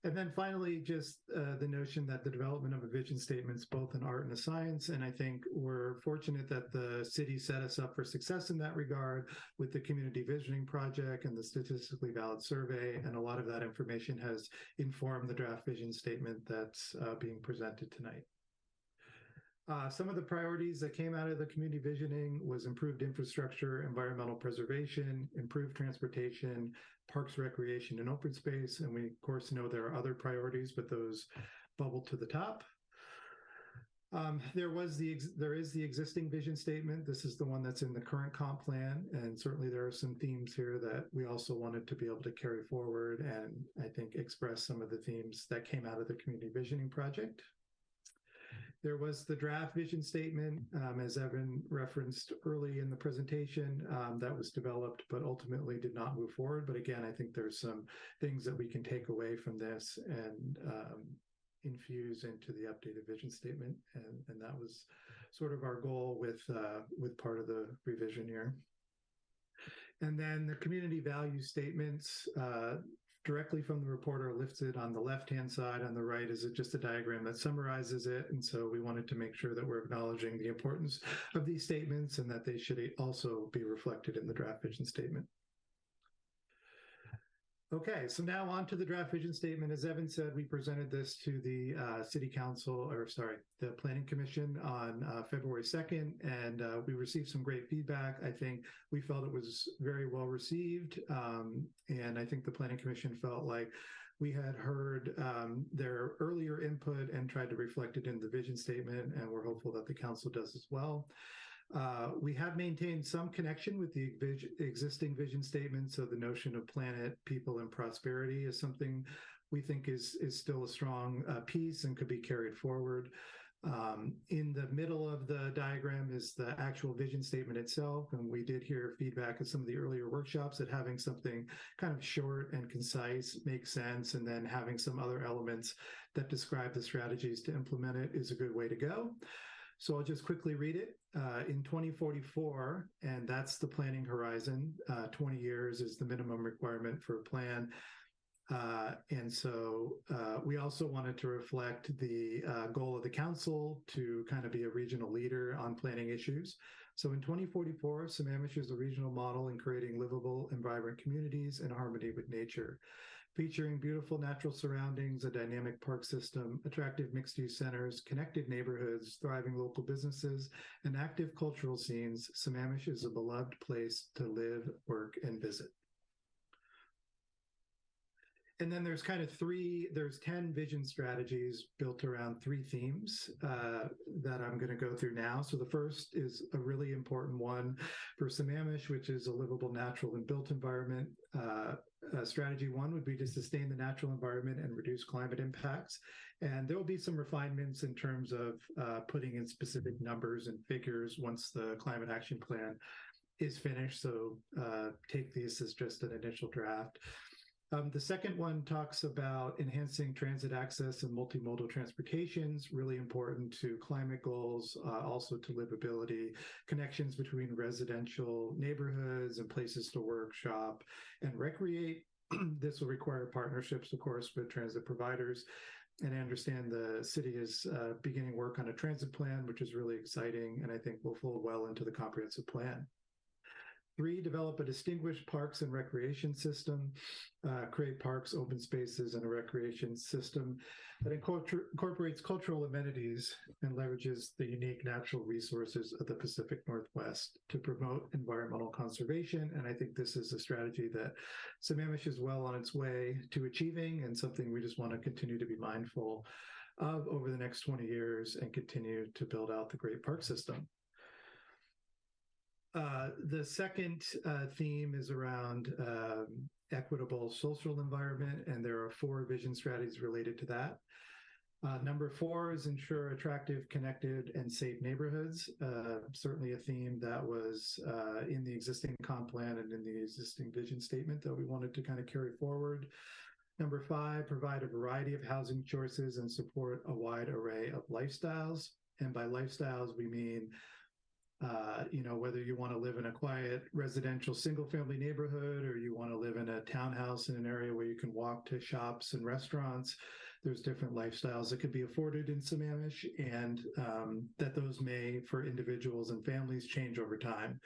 S15: And then finally, just the notion that the development of a vision statement is both an art and a science. And I think we're fortunate that the city set us up for success in that regard with the Community Visioning Project and the Statistically Valid Survey. And a lot of that information has informed the draft vision statement that's being presented tonight. Some of the priorities that came out of the community visioning was improved infrastructure, environmental preservation, improved transportation, parks, recreation, and open space. And we, of course, know there are other priorities, but those bubble to the top. There is the existing vision statement. This is the one that's in the current comp plan. And certainly there are some themes here that we also wanted to be able to carry forward and I think express some of the themes that came out of the community visioning project. There was the draft vision statement, as Evan referenced early in the presentation, that was developed, but ultimately did not move forward. But again, I think there's some things that we can take away from this and infuse into the updated vision statement. And that was sort of our goal with part of the revision here. And then the community value statements, directly from the report are listed on the left-hand side. On the right is just a diagram that summarizes it. And so we wanted to make sure that we're acknowledging the importance of these statements and that they should also be reflected in the draft vision statement. Okay, so now on to the draft vision statement. As Evan said, we presented this to the the Planning Commission on February 2nd, and we received some great feedback. I think we felt it was very well received, and I think the Planning Commission felt like we had heard their earlier input and tried to reflect it in the vision statement, and we're hopeful that the council does as well. We have maintained some connection with the existing vision statement, so the notion of planet, people, and prosperity is something we think is still a strong piece and could be carried forward. In the middle of the diagram is the actual vision statement itself, and we did hear feedback at some of the earlier workshops that having something kind of short and concise makes sense, and then having some other elements that describe the strategies to implement it is a good way to go. So I'll just quickly read it. In 2044, and that's the planning horizon, 20 years is the minimum requirement for a plan. And so we also wanted to reflect the goal of the council to kind of be a regional leader on planning issues. So in 2044, Sammamish is a regional model in creating livable and vibrant communities in harmony with nature, featuring beautiful natural surroundings, a dynamic park system, attractive mixed-use centers, connected neighborhoods, thriving local businesses, and active cultural scenes. Sammamish is a beloved place to live, work, and visit. And then there's there's 10 vision strategies built around 3 themes that I'm going to go through now. So the first is a really important one for Sammamish, which is a livable, natural, and built environment. Strategy 1 would be to sustain the natural environment and reduce climate impacts. And there will be some refinements in terms of putting in specific numbers and figures once the climate action plan is finished. So take these as just an initial draft. The second one talks about enhancing transit access and multimodal transportations, really important to climate goals, also to livability, connections between residential neighborhoods and places to work, shop, and recreate. This will require partnerships, of course, with transit providers. And I understand the city is beginning work on a transit plan, which is really exciting, and I think will fold well into the comprehensive plan. 3, develop a distinguished parks and recreation system, create parks, open spaces, and a recreation system that incorporates cultural amenities and leverages the unique natural resources of the Pacific Northwest to promote environmental conservation. And I think this is a strategy that Sammamish is well on its way to achieving, and something we just want to continue to be mindful of over the next 20 years and continue to build out the great park system. The second theme is around equitable social environment, and there are 4 vision strategies related to that. Number 4 is ensure attractive, connected, and safe neighborhoods. Certainly a theme that was in the existing comp plan and in the existing vision statement that we wanted to kind of carry forward. Number 5, provide a variety of housing choices and support a wide array of lifestyles. And by lifestyles, we mean whether you want to live in a quiet residential single-family neighborhood or you want to live in a townhouse in an area where you can walk to shops and restaurants, there's different lifestyles that could be afforded in Sammamish, and that those may, for individuals and families, change over time.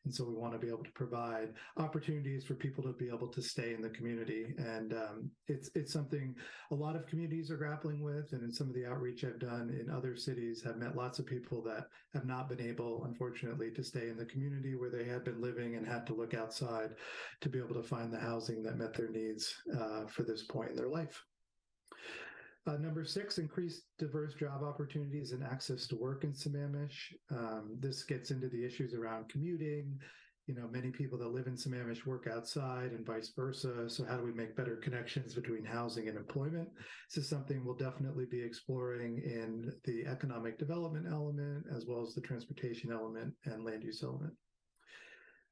S15: And so we want to be able to provide opportunities for people to be able to stay in the community. And it's something a lot of communities are grappling with. And in some of the outreach I've done in other cities, have met lots of people that have not been able, unfortunately, to stay in the community where they had been living and had to look outside to be able to find the housing that met their needs for this point in their life. Number 6, increase diverse job opportunities and access to work in Sammamish. This gets into the issues around commuting. Many people that live in Sammamish work outside and vice versa. So how do we make better connections between housing and employment? This is something we'll definitely be exploring in the economic development element, as well as the transportation element and land use element.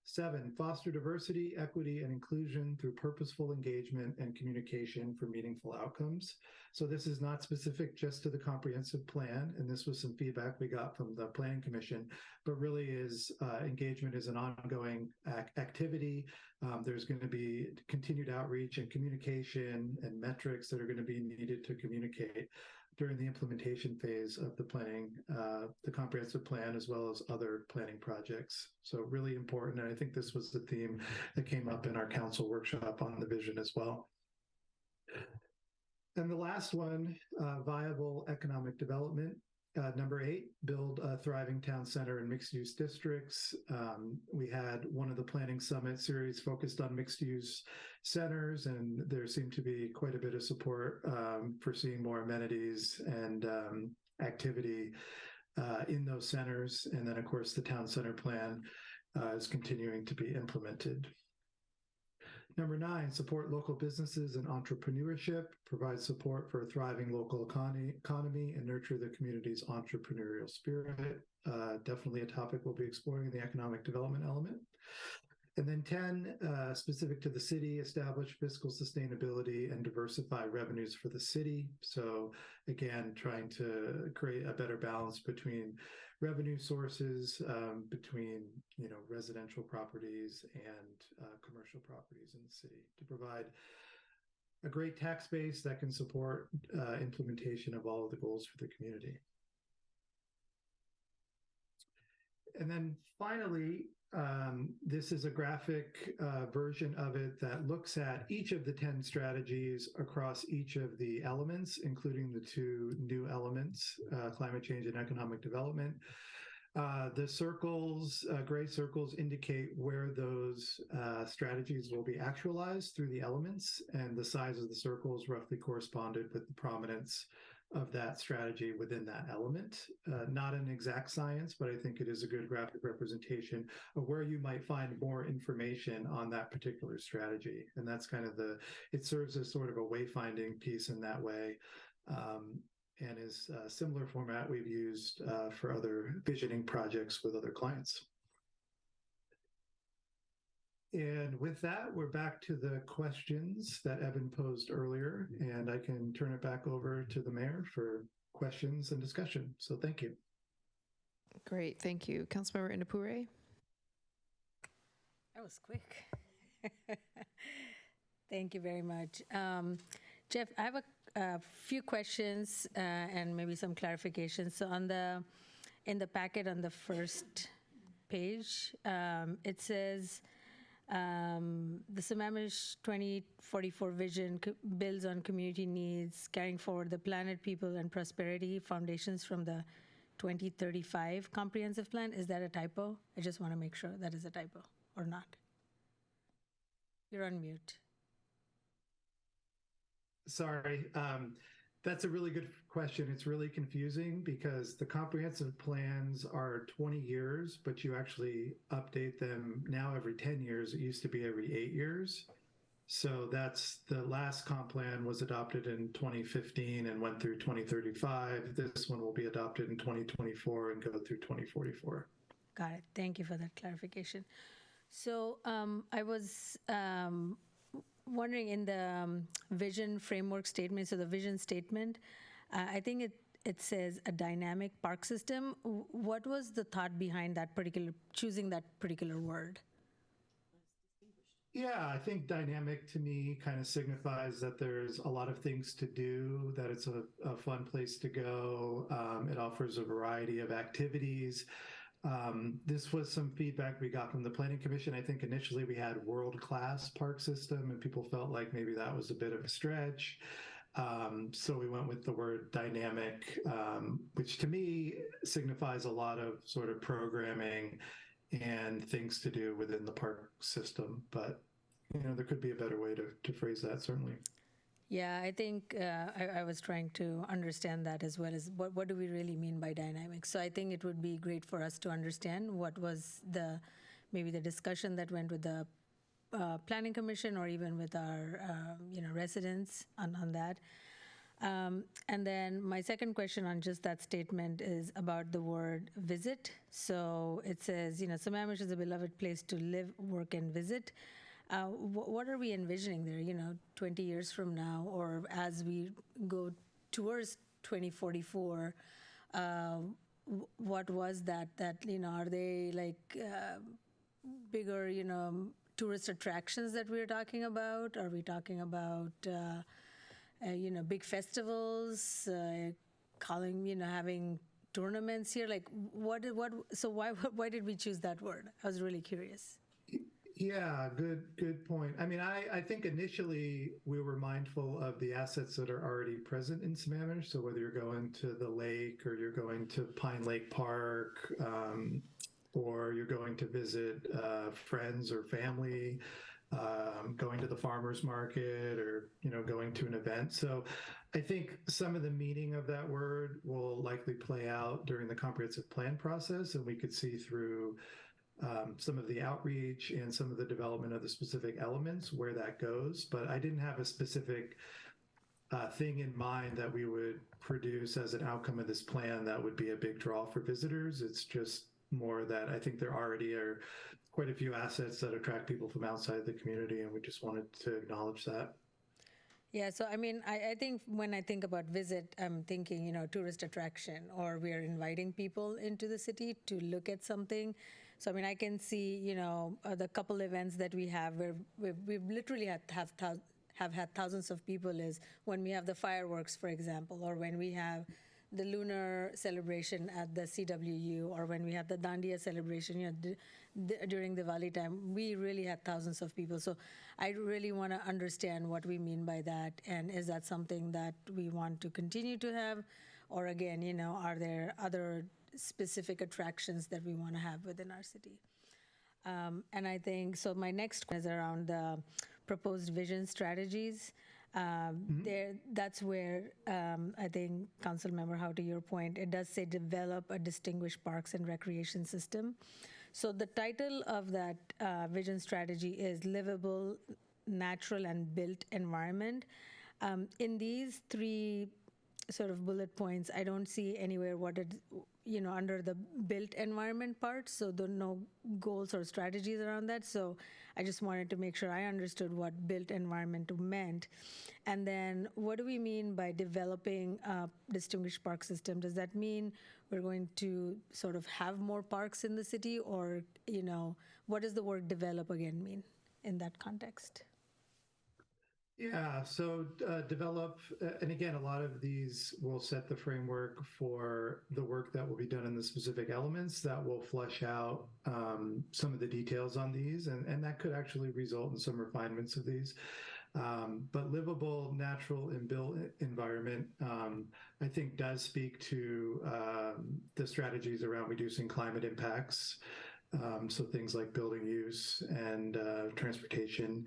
S15: 7, foster diversity, equity, and inclusion through purposeful engagement and communication for meaningful outcomes. So this is not specific just to the comprehensive plan, and this was some feedback we got from the Planning Commission, but really is engagement is an ongoing activity. There's going to be continued outreach and communication and metrics that are going to be needed to communicate during the implementation phase of the planning, the comprehensive plan, as well as other planning projects. So really important. And I think this was the theme that came up in our council workshop on the vision as well. And the last one, viable economic development. Number 8, build a thriving town center and mixed-use districts. We had one of the planning summit series focused on mixed-use centers, and there seemed to be quite a bit of support for seeing more amenities and activity in those centers. And then, of course, the town center plan is continuing to be implemented. Number 9, support local businesses and entrepreneurship, provide support for a thriving local economy, and nurture the community's entrepreneurial spirit. Definitely a topic we'll be exploring in the economic development element. And then 10, specific to the city, establish fiscal sustainability and diversify revenues for the city. So again, trying to create a better balance between revenue sources, between residential properties and commercial properties in the city, to provide a great tax base that can support implementation of all of the goals for the community. And then finally, this is a graphic version of it that looks at each of the 10 strategies across each of the elements, including the 2 new elements, climate change and economic development. The circles, gray circles, indicate where those strategies will be actualized through the elements, and the size of the circles roughly corresponded with the prominence of that strategy within that element. Not an exact science, but I think it is a good graphic representation of where you might find more information on that particular strategy. And that's kind of it serves as sort of a wayfinding piece in that way. And is a similar format we've used for other visioning projects with other clients. And with that, we're back to the questions that Evan posed earlier, and I can turn it back over to the mayor for questions and discussion. So thank you.
S1: Great, thank you. Councilmember Indapure?
S3: That was quick. Thank you very much. Jeff, I have a few questions and maybe some clarifications. So in the packet on the first page, it says the Sammamish 2044 vision builds on community needs, carrying forward the planet, people, and prosperity foundations from the 2035 comprehensive plan. Is that a typo? I just want to make sure that is a typo or not. You're on mute.
S15: Sorry. That's a really good question. It's really confusing because the comprehensive plans are 20 years, but you actually update them now every 10 years. It used to be every 8 years. So that's the last comp plan was adopted in 2015 and went through 2035. This one will be adopted in 2024 and go through 2044.
S3: Got it. Thank you for that clarification. So I was wondering in the vision framework statement, so the vision statement, I think it says a dynamic park system. What was the thought behind choosing that particular word?
S15: Yeah, I think dynamic to me kind of signifies that there's a lot of things to do, that it's a fun place to go. It offers a variety of activities. This was some feedback we got from the Planning Commission. I think initially we had world-class park system and people felt like maybe that was a bit of a stretch. So we went with the word dynamic, which to me signifies a lot of sort of programming and things to do within the park system. But, you know, there could be a better way to phrase that, certainly.
S3: Yeah, I think I was trying to understand that as well as what do we really mean by dynamic. So I think it would be great for us to understand what was maybe the discussion that went with the Planning Commission or even with our residents on that. And then my second question on just that statement is about the word visit. So it says, Sammamish is a beloved place to live, work, and visit. What are we envisioning there, 20 years from now, or as we go towards 2044, what was that, are they like bigger, tourist attractions that we're talking about? Are we talking about, big festivals, having tournaments here? Like so why did we choose that word? I was really curious.
S15: Yeah, good point. I mean, I think initially we were mindful of the assets that are already present in Sammamish. So whether you're going to the lake or you're going to Pine Lake Park, or you're going to visit friends or family, going to the farmer's market or, going to an event. So I think some of the meaning of that word will likely play out during the comprehensive plan process, and we could see through some of the outreach and some of the development of the specific elements where that goes. But I didn't have a specific thing in mind that we would produce as an outcome of this plan that would be a big draw for visitors. It's just more that I think there already are quite a few assets that attract people from outside the community, and we just wanted to acknowledge that.
S3: Yeah, so I mean, I think when I think about visit, I'm thinking, tourist attraction, or we are inviting people into the city to look at something. So, I mean, I can see, the couple events that we have where we've literally have had thousands of people is when we have the fireworks, for example, or when we have the lunar celebration at the CWU, or when we have the Dandiya celebration, during the Diwali time, we really had thousands of people. So I really want to understand what we mean by that, and is that something that we want to continue to have, or again, are there other specific attractions that we want to have within our city. And I think, so my next question is around the proposed vision strategies. That's where I think, Councilmember Howe, to your point, it does say develop a distinguished parks and recreation system. So the title of that vision strategy is livable, natural, and built environment. In these three sort of bullet points, I don't see anywhere what it, under the built environment part. So there are no goals or strategies around that. So I just wanted to make sure I understood what built environment meant. And then what do we mean by developing a distinguished park system? Does that mean we're going to sort of have more parks in the city, or, what does the word develop again mean in that context?
S15: Yeah, so develop, and again, a lot of these will set the framework for the work that will be done in the specific elements that will flesh out some of the details on these, and that could actually result in some refinements of these. But livable, natural, and built environment, I think, does speak to the strategies around reducing climate impacts. So things like building use and transportation.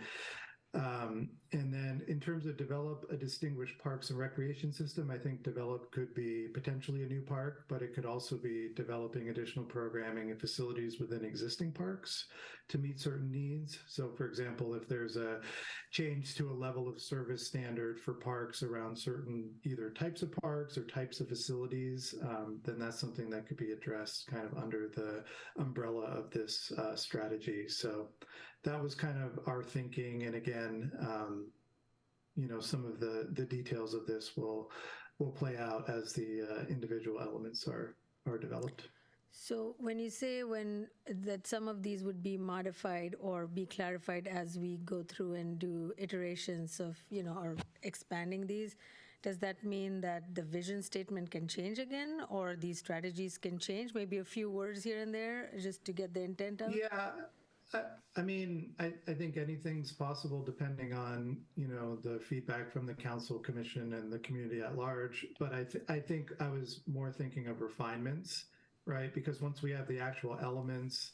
S15: And then in terms of develop a distinguished parks and recreation system, I think develop could be potentially a new park, but it could also be developing additional programming and facilities within existing parks to meet certain needs. So for example, if there's a change to a level of service standard for parks around certain either types of parks or types of facilities, then that's something that could be addressed kind of under the umbrella of this strategy. So that was kind of our thinking. And again, some of the details of this will play out as the individual elements are developed.
S3: So when you say that some of these would be modified or be clarified as we go through and do iterations of, or expanding these, does that mean that the vision statement can change again, or these strategies can change? Maybe a few words here and there just to get the intent out?
S15: Yeah. I mean, I think anything's possible depending on, the feedback from the council, commission, and the community at large. But I think I was more thinking of refinements, right? Because once we have the actual elements,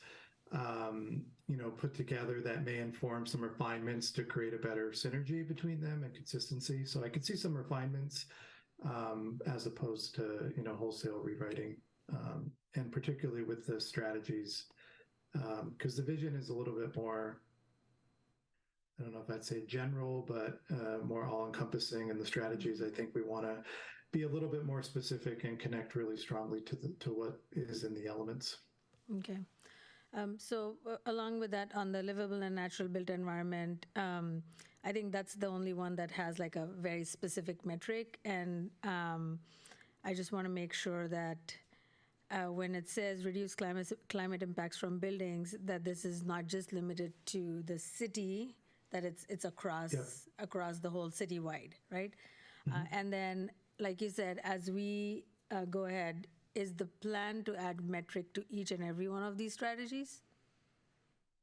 S15: put together, that may inform some refinements to create a better synergy between them and consistency. So I could see some refinements as opposed to, wholesale rewriting, and particularly with the strategies. Because the vision is a little bit more, I don't know if I'd say general, but more all-encompassing. And the strategies, I think we want to be a little bit more specific and connect really strongly to what is in the elements.
S3: Okay. So along with that, on the livable and natural built environment, I think that's the only one that has like a very specific metric. And I just want to make sure that when it says reduce climate impacts from buildings, that this is not just limited to the city, that it's across the whole citywide, right? And then, like you said, as we go ahead, is the plan to add metric to each and every one of these strategies?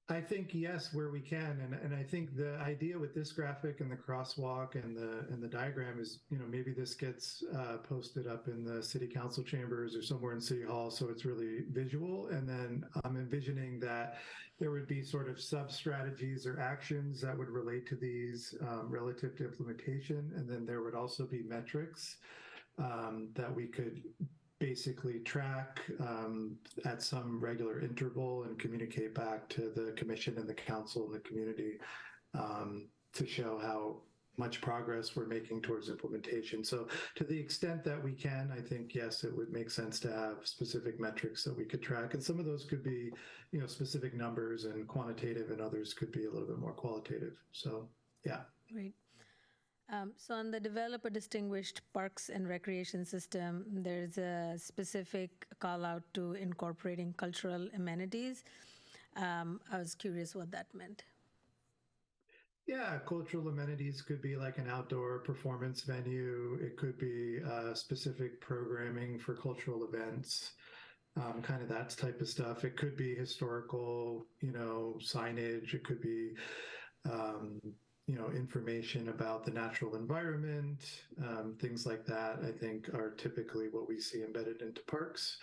S15: I think yes, where we can, and I think the idea with this graphic and the crosswalk and the diagram is, maybe this gets posted up in the city council chambers or somewhere in City Hall, so it's really visual. And then I'm envisioning that there would be sort of sub strategies or actions that would relate to these relative to implementation, and then there would also be metrics that we could basically track at some regular interval and communicate back to the commission and the council and the community to show how much progress we're making towards implementation. So to the extent that we can, I think, yes, it would make sense to have specific metrics that we could track. And some of those could be, specific numbers and quantitative, and others could be a little bit more qualitative. So, yeah.
S3: Great. So on the develop a distinguished parks and recreation system, there's a specific call out to incorporating cultural amenities. I was curious what that meant.
S15: Yeah, cultural amenities could be like an outdoor performance venue. It could be specific programming for cultural events, kind of that type of stuff. It could be historical, signage. It could be information about the natural environment, things like that, I think are typically what we see embedded into parks.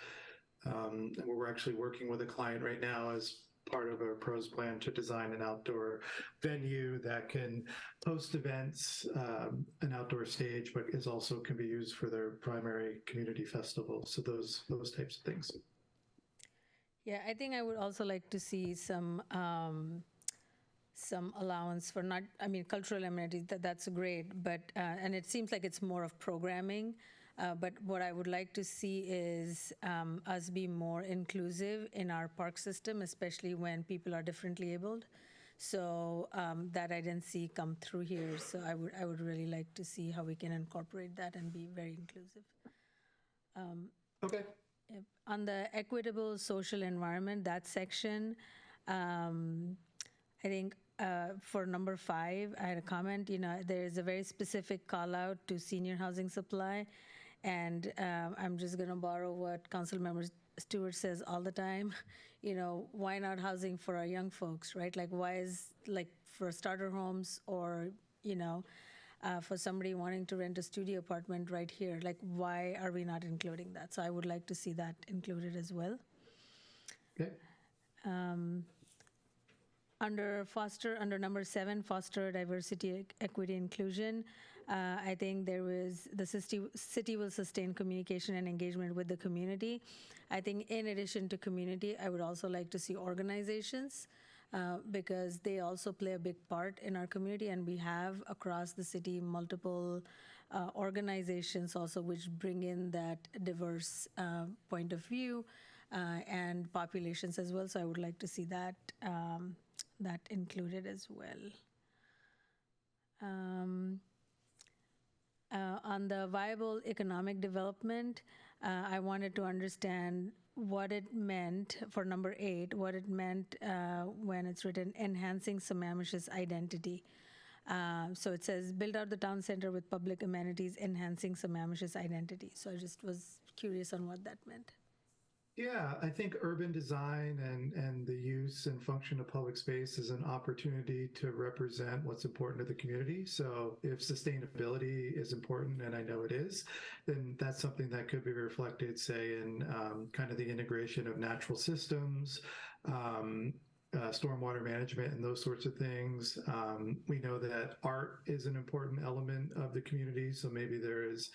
S15: And we're actually working with a client right now as part of our pros plan to design an outdoor venue that can host events, an outdoor stage, but is also can be used for their primary community festival. So those types of things.
S3: Yeah, I think I would also like to see some allowance for not, I mean, cultural amenities. That's great, but and it seems like it's more of programming. But what I would like to see is us be more inclusive in our park system, especially when people are differently abled. So that I didn't see come through here. So I would really like to see how we can incorporate that and be very inclusive.
S12: Okay.
S3: On the equitable social environment, that section, I think for number 5, I had a comment. You know, there is a very specific call out to senior housing supply. And I'm just going to borrow what Councilmember Stewart says all the time. You know, why not housing for our young folks, right? Like, why is, like, for starter homes or, you know, for somebody wanting to rent a studio apartment right here, like, why are we not including that? So I would like to see that included as well.
S15: Okay.
S3: Under number 7, foster diversity, equity, inclusion. I think there was the city will sustain communication and engagement with the community. I think in addition to community, I would also like to see organizations because they also play a big part in our community, and we have across the city multiple organizations also which bring in that diverse point of view and populations as well. So I would like to see that that included as well. On the viable economic development, I wanted to understand what it meant for number 8, what it meant when it's written enhancing Sammamish's identity. So it says build out the town center with public amenities, enhancing Sammamish's identity. So I just was curious on what that meant.
S15: Yeah, I think urban design and the use and function of public space is an opportunity to represent what's important to the community. So if sustainability is important, and I know it is, then that's something that could be reflected, say, in kind of the integration of natural systems, stormwater management and those sorts of things. We know that art is an important element of the community, so maybe there is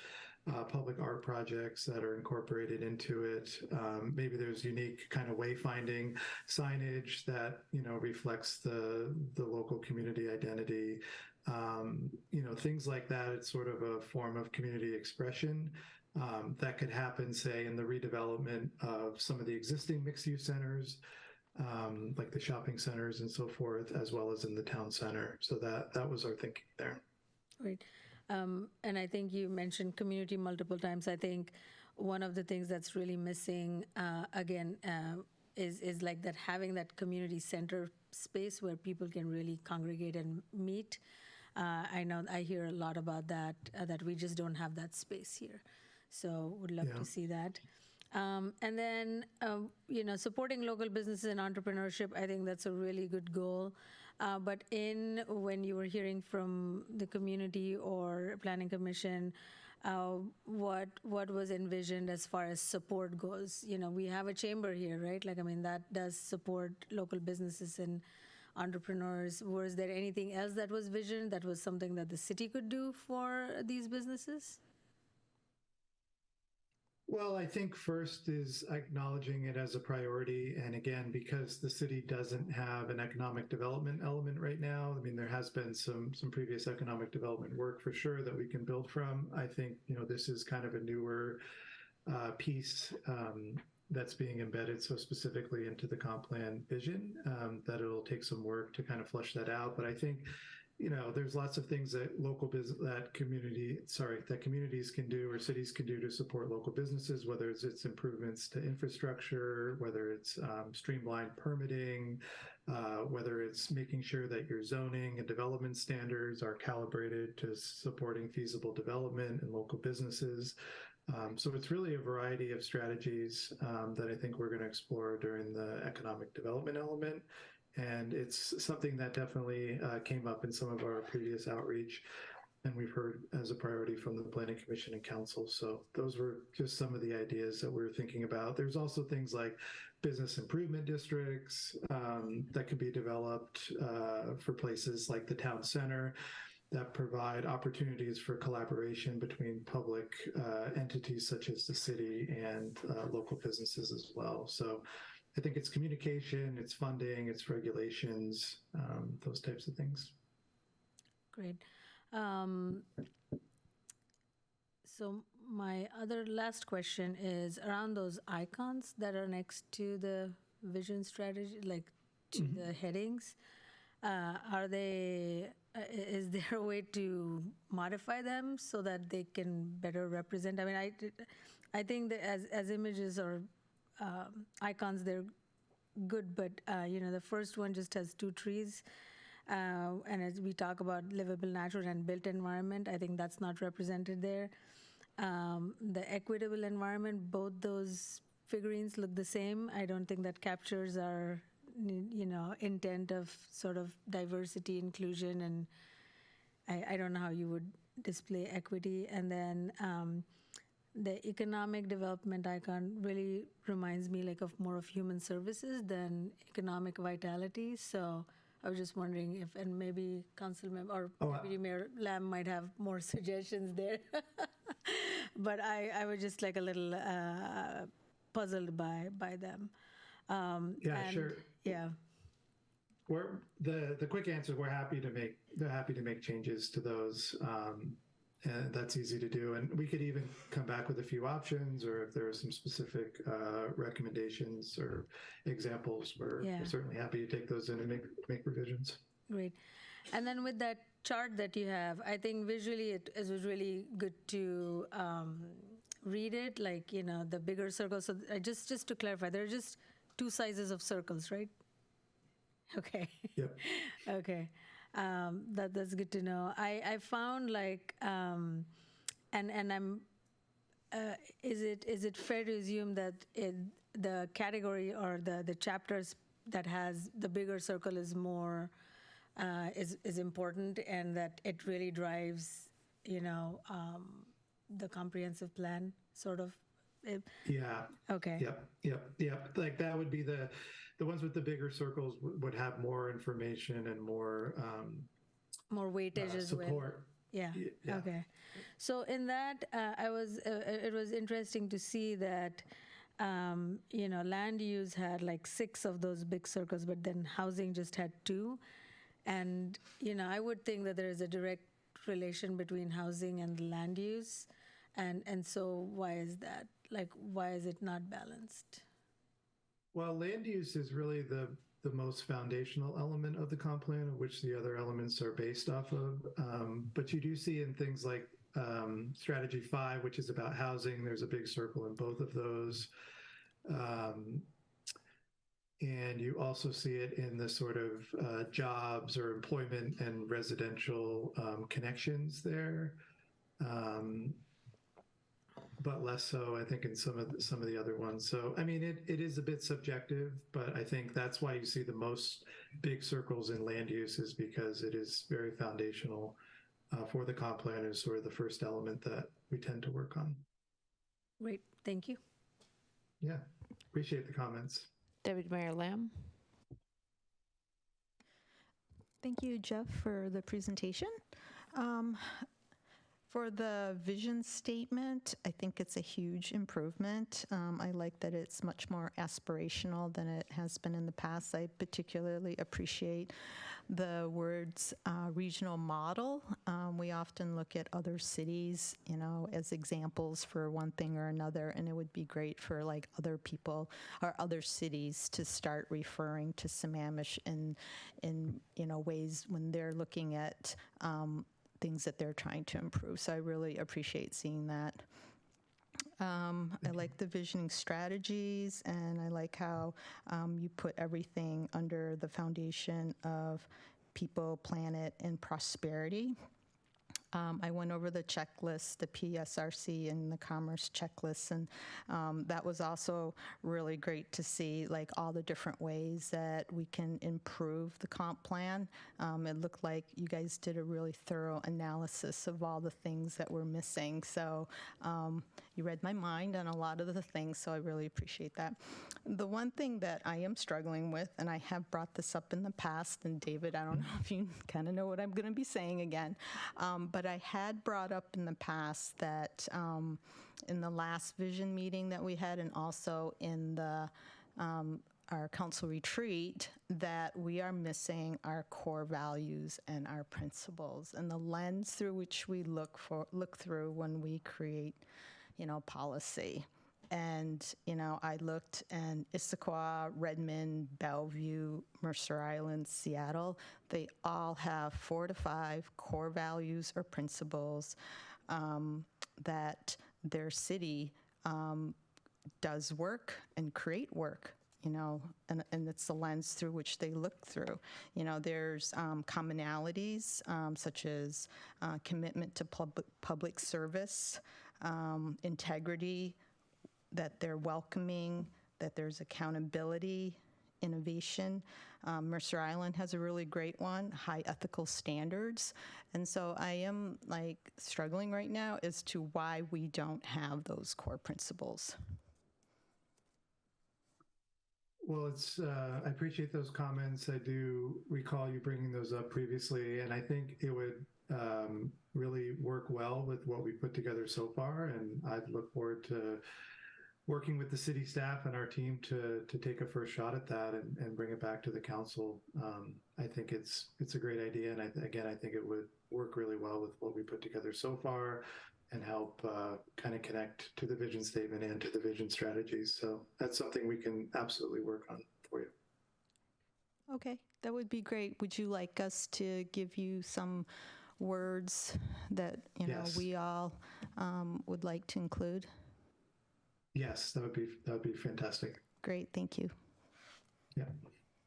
S15: public art projects that are incorporated into it. Maybe there's unique kind of wayfinding signage that, you know, reflects the local community identity. You know, things like that. It's sort of a form of community expression that could happen, say, in the redevelopment of some of the existing mixed-use centers, like the shopping centers and so forth, as well as in the town center. So that was our thinking there.
S3: Right. And I think you mentioned community multiple times. I think one of the things that's really missing, again, is like that having that community center space where people can really congregate and meet. I know I hear a lot about that, that we just don't have that space here. So would love to see that. And then, you know, supporting local businesses and entrepreneurship, I think that's a really good goal. But when you were hearing from the community or planning commission, what was envisioned as far as support goes? You know, we have a chamber here, right? Like, I mean, that does support local businesses and entrepreneurs. Was there anything else that was visioned that was something that the city could do for these businesses?
S15: Well, I think first is acknowledging it as a priority. And again, because the city doesn't have an economic development element right now, I mean, there has been some previous economic development work for sure that we can build from. I think, you know, this is kind of a newer piece that's being embedded so specifically into the comp plan vision that it'll take some work to kind of flesh that out. But I think, you know, there's lots of things that communities can do or cities can do to support local businesses, whether it's improvements to infrastructure, whether it's streamlined permitting, whether it's making sure that your zoning and development standards are calibrated to supporting feasible development in local businesses. So it's really a variety of strategies that I think we're going to explore during the economic development element. And it's something that definitely came up in some of our previous outreach. and we've heard as a priority from the Planning Commission and Council. So those were just some of the ideas that we're thinking about. There's also things like business improvement districts that could be developed for places like the town center that provide opportunities for collaboration between public entities such as the city and local businesses as well. So I think it's communication, it's funding, it's regulations, those types of things.
S3: Great. So my other last question is around those icons that are next to the vision strategy, like to the headings. Are they, is there a way to modify them so that they can better represent? I mean, I think that as images or icons, they're good, but the first one just has 2 trees. And as we talk about livable, natural, and built environment, I think that's not represented there. The equitable environment, both those figurines look the same. I don't think that captures our, intent of sort of diversity, inclusion, and I don't know how you would display equity. And then the economic development icon really reminds me like of more of human services than economic vitality. So I was just wondering if, and maybe Council Member or Deputy Mayor Lamb might have more suggestions there. But I was just like a little puzzled by them.
S15: Sure.
S3: Yeah.
S15: We're the quick answer. We're happy to make changes to those. And that's easy to do. And we could even come back with a few options, or if there are some specific recommendations or examples, we're certainly happy to take those in and make revisions.
S3: Great. And then with that chart that you have, I think visually it was really good to read it, like, the bigger circles. So just to clarify, there are just 2 sizes of circles, right? Okay. Yep. Okay. That's good to know. I found like, and I'm, is it fair to assume that the category or the chapters that has the bigger circle is more, is important, and that it really drives, the comprehensive plan sort of?
S15: Yeah.
S3: Okay.
S15: Yep. Like that would be the ones with the bigger circles would have more information and more
S3: weightage as well.
S15: Support.
S3: Yeah. Okay. So in that, it was interesting to see that, land use had like 6 of those big circles, but then housing just had 2. And, I would think that there is a direct relation between housing and land use. And so why is that? Like, why is it not balanced?
S15: Well, land use is really the most foundational element of the comp plan, of which the other elements are based off of. But you do see in things like strategy 5, which is about housing, there's a big circle in both of those. And you also see it in the sort of jobs or employment and residential connections there. But less so, I think, in some of the other ones. So, I mean, it is a bit subjective, but I think that's why you see the most big circles in land use, is because it is very foundational for the comp plan, is sort of the first element that we tend to work on.
S3: Great, thank you.
S15: Yeah, appreciate the comments.
S1: Deputy Mayor Lamb.
S9: Thank you, Jeff, for the presentation. For the vision statement, I think it's a huge improvement. I like that it's much more aspirational than it has been in the past. I particularly appreciate the words regional model. We often look at other cities, as examples for one thing or another, and it would be great for like other people or other cities to start referring to Sammamish in ways when they're looking at things that they're trying to improve. So I really appreciate seeing that. I like the visioning strategies, and I like how you put everything under the foundation of people, planet, and prosperity. I went over the checklist, the PSRC and the commerce checklist, and that was also really great to see, like, all the different ways that we can improve the comp plan. It looked like you guys did a really thorough analysis of all the things that were missing. So you read my mind on a lot of the things, so I really appreciate that. The one thing that I am struggling with, and I have brought this up in the past, and David, I don't know if you kind of know what I'm going to be saying again, but I had brought up in the past that in the last vision meeting that we had, and also in the our council retreat, that we are missing our core values and our principles and the lens through which we look through when we create, policy. And, I looked in Issaquah, Redmond, Bellevue, Mercer Island, Seattle. They all have 4 to 5 core values or principles that their city does work and create work. And it's the lens through which they look through. There's commonalities such as commitment to public service, integrity, that they're welcoming, that there's accountability, innovation. Mercer Island has a really great one, high ethical standards. And so I am struggling right now as to why we don't have those core principles.
S15: Well, I appreciate those comments. I do recall you bringing those up previously, and I think it would really work well with what we put together so far. And I'd look forward to working with the city staff and our team to take a first shot at that and bring it back to the council. I think it's a great idea, and I think it would work really well with what we put together so far, and help kind of connect to the vision statement and to the vision strategies. So that's something we can absolutely work on for you.
S9: Okay, that would be great. Would you like us to give you some words that
S15: Yes.
S9: we all would like to include?
S15: Yes, that would be fantastic.
S9: Great, thank you.
S15: Yeah.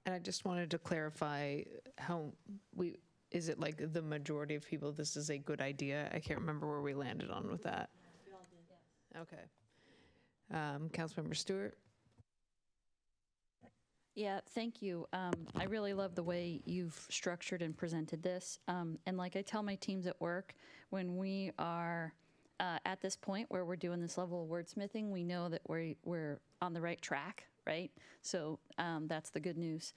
S1: And I just wanted to clarify is it like the majority of people, this is a good idea? I can't remember where we landed on with that. Okay. Councilmember Stewart?
S11: Yeah, thank you. I really love the way you've structured and presented this. And like I tell my teams at work, when we are at this point where we're doing this level of wordsmithing, we know that we're on the right track, right? So that's the good news.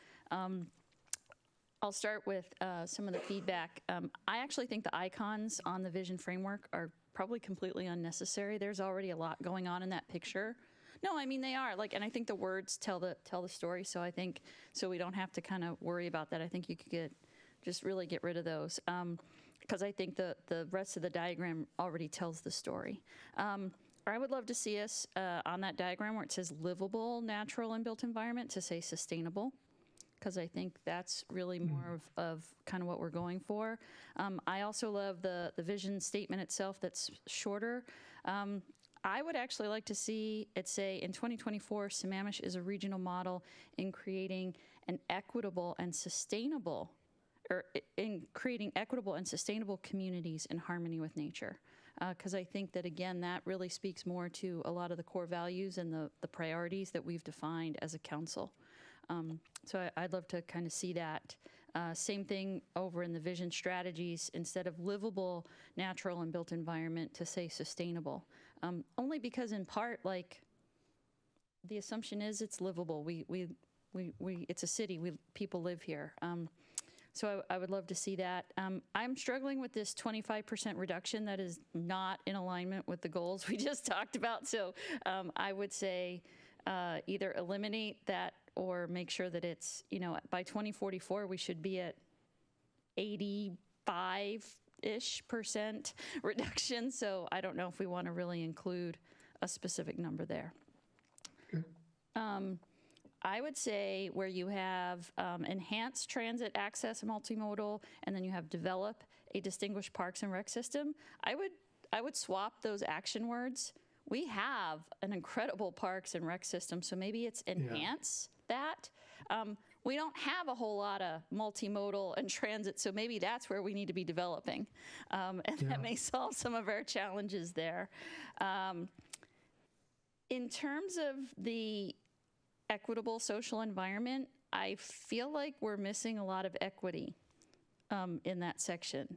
S11: I'll start with some of the feedback. I actually think the icons on the vision framework are probably completely unnecessary. There's already a lot going on in that picture. No, I mean, they are, and I think the words tell the story. So I think, so we don't have to kind of worry about that. I think you could just really get rid of those. Because I think the rest of the diagram already tells the story. I would love to see us on that diagram where it says livable, natural, and built environment to say sustainable, because I think that's really more of kind of what we're going for. I also love the vision statement itself that's shorter. I would actually like to see it say, in 2024, Sammamish is a regional model in creating an equitable and sustainable, or in creating equitable and sustainable communities in harmony with nature. Because I think that, again, that really speaks more to a lot of the core values and the priorities that we've defined as a council. So I'd love to kind of see that. Same thing over in the vision strategies, instead of livable, natural, and built environment, to say sustainable. Only because, in part, the assumption is it's livable. It's a city. People live here. So I would love to see that. I'm struggling with this 25% reduction that is not in alignment with the goals we just talked about. So I would say either eliminate that or make sure that it's, by 2044, we should be at 85-ish% reduction. So I don't know if we want to really include a specific number there. I would say where you have enhanced transit access, multimodal, and then you have develop a distinguished parks and rec system, I would swap those action words. We have an incredible parks and rec system, so maybe it's enhance that. we don't have a whole lot of multimodal and transit, so maybe that's where we need to be developing. And that may solve some of our challenges there. In terms of the equitable social environment, I feel like we're missing a lot of equity in that section.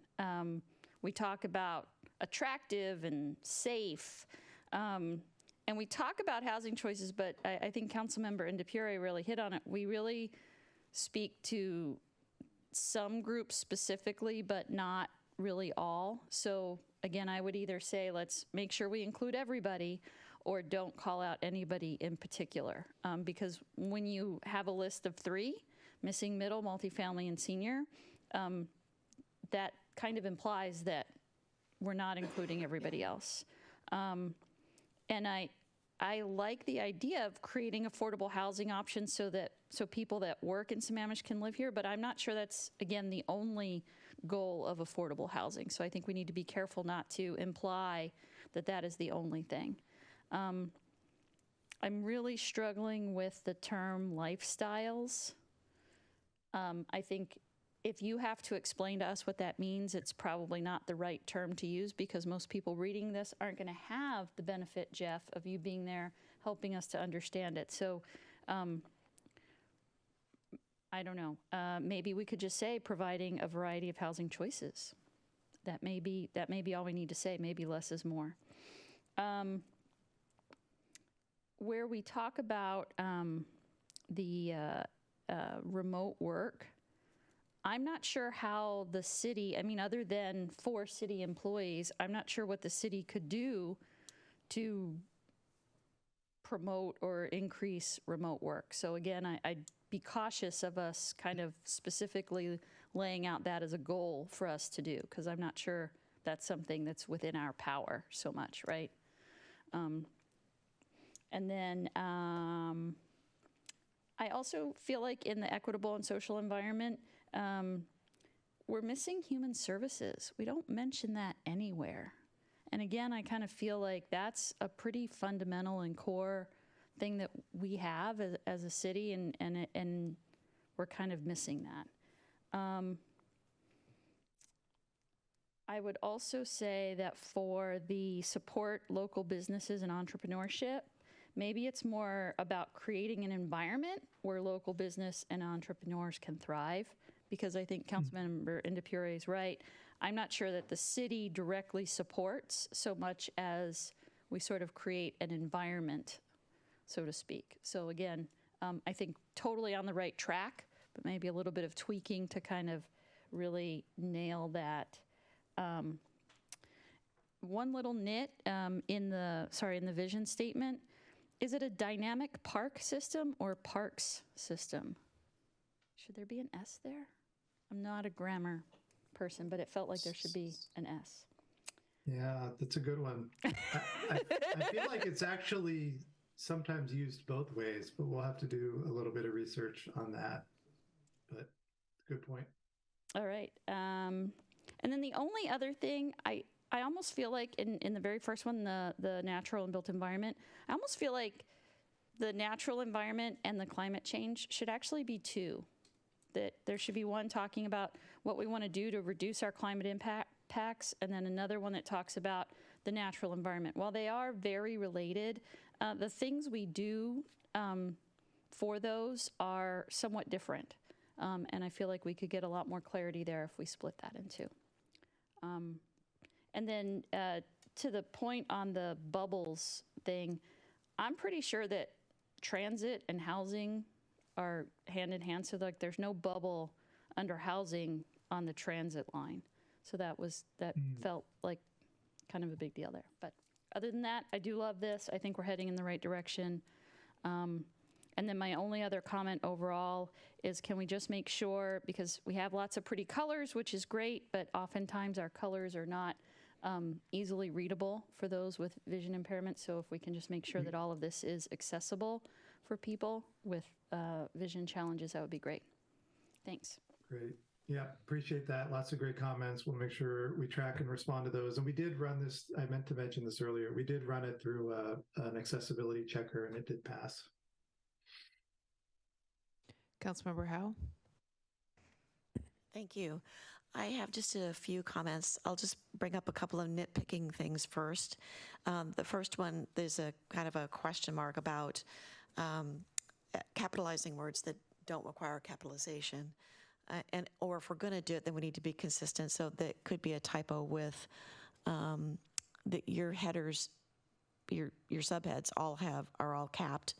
S11: We talk about attractive and safe, and we talk about housing choices, but I think Councilmember Indipure really hit on it. We really speak to some groups specifically, but not really all. So again, I would either say, let's make sure we include everybody, or don't call out anybody in particular. Because when you have a list of 3, missing middle, multifamily, and senior, that kind of implies that we're not including everybody else. And I like the idea of creating affordable housing options so people that work in Sammamish can live here, but I'm not sure that's, again, the only goal of affordable housing. So I think we need to be careful not to imply that that is the only thing. I'm really struggling with the term lifestyles. I think if you have to explain to us what that means, it's probably not the right term to use, because most people reading this aren't going to have the benefit, Jeff, of you being there helping us to understand it. So I don't know. Maybe we could just say providing a variety of housing choices. That may be all we need to say. Maybe less is more. Where we talk about the remote work, I'm not sure how the city, I mean, other than for city employees, I'm not sure what the city could do to promote or increase remote work. So again, I'd be cautious of us kind of specifically laying out that as a goal for us to do, because I'm not sure that's something that's within our power so much, right? And then I also feel like in the equitable and social environment, we're missing human services. We don't mention that anywhere. And again, I kind of feel like that's a pretty fundamental and core thing that we have as a city, and we're kind of missing that. I would also say that for the support local businesses and entrepreneurship, maybe it's more about creating an environment where local business and entrepreneurs can thrive, because I think Councilmember Indipure is right. I'm not sure that the city directly supports so much as we sort of create an environment, so to speak. So again, I think totally on the right track, but maybe a little bit of tweaking to kind of really nail that. One little nit in the vision statement, is it a dynamic park system or parks system? Should there be an S there? I'm not a grammar person, but it felt like there should be an S.
S15: Yeah, that's a good one. I feel like it's actually sometimes used both ways, but we'll have to do a little bit of research on that. But good point.
S11: All right. And then the only other thing, I almost feel like in the very first one, the natural and built environment, I almost feel like the natural environment and the climate change should actually be 2. That there should be one talking about what we want to do to reduce our climate impacts, and then another one that talks about the natural environment. While they are very related, the things we do for those are somewhat different. And I feel like we could get a lot more clarity there if we split that in 2. And then to the point on the bubbles thing, I'm pretty sure that transit and housing are hand in hand. So like there's no bubble under housing on the transit line. So that felt like kind of a big deal there. But other than that, I do love this. I think we're heading in the right direction. And then my only other comment overall is, can we just make sure, because we have lots of pretty colors, which is great, but oftentimes our colors are not easily readable for those with vision impairment. So if we can just make sure that all of this is accessible for people with vision challenges, that would be great. Thanks.
S15: Great. Yeah, appreciate that. Lots of great comments. We'll make sure we track and respond to those. And we did run this, I meant to mention this earlier, we did run it through an accessibility checker and it did pass.
S1: Councilmember Howe?
S10: Thank you. I have just a few comments. I'll just bring up a couple of nitpicking things first. The first one, there's a kind of a question mark about capitalizing words that don't require capitalization. Or if we're going to do it, then we need to be consistent. So that could be a typo with your headers, your subheads are all capped,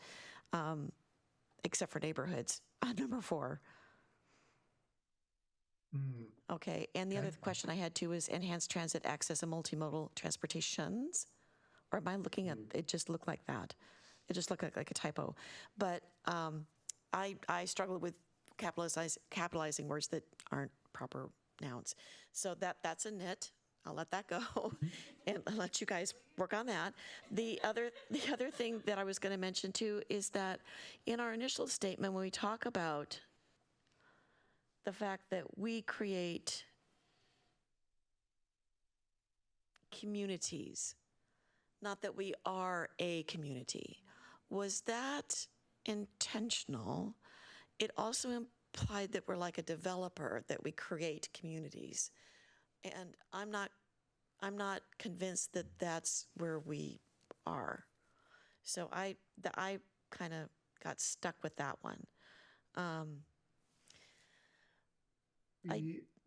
S10: except for neighborhoods on number 4. Okay, and the other question I had too is enhanced transit access and multimodal transportations. Or am I looking at, it just looked like that. It just looked like a typo. But I struggle with capitalizing words that aren't proper nouns. So that's a nit. I'll let that go and I'll let you guys work on that. The other thing that I was going to mention too is that in our initial statement, when we talk about the fact that we create communities, not that we are a community, was that intentional? It also implied that we're like a developer, that we create communities. And I'm not convinced that that's where we are. So I kind of got stuck with that one.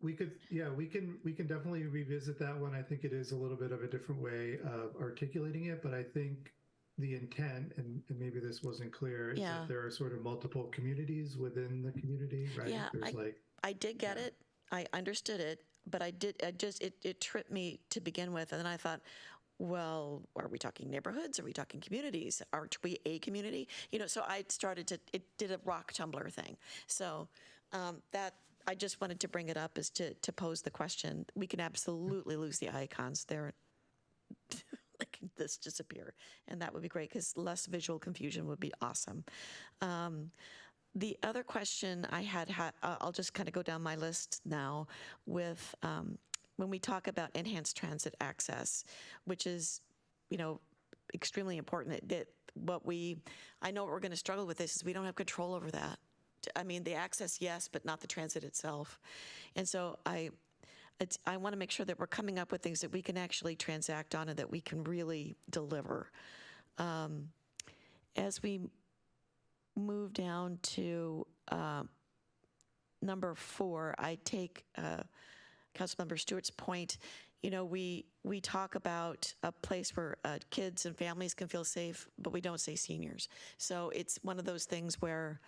S15: We can definitely revisit that one. I think it is a little bit of a different way of articulating it, but I think the intent, and maybe this wasn't clear, is that there are sort of multiple communities within the community, right?
S10: Yeah, I did get it. I understood it, but it tripped me to begin with. And then I thought, well, are we talking neighborhoods? Are we talking communities? Aren't we a community? So I it did a rock tumbler thing. So that, I just wanted to bring it up as to pose the question. We can absolutely lose the icons. They're like this disappear, and that would be great because less visual confusion would be awesome. The other question I had, I'll just kind of go down my list now with when we talk about enhanced transit access, which is, extremely important. I know what we're going to struggle with this is we don't have control over that. I mean, the access, yes, but not the transit itself. And so I want to make sure that we're coming up with things that we can actually transact on and that we can really deliver. As we move down to number 4, I take Councilmember Stewart's point. We talk about a place where kids and families can feel safe, but we don't say seniors. So it's one of those things where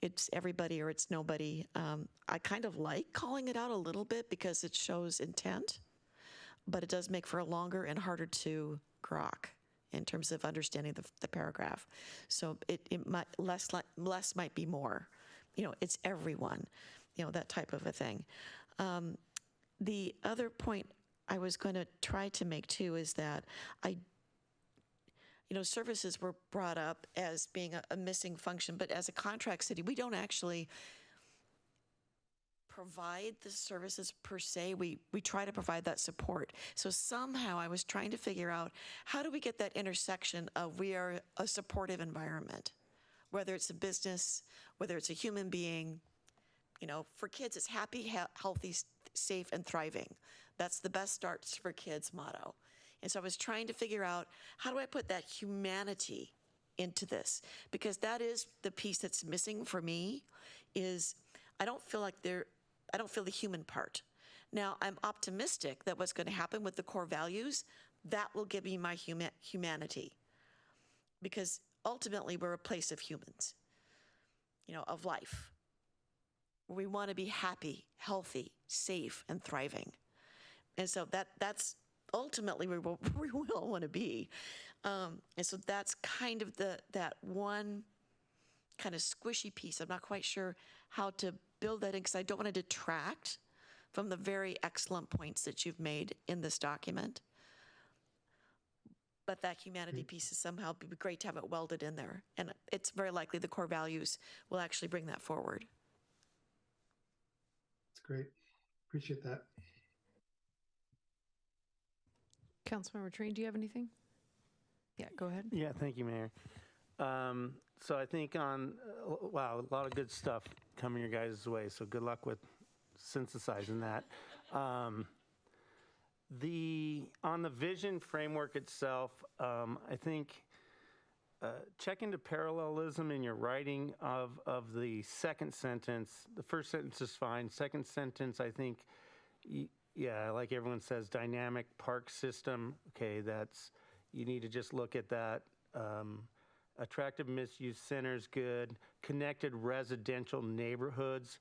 S10: it's everybody or it's nobody. I kind of like calling it out a little bit because it shows intent, but it does make for a longer and harder to grok in terms of understanding the paragraph. So it might less might be more. It's everyone, that type of a thing. The other point I was going to try to make too is that services were brought up as being a missing function, but as a contract city, we don't actually provide the services per se. We try to provide that support. So somehow I was trying to figure out how do we get that intersection of we are a supportive environment, whether it's a business, whether it's a human being. For kids, it's happy, healthy, safe, and thriving. That's the best starts for kids motto. And so I was trying to figure out how do I put that humanity into this? Because that is the piece that's missing for me is I don't feel the human part. Now, I'm optimistic that what's going to happen with the core values, that will give me my humanity. Because ultimately, we're a place of humans, of life. We want to be happy, healthy, safe, and thriving. And so that's ultimately where we all want to be. And so that's kind of that one kind of squishy piece. I'm not quite sure how to build that in because I don't want to detract from the very excellent points that you've made in this document. But that humanity piece is somehow be great to have it welded in there. And it's very likely the core values will actually bring that forward.
S15: That's great. Appreciate that.
S1: Councilmember Trine, do you have anything? Yeah, go ahead.
S8: Yeah, thank you, Mayor. so I think wow, a lot of good stuff coming your guys' way. So good luck with synthesizing that. On the vision framework itself, I think check into parallelism in your writing of the second sentence. The first sentence is fine. Second sentence, I think, yeah, like everyone says, dynamic park system. Okay, you need to just look at that. Attractive mixed-use centers, good. Connected residential neighborhoods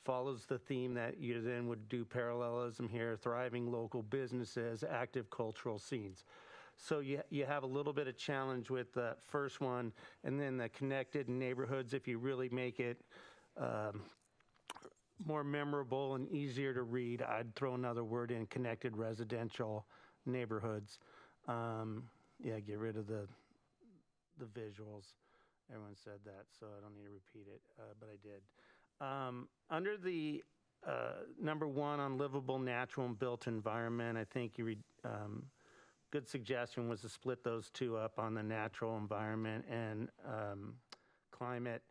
S8: follows the theme that you then would do parallelism here. Thriving local businesses, active cultural scenes. So you have a little bit of challenge with the first one, and then the connected neighborhoods, if you really make it more memorable and easier to read, I'd throw another word in, connected residential neighborhoods. Yeah, get rid of the visuals. Everyone said that, so I don't need to repeat it, but I did. Under the number 1 on livable, natural, and built environment, I think good suggestion was to split those two up on the natural environment and climate,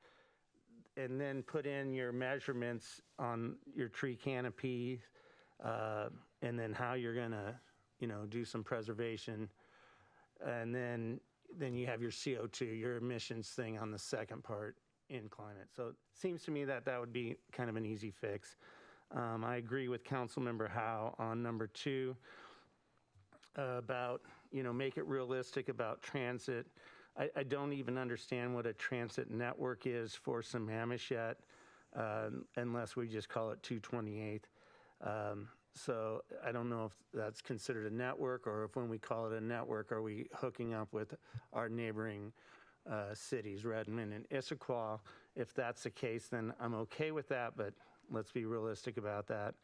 S8: and then put in your measurements on your tree canopy, and then how you're gonna, do some preservation, and then you have your CO2, your emissions thing on the second part in climate. So it seems to me that would be kind of an easy fix. I agree with Councilmember Howe on number 2 about, make it realistic about transit. I don't even understand what a transit network is for Sammamish yet, unless we just call it 228th. So I don't know if that's considered a network, or if when we call it a network, are we hooking up with our neighboring cities, Redmond and Issaquah? If that's the case, then I'm okay with that, but let's be realistic about that.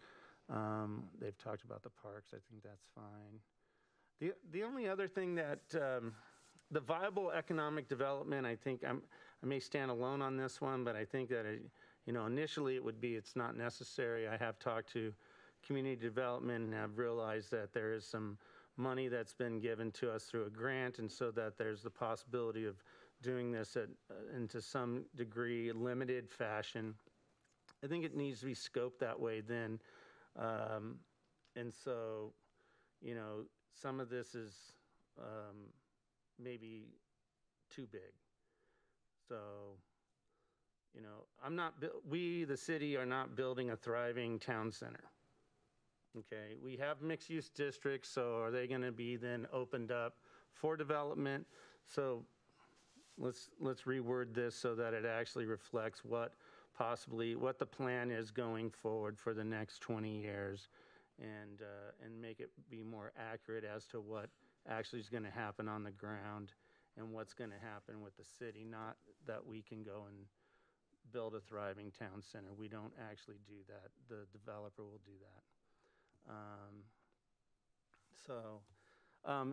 S8: They've talked about the parks. I think that's fine. The only other thing that the viable economic development, I think I may stand alone on this one, but I think that initially it would be it's not necessary. I have talked to community development and have realized that there is some money that's been given to us through a grant, and so that there's the possibility of doing this in to some degree limited fashion. I think it needs to be scoped that way then, and so some of this is maybe too big. So we, the city, are not building a thriving town center. Okay, we have mixed-use districts, so are they going to be then opened up for development? So let's reword this so that it actually reflects what the plan is going forward for the next 20 years, and make it be more accurate as to what actually is going to happen on the ground and what's going to happen with the city. Not that we can go and build a thriving town center. We don't actually do that. The developer will do that.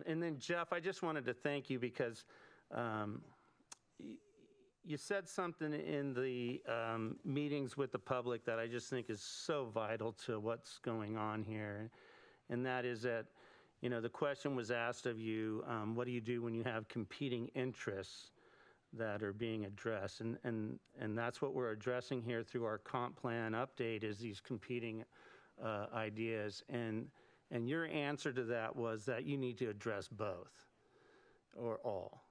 S8: And then Jeff, I just wanted to thank you because you said something in the meetings with the public that I just think is so vital to what's going on here. And that is that, the question was asked of you, what do you do when you have competing interests that are being addressed? And that's what we're addressing here through our comp plan update, is these competing ideas, and your answer to that was that you need to address both or all.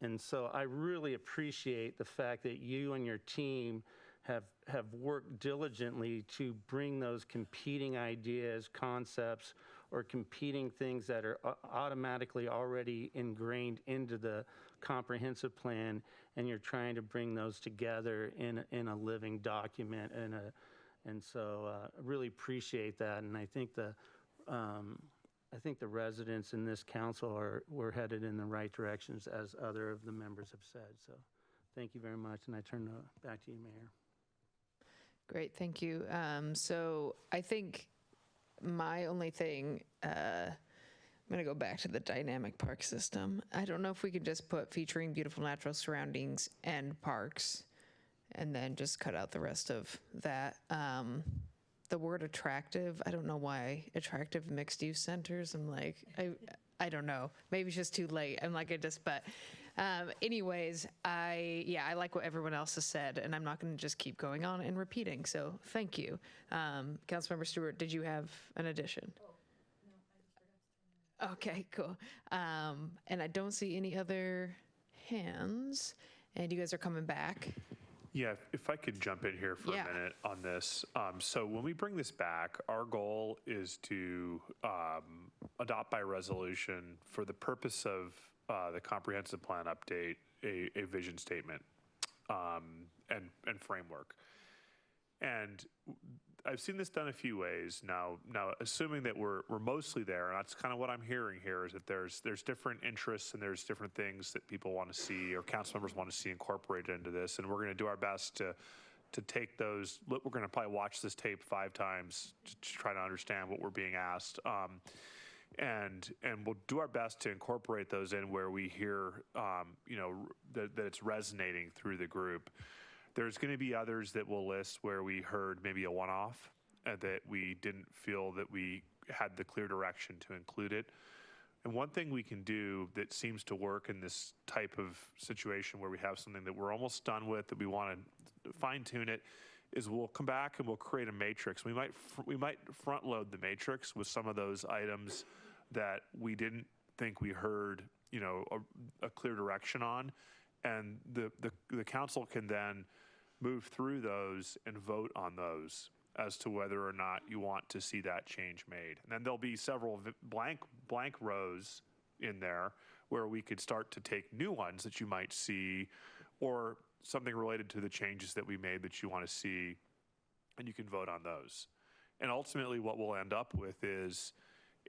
S8: And so I really appreciate the fact that you and your team have worked diligently to bring those competing ideas, concepts, or competing things that are automatically already ingrained into the comprehensive plan, and you're trying to bring those together in a living document. And so I really appreciate that, and I think the residents in this council we're headed in the right directions, as other of the members have said. So thank you very much, and I turn it back to you, Mayor.
S1: Great, thank you. So I think my only thing, I'm going to go back to the dynamic park system. I don't know if we could just put featuring beautiful natural surroundings and parks, and then just cut out the rest of that. The word attractive, I don't know why attractive mixed use centers. I'm like, I don't know. Maybe it's just too late. I'm like, but Anyways, I like what everyone else has said, and I'm not going to just keep going on and repeating. So thank you. Councilmember Stewart, did you have an addition? Okay, cool. And I don't see any other hands, and you guys are coming back.
S4: Yeah, if I could jump in here for a minute on this. So when we bring this back, our goal is to adopt by resolution for the purpose of the comprehensive plan update, a vision statement and framework. And I've seen this done a few ways now. Assuming that we're mostly there, and that's kind of what I'm hearing here, is that there's different interests and there's different things that people want to see or council members want to see incorporated into this, and we're going to do our best to take those. We're going to probably watch this tape 5 times to try to understand what we're being asked, and we'll do our best to incorporate those in where we hear, that it's resonating through the group. There's going to be others that we'll list where we heard maybe a one-off that we didn't feel that we had the clear direction to include it. And one thing we can do that seems to work in this type of situation where we have something that we're almost done with, that we want to fine-tune it, is we'll come back and we'll create a matrix. We might front-load the matrix with some of those items that we didn't think we heard, a clear direction on, and the council can then move through those and vote on those as to whether or not you want to see that change made. And then there'll be several blank rows in there where we could start to take new ones that you might see, or something related to the changes that we made that you want to see, and you can vote on those. And ultimately what we'll end up with is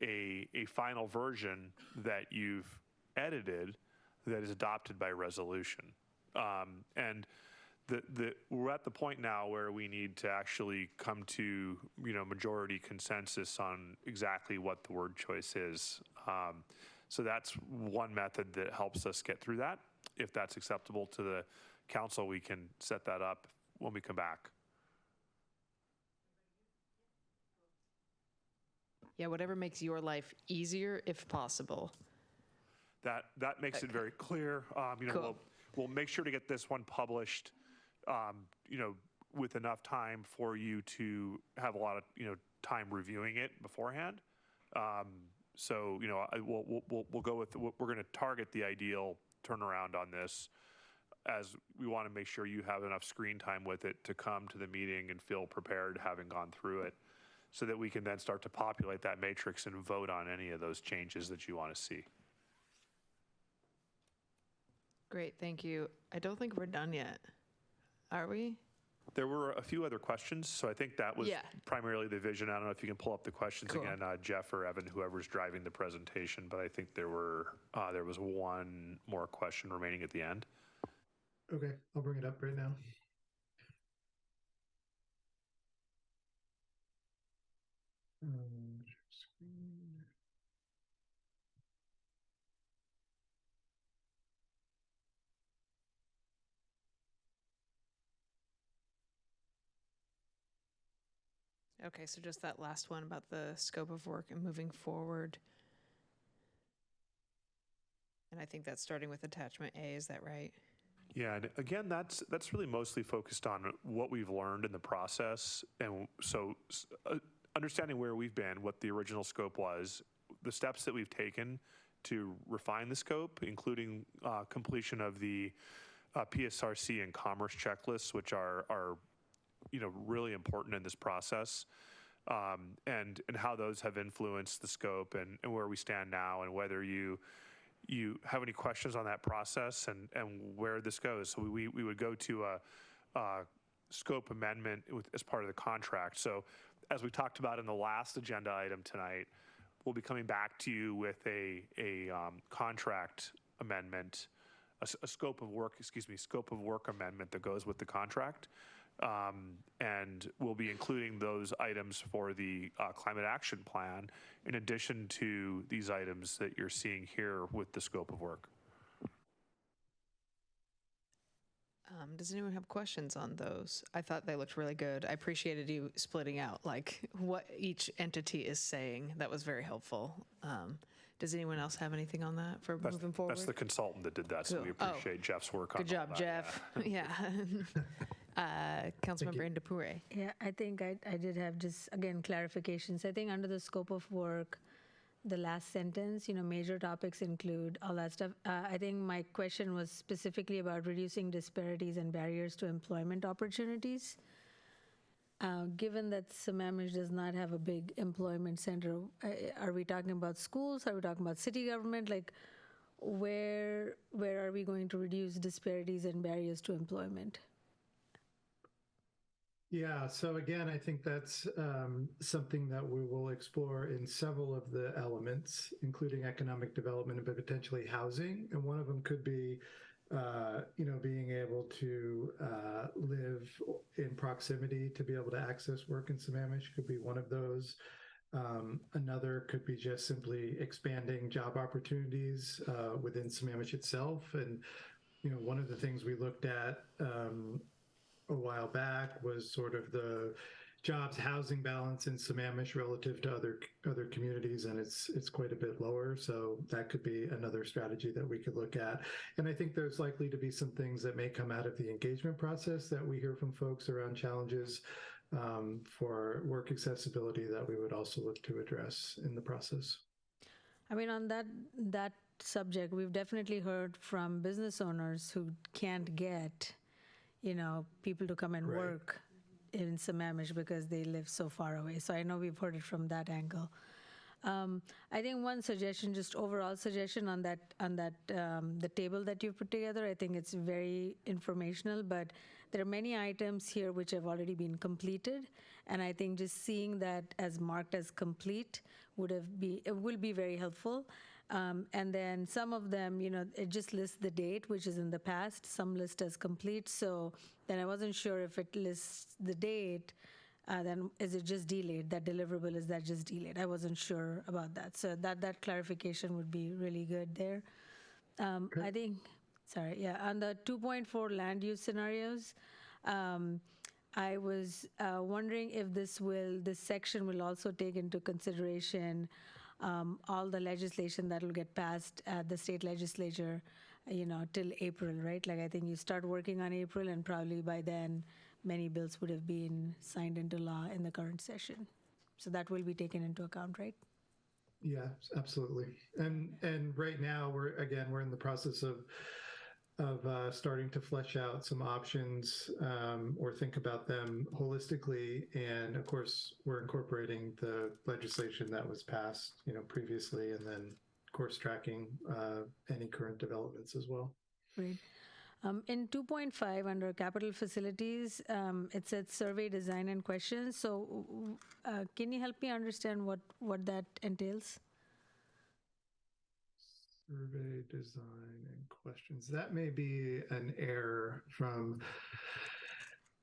S4: a final version that you've edited that is adopted by resolution. And we're at the point now where we need to actually come to, majority consensus on exactly what the word choice is. So that's one method that helps us get through that. If that's acceptable to the council, we can set that up when we come back.
S1: Yeah, whatever makes your life easier, if possible.
S4: That makes it very clear.
S1: Cool.
S4: We'll make sure to get this one published, with enough time for you to have a lot of, time reviewing it beforehand. So, we'll go with, we're going to target the ideal turnaround on this, as we want to make sure you have enough screen time with it to come to the meeting and feel prepared having gone through it, so that we can then start to populate that matrix and vote on any of those changes that you want to see.
S1: Great, thank you. I don't think we're done yet. Are we?
S4: There were a few other questions, so I think that was primarily the vision. I don't know if you can pull up the questions again, Jeff or Evan, whoever's driving the presentation, but I think there was one more question remaining at the end.
S15: Okay, I'll bring it up right now. Screen.
S1: Okay, so just that last one about the scope of work and moving forward. And I think that's starting with attachment A, is that right?
S4: Yeah, and again, that's really mostly focused on what we've learned in the process. And so understanding where we've been, what the original scope was, the steps that we've taken to refine the scope, including completion of the PSRC and commerce checklists, which are really important in this process, and how those have influenced the scope and where we stand now, and whether you have any questions on that process and where this goes. So we would go to a scope amendment as part of the contract. So as we talked about in the last agenda item tonight, we'll be coming back to you with a contract amendment, a scope of work amendment that goes with the contract. And we'll be including those items for the climate action plan, in addition to these items that you're seeing here with the scope of work.
S1: Does anyone have questions on those? I thought they looked really good. I appreciated you splitting out like what each entity is saying. That was very helpful. Does anyone else have anything on that for moving forward?
S4: That's the consultant that did that, so we
S1: Cool. Oh.
S4: appreciate Jeff's work on
S1: Good
S4: all
S1: job,
S4: that,
S1: Jeff. Yeah. Councilmember Indapure.
S3: Yeah, I think I did have just, again, clarifications. I think under the scope of work, the last sentence, major topics include all that stuff. I think my question was specifically about reducing disparities and barriers to employment opportunities. Given that Sammamish does not have a big employment center, are we talking about schools? Are we talking about city government? Like, where are we going to reduce disparities and barriers to employment?
S15: Yeah, so again, I think that's something that we will explore in several of the elements, including economic development and potentially housing. And one of them could be, being able to live in proximity to be able to access work in Sammamish could be one of those. Another could be just simply expanding job opportunities within Sammamish itself. And, one of the things we looked at a while back was sort of the jobs housing balance in Sammamish relative to other communities, and it's quite a bit lower. So that could be another strategy that we could look at. And I think there's likely to be some things that may come out of the engagement process that we hear from folks around challenges for work accessibility that we would also look to address in the process.
S3: I mean, on that subject, we've definitely heard from business owners who can't get people to come and work in Sammamish because they live so far away. So I know we've heard it from that angle. I think one suggestion, just overall suggestion on that the table that you put together, I think it's very informational, but there are many items here which have already been completed, and I think just seeing that as marked as complete will be very helpful. And then some of them, it just lists the date, which is in the past, some list as complete. So then I wasn't sure if it lists the date, then is it just delayed? That deliverable, is that just delayed? I wasn't sure about that. So that clarification would be really good there. I think, on the 2.4 land use scenarios, I was wondering if this section will also take into consideration all the legislation that will get passed at the state legislature, till April, right? Like, I think you start working on April, and probably by then, many bills would have been signed into law in the current session. So that will be taken into account, right?
S15: Yeah, absolutely. And right now, we're in the process of starting to flesh out some options or think about them holistically. And of course, we're incorporating the legislation that was passed, previously, and then, of course, tracking any current developments as well.
S3: Great. In 2.5, under capital facilities, it said survey design and questions. So can you help me understand what that entails?
S15: Survey design and questions. That may be an error from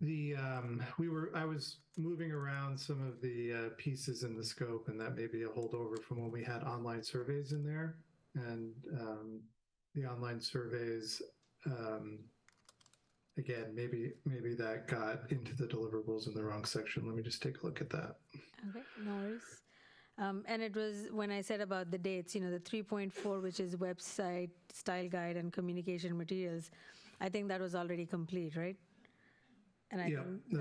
S15: the, I was moving around some of the pieces in the scope, and that may be a holdover from when we had online surveys in there. And the online surveys, again, maybe that got into the deliverables in the wrong section. Let me just take a look at that.
S3: Okay, no worries. And it was when I said about the dates, the 3.4, which is website, style guide, and communication materials, I think that was already complete, right? And I think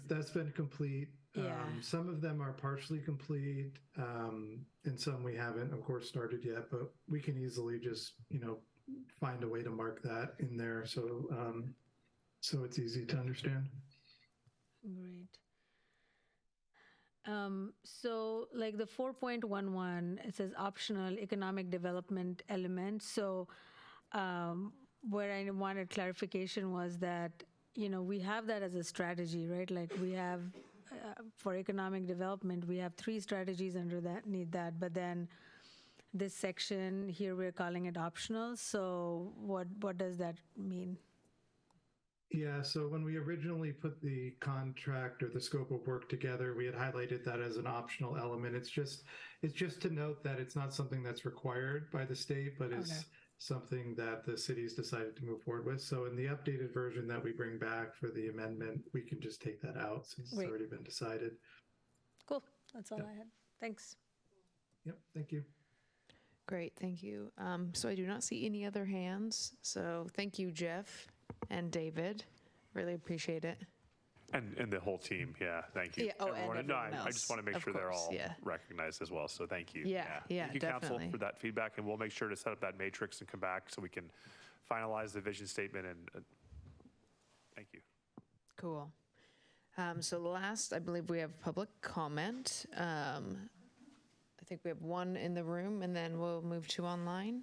S15: that's been complete.
S3: Yeah.
S15: Some of them are partially complete, and some we haven't, of course, started yet, but we can easily just, find a way to mark that in there. So, so it's easy to understand.
S3: Great. So like the 4.11, it says optional economic development element. So where I wanted clarification was that, we have that as a strategy, right? Like we have, for economic development, we have 3 strategies under that, but then this section here, we're calling it optional. So what does that mean?
S15: Yeah, so when we originally put the contract or the scope of work together, we had highlighted that as an optional element. It's just to note that it's not something that's required by the state, but is something that the city's decided to move forward with. So in the updated version that we bring back for the amendment, we can just take that out since it's already been decided.
S3: Cool, that's all I had. Thanks.
S15: Yep, thank you.
S1: Great, thank you. So I do not see any other hands, so thank you, Jeff and David. Really appreciate it.
S4: And the whole team, yeah, thank you.
S1: Yeah, oh, and
S4: Everyone. No, I
S1: everyone
S4: just want to make
S1: else,
S4: sure
S1: of
S4: they're
S1: course,
S4: all
S1: yeah.
S4: recognized as well, so thank you.
S1: Yeah,
S4: Thank you, council,
S1: definitely.
S4: for that feedback, and we'll make sure to set up that matrix and come back so we can finalize the vision statement, and thank you.
S1: Cool. So last, I believe we have public comment. I think we have one in the room, and then we'll move to online.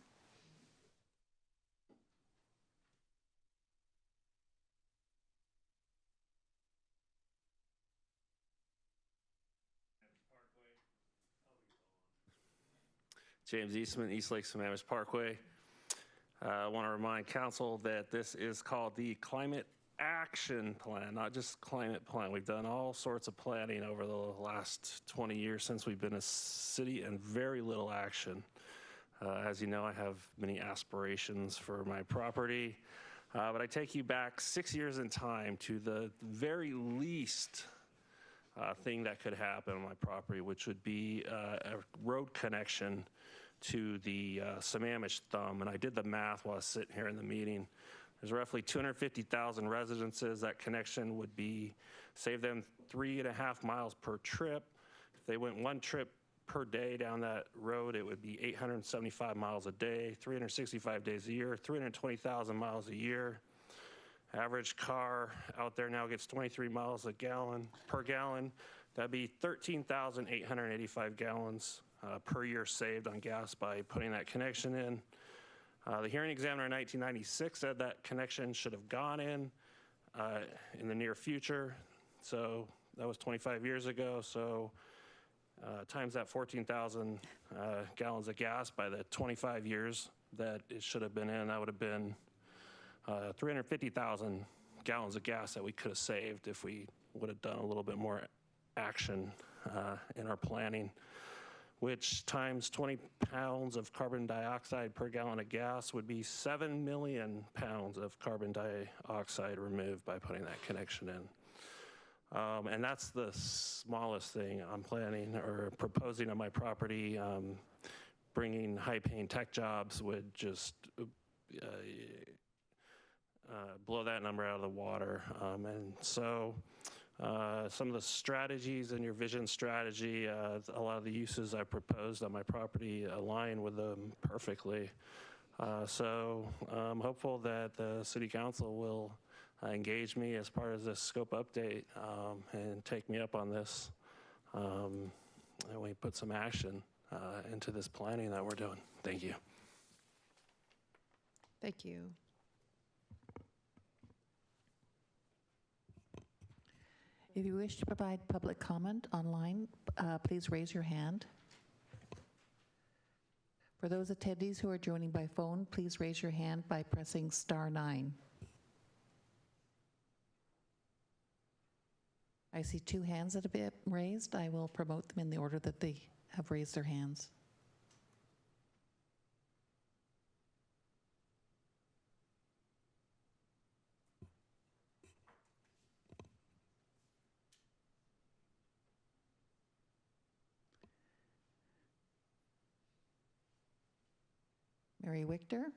S17: James Eastman, East Lake Sammamish Parkway. I want to remind council that this is called the Climate Action Plan, not just climate plan. We've done all sorts of planning over the last 20 years since we've been a city, and very little action. As you know, I have many aspirations for my property, but I take you back 6 years in time to the very least thing that could happen on my property, which would be a road connection to the Sammamish Thumb. And I did the math while I was sitting here in the meeting. There's roughly 250,000 residences. That connection would be, save them 3.5 miles per trip. If they went one trip per day down that road, it would be 875 miles a day, 365 days a year, 320,000 miles a year. Average car out there now gets 23 miles per gallon. That'd be 13,885 gallons per year saved on gas by putting that connection in. The hearing examiner in 1996 said that connection should have gone in the near future. So that was 25 years ago. So times that 14,000 gallons of gas by the 25 years that it should have been in, that would have been 350,000 gallons of gas that we could have saved if we would have done a little bit more action in our planning, which times 20 pounds of carbon dioxide per gallon of gas would be 7 million pounds of carbon dioxide removed by putting that connection in. And that's the smallest thing I'm planning or proposing on my property. Bringing high-paying tech jobs would just blow that number out of the water. And so some of the strategies in your vision strategy, a lot of the uses I proposed on my property align with them perfectly. So I'm hopeful that the city council will engage me as part of this scope update and take me up on this. And we put some action into this planning that we're doing. Thank you.
S1: Thank you.
S2: If you wish to provide public comment online, please raise your hand. For those attendees who are joining by phone, please raise your hand by pressing *9. I see 2 hands that have been raised. I will promote them in the order that they have raised their hands. Mary Wichter.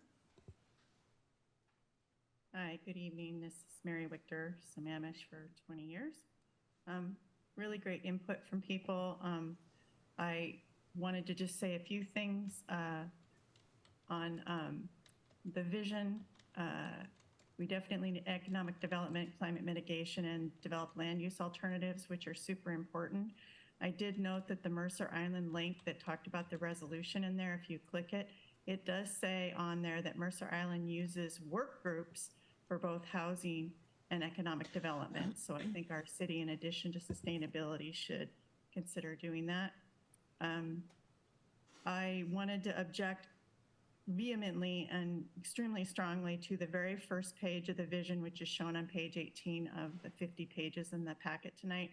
S18: Hi, good evening. This is Mary Wichter, Sammamish for 20 years. Really great input from people. I wanted to just say a few things on the vision. We definitely need economic development, climate mitigation, and develop land use alternatives, which are super important. I did note that the Mercer Island link that talked about the resolution in there, if you click it, it does say on there that Mercer Island uses work groups for both housing and economic development. So I think our city, in addition to sustainability, should consider doing that. I wanted to object vehemently and extremely strongly to the very first page of the vision, which is shown on page 18 of the 50 pages in the packet tonight.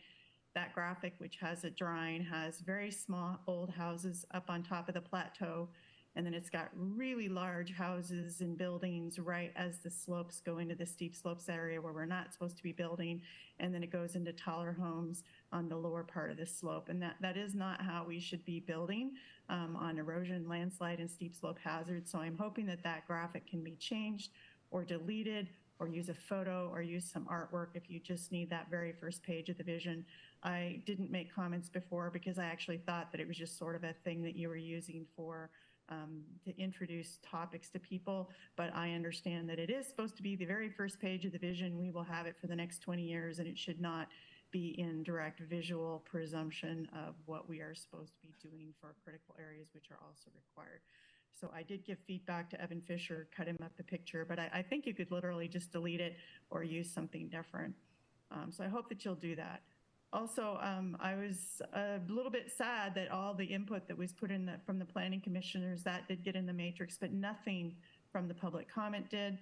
S18: That graphic, which has a drawing, has very small old houses up on top of the plateau, And then it's got really large houses and buildings right as the slopes go into the steep slopes area where we're not supposed to be building. And then it goes into taller homes on the lower part of the slope. And that is not how we should be building on erosion, landslide, and steep slope hazards. So I'm hoping that that graphic can be changed or deleted, or use a photo, or use some artwork if you just need that very first page of the vision. I didn't make comments before because I actually thought that it was just sort of a thing that you were using for to introduce topics to people, but I understand that it is supposed to be the very first page of the vision. We will have it for the next 20 years, and it should not be in direct visual presumption of what we are supposed to be doing for critical areas, which are also required. So I did give feedback to Evan Fisher, cut him up the picture, but I think you could literally just delete it or use something different. So I hope that you'll do that. Also, I was a little bit sad that all the input that was put in from the planning commissioners, that did get in the matrix, but nothing from the public comment did.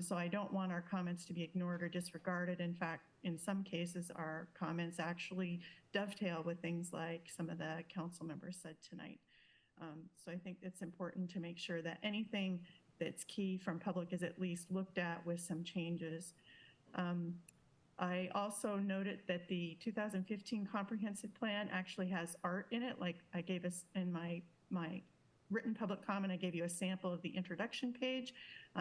S18: So I don't want our comments to be ignored or disregarded. In fact, in some cases, our comments actually dovetail with things like some of the council members said tonight. So I think it's important to make sure that anything that's key from public is at least looked at with some changes. I also noted that the 2015 comprehensive plan actually has art in it. Like I gave us in my written public comment, I gave you a sample of the introduction page.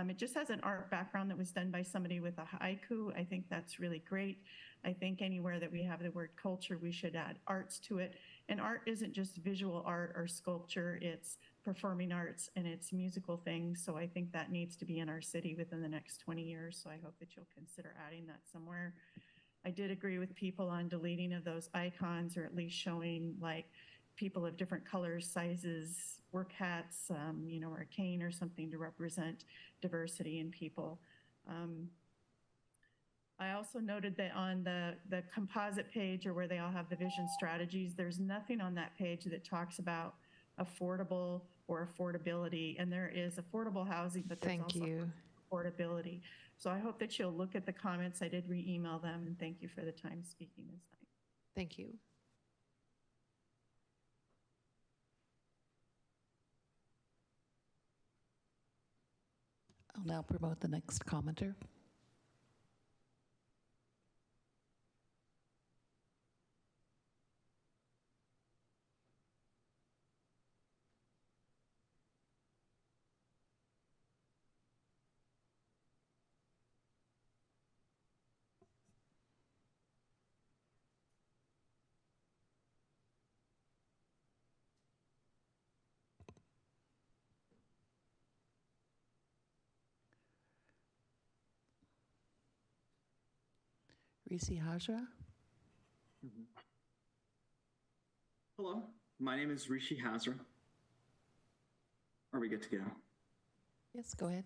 S18: It just has an art background that was done by somebody with a haiku. I think that's really great. I think anywhere that we have the word culture, we should add arts to it. And art isn't just visual art or sculpture, it's performing arts and it's musical things. So I think that needs to be in our city within the next 20 years. So I hope that you'll consider adding that somewhere. I did agree with people on deleting of those icons, or at least showing like people of different colors, sizes, work hats, or a cane or something to represent diversity in people. I also noted that on the composite page, or where they all have the vision strategies, there's nothing on that page that talks about affordable or affordability. And there is affordable housing, but there's also affordability. So I hope that you'll look at the comments. I did re-email them, and thank you for the time speaking this night.
S1: Thank you.
S2: I'll now promote the next commenter. Rishi Hazra.
S19: Hello, my name is Rishi Hazra. Are we good to go?
S2: Yes, go ahead.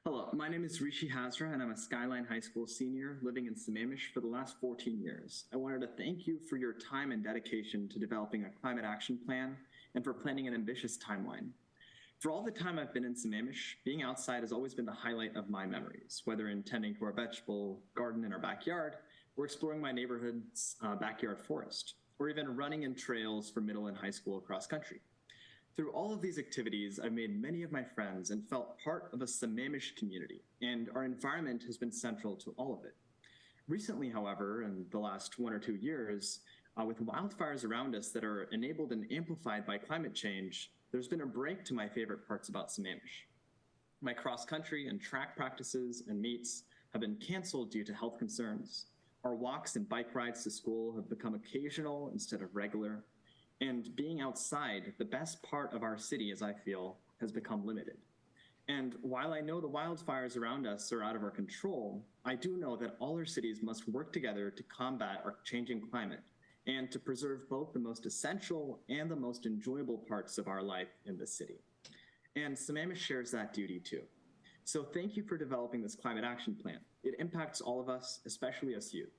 S19: Hello, my name is Rishi Hazra, and I'm a Skyline High School senior living in Sammamish for the last 14 years. I wanted to thank you for your time and dedication to developing a climate action plan and for planning an ambitious timeline. For all the time I've been in Sammamish, being outside has always been the highlight of my memories, whether in tending to our vegetable garden in our backyard, or exploring my neighborhood's backyard forest, or even running in trails for middle and high school across country. Through all of these activities, I've made many of my friends and felt part of a Sammamish community, and our environment has been central to all of it. Recently, however, in the last 1 or 2 years, with wildfires around us that are enabled and amplified by climate change, there's been a break to my favorite parts about Sammamish. My cross-country and track practices and meets have been canceled due to health concerns. Our walks and bike rides to school have become occasional instead of regular. And being outside, the best part of our city, as I feel, has become limited. And while I know the wildfires around us are out of our control, I do know that all our cities must work together to combat our changing climate and to preserve both the most essential and the most enjoyable parts of our life in the city. And Sammamish shares that duty too. So thank you for developing this climate action plan. It impacts all of us, especially us youth.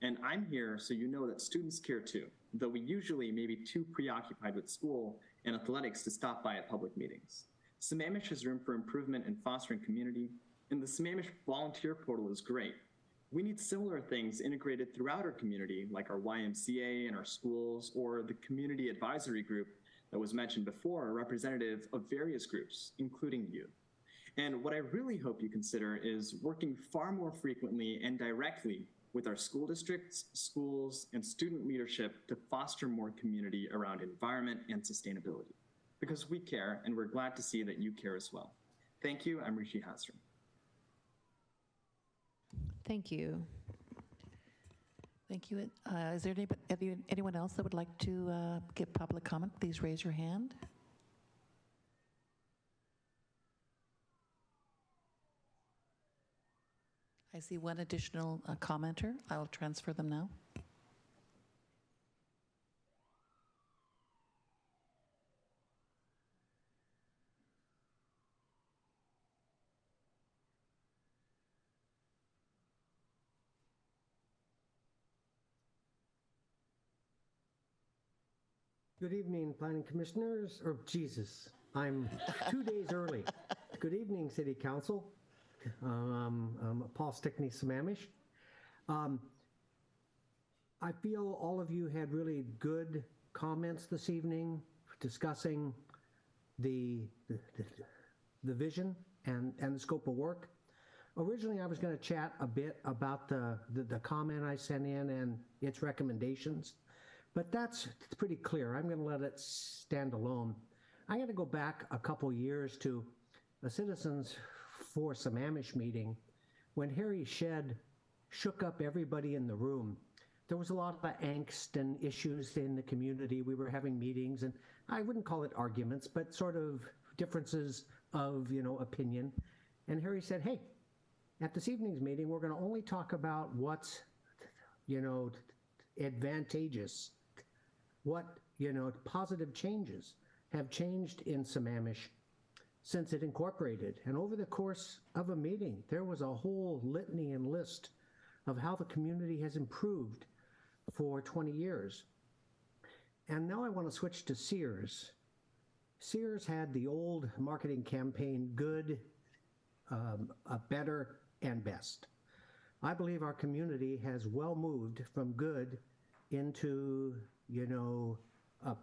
S19: And I'm here so you know that students care too, though we usually may be too preoccupied with school and athletics to stop by at public meetings. Sammamish has room for improvement in fostering community, and the Sammamish volunteer portal is great. We need similar things integrated throughout our community, like our YMCA and our schools, or the community advisory group that was mentioned before, a representative of various groups, including youth. And what I really hope you consider is working far more frequently and directly with our school districts, schools, and student leadership to foster more community around environment and sustainability. Because we care, and we're glad to see that you care as well. Thank you. I'm Rishi Hasram.
S1: Thank you.
S2: Thank you. Is there anyone else that would like to give public comment? Please raise your hand. I see one additional commenter. I'll transfer them now.
S20: Good evening, planning commissioners, or Jesus, I'm 2 days early. Good evening, City Council. Paul Stickney, Sammamish. I feel all of you had really good comments this evening discussing the vision and the scope of work. Originally, I was going to chat a bit about the comment I sent in and its recommendations, but it's pretty clear. I'm going to let it stand alone. I'm going to go back a couple years to a Citizens for Sammamish meeting when Harry Shedd shook up everybody in the room. There was a lot of angst and issues in the community. We were having meetings, and I wouldn't call it arguments, but sort of differences of, opinion. And Harry said, hey, at this evening's meeting, we're going to only talk about what's, advantageous, what, positive changes have changed in Sammamish since it incorporated. And over the course of a meeting, there was a whole litany and list of how the community has improved for 20 years. And now I want to switch to Sears. Sears had the old marketing campaign, good, better, and best. I believe our community has well moved from good into,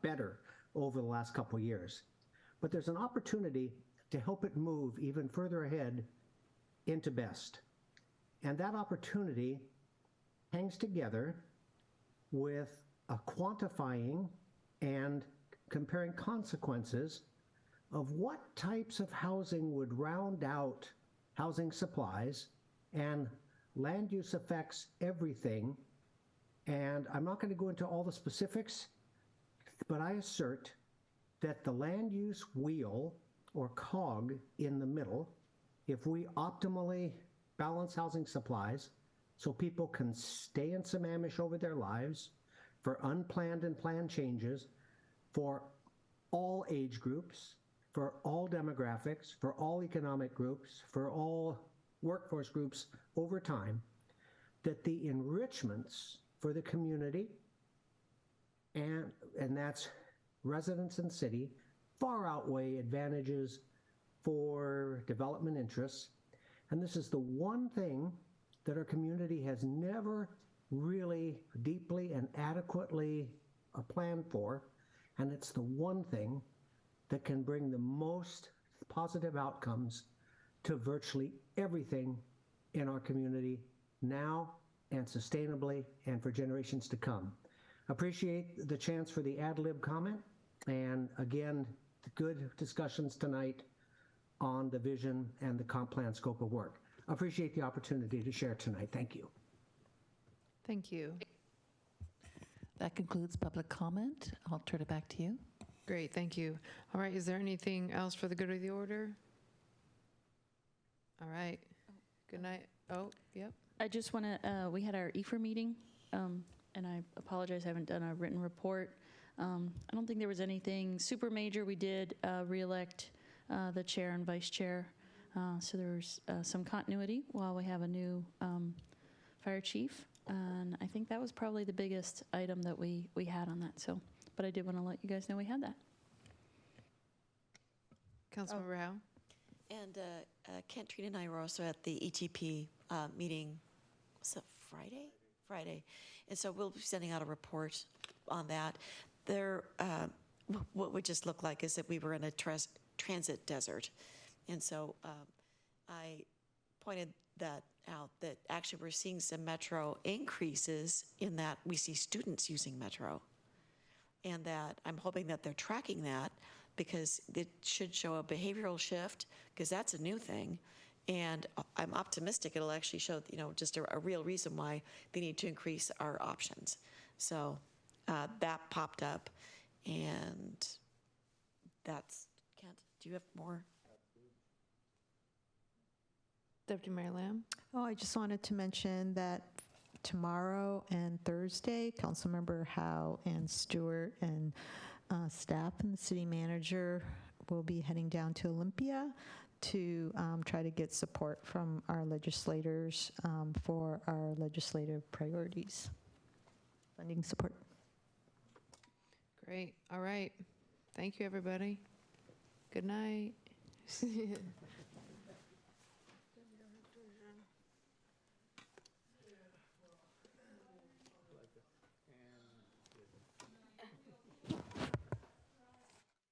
S20: better over the last couple years. But there's an opportunity to help it move even further ahead into best. And that opportunity hangs together with a quantifying and comparing consequences of what types of housing would round out housing supplies, and land use affects everything. And I'm not going to go into all the specifics, but I assert that the land use wheel or cog in the middle, if we optimally balance housing supplies so people can stay in Sammamish over their lives, for unplanned and planned changes, for all age groups, for all demographics, for all economic groups, for all workforce groups over time, that the enrichments for the community, and that's residents and city, far outweigh advantages for development interests. And this is the one thing that our community has never really deeply and adequately planned for. And it's the one thing that can bring the most positive outcomes to virtually everything in our community now and sustainably and for generations to come. Appreciate the chance for the ad lib comment. And again, good discussions tonight on the vision and the comp plan scope of work. Appreciate the opportunity to share tonight. Thank you.
S1: Thank you.
S2: That concludes public comment. I'll turn it back to you.
S1: Great, thank you. All right, is there anything else for the good of the order? All right. Good night. Oh, yep.
S11: I just want to, we had our EFR meeting, and I apologize, I haven't done a written report. I don't think there was anything super major. We did re-elect the chair and vice chair, so there's some continuity while we have a new fire chief. And I think that was probably the biggest item that we had on that. So, but I did want to let you guys know we had that.
S1: Councilman Rao.
S10: And Kent, Trina, and I were also at the ETP meeting was it Friday? Friday. And so we'll be sending out a report on that. There, what would just look like is that we were in a transit desert. And so I pointed that out, that actually we're seeing some Metro increases in that we see students using Metro. And that I'm hoping that they're tracking that, because it should show a behavioral shift, because that's a new thing. And I'm optimistic it'll actually show, just a real reason why they need to increase our options. So that popped up, and that's, Kent, do you have more?
S1: Deputy Mayor Lamb?
S9: Oh, I just wanted to mention that tomorrow and Thursday, Councilmember Howe and Stewart and staff and the city manager will be heading down to Olympia to try to get support from our legislators for our legislative priorities. Funding support.
S1: Great. All right. Thank you, everybody. Good night.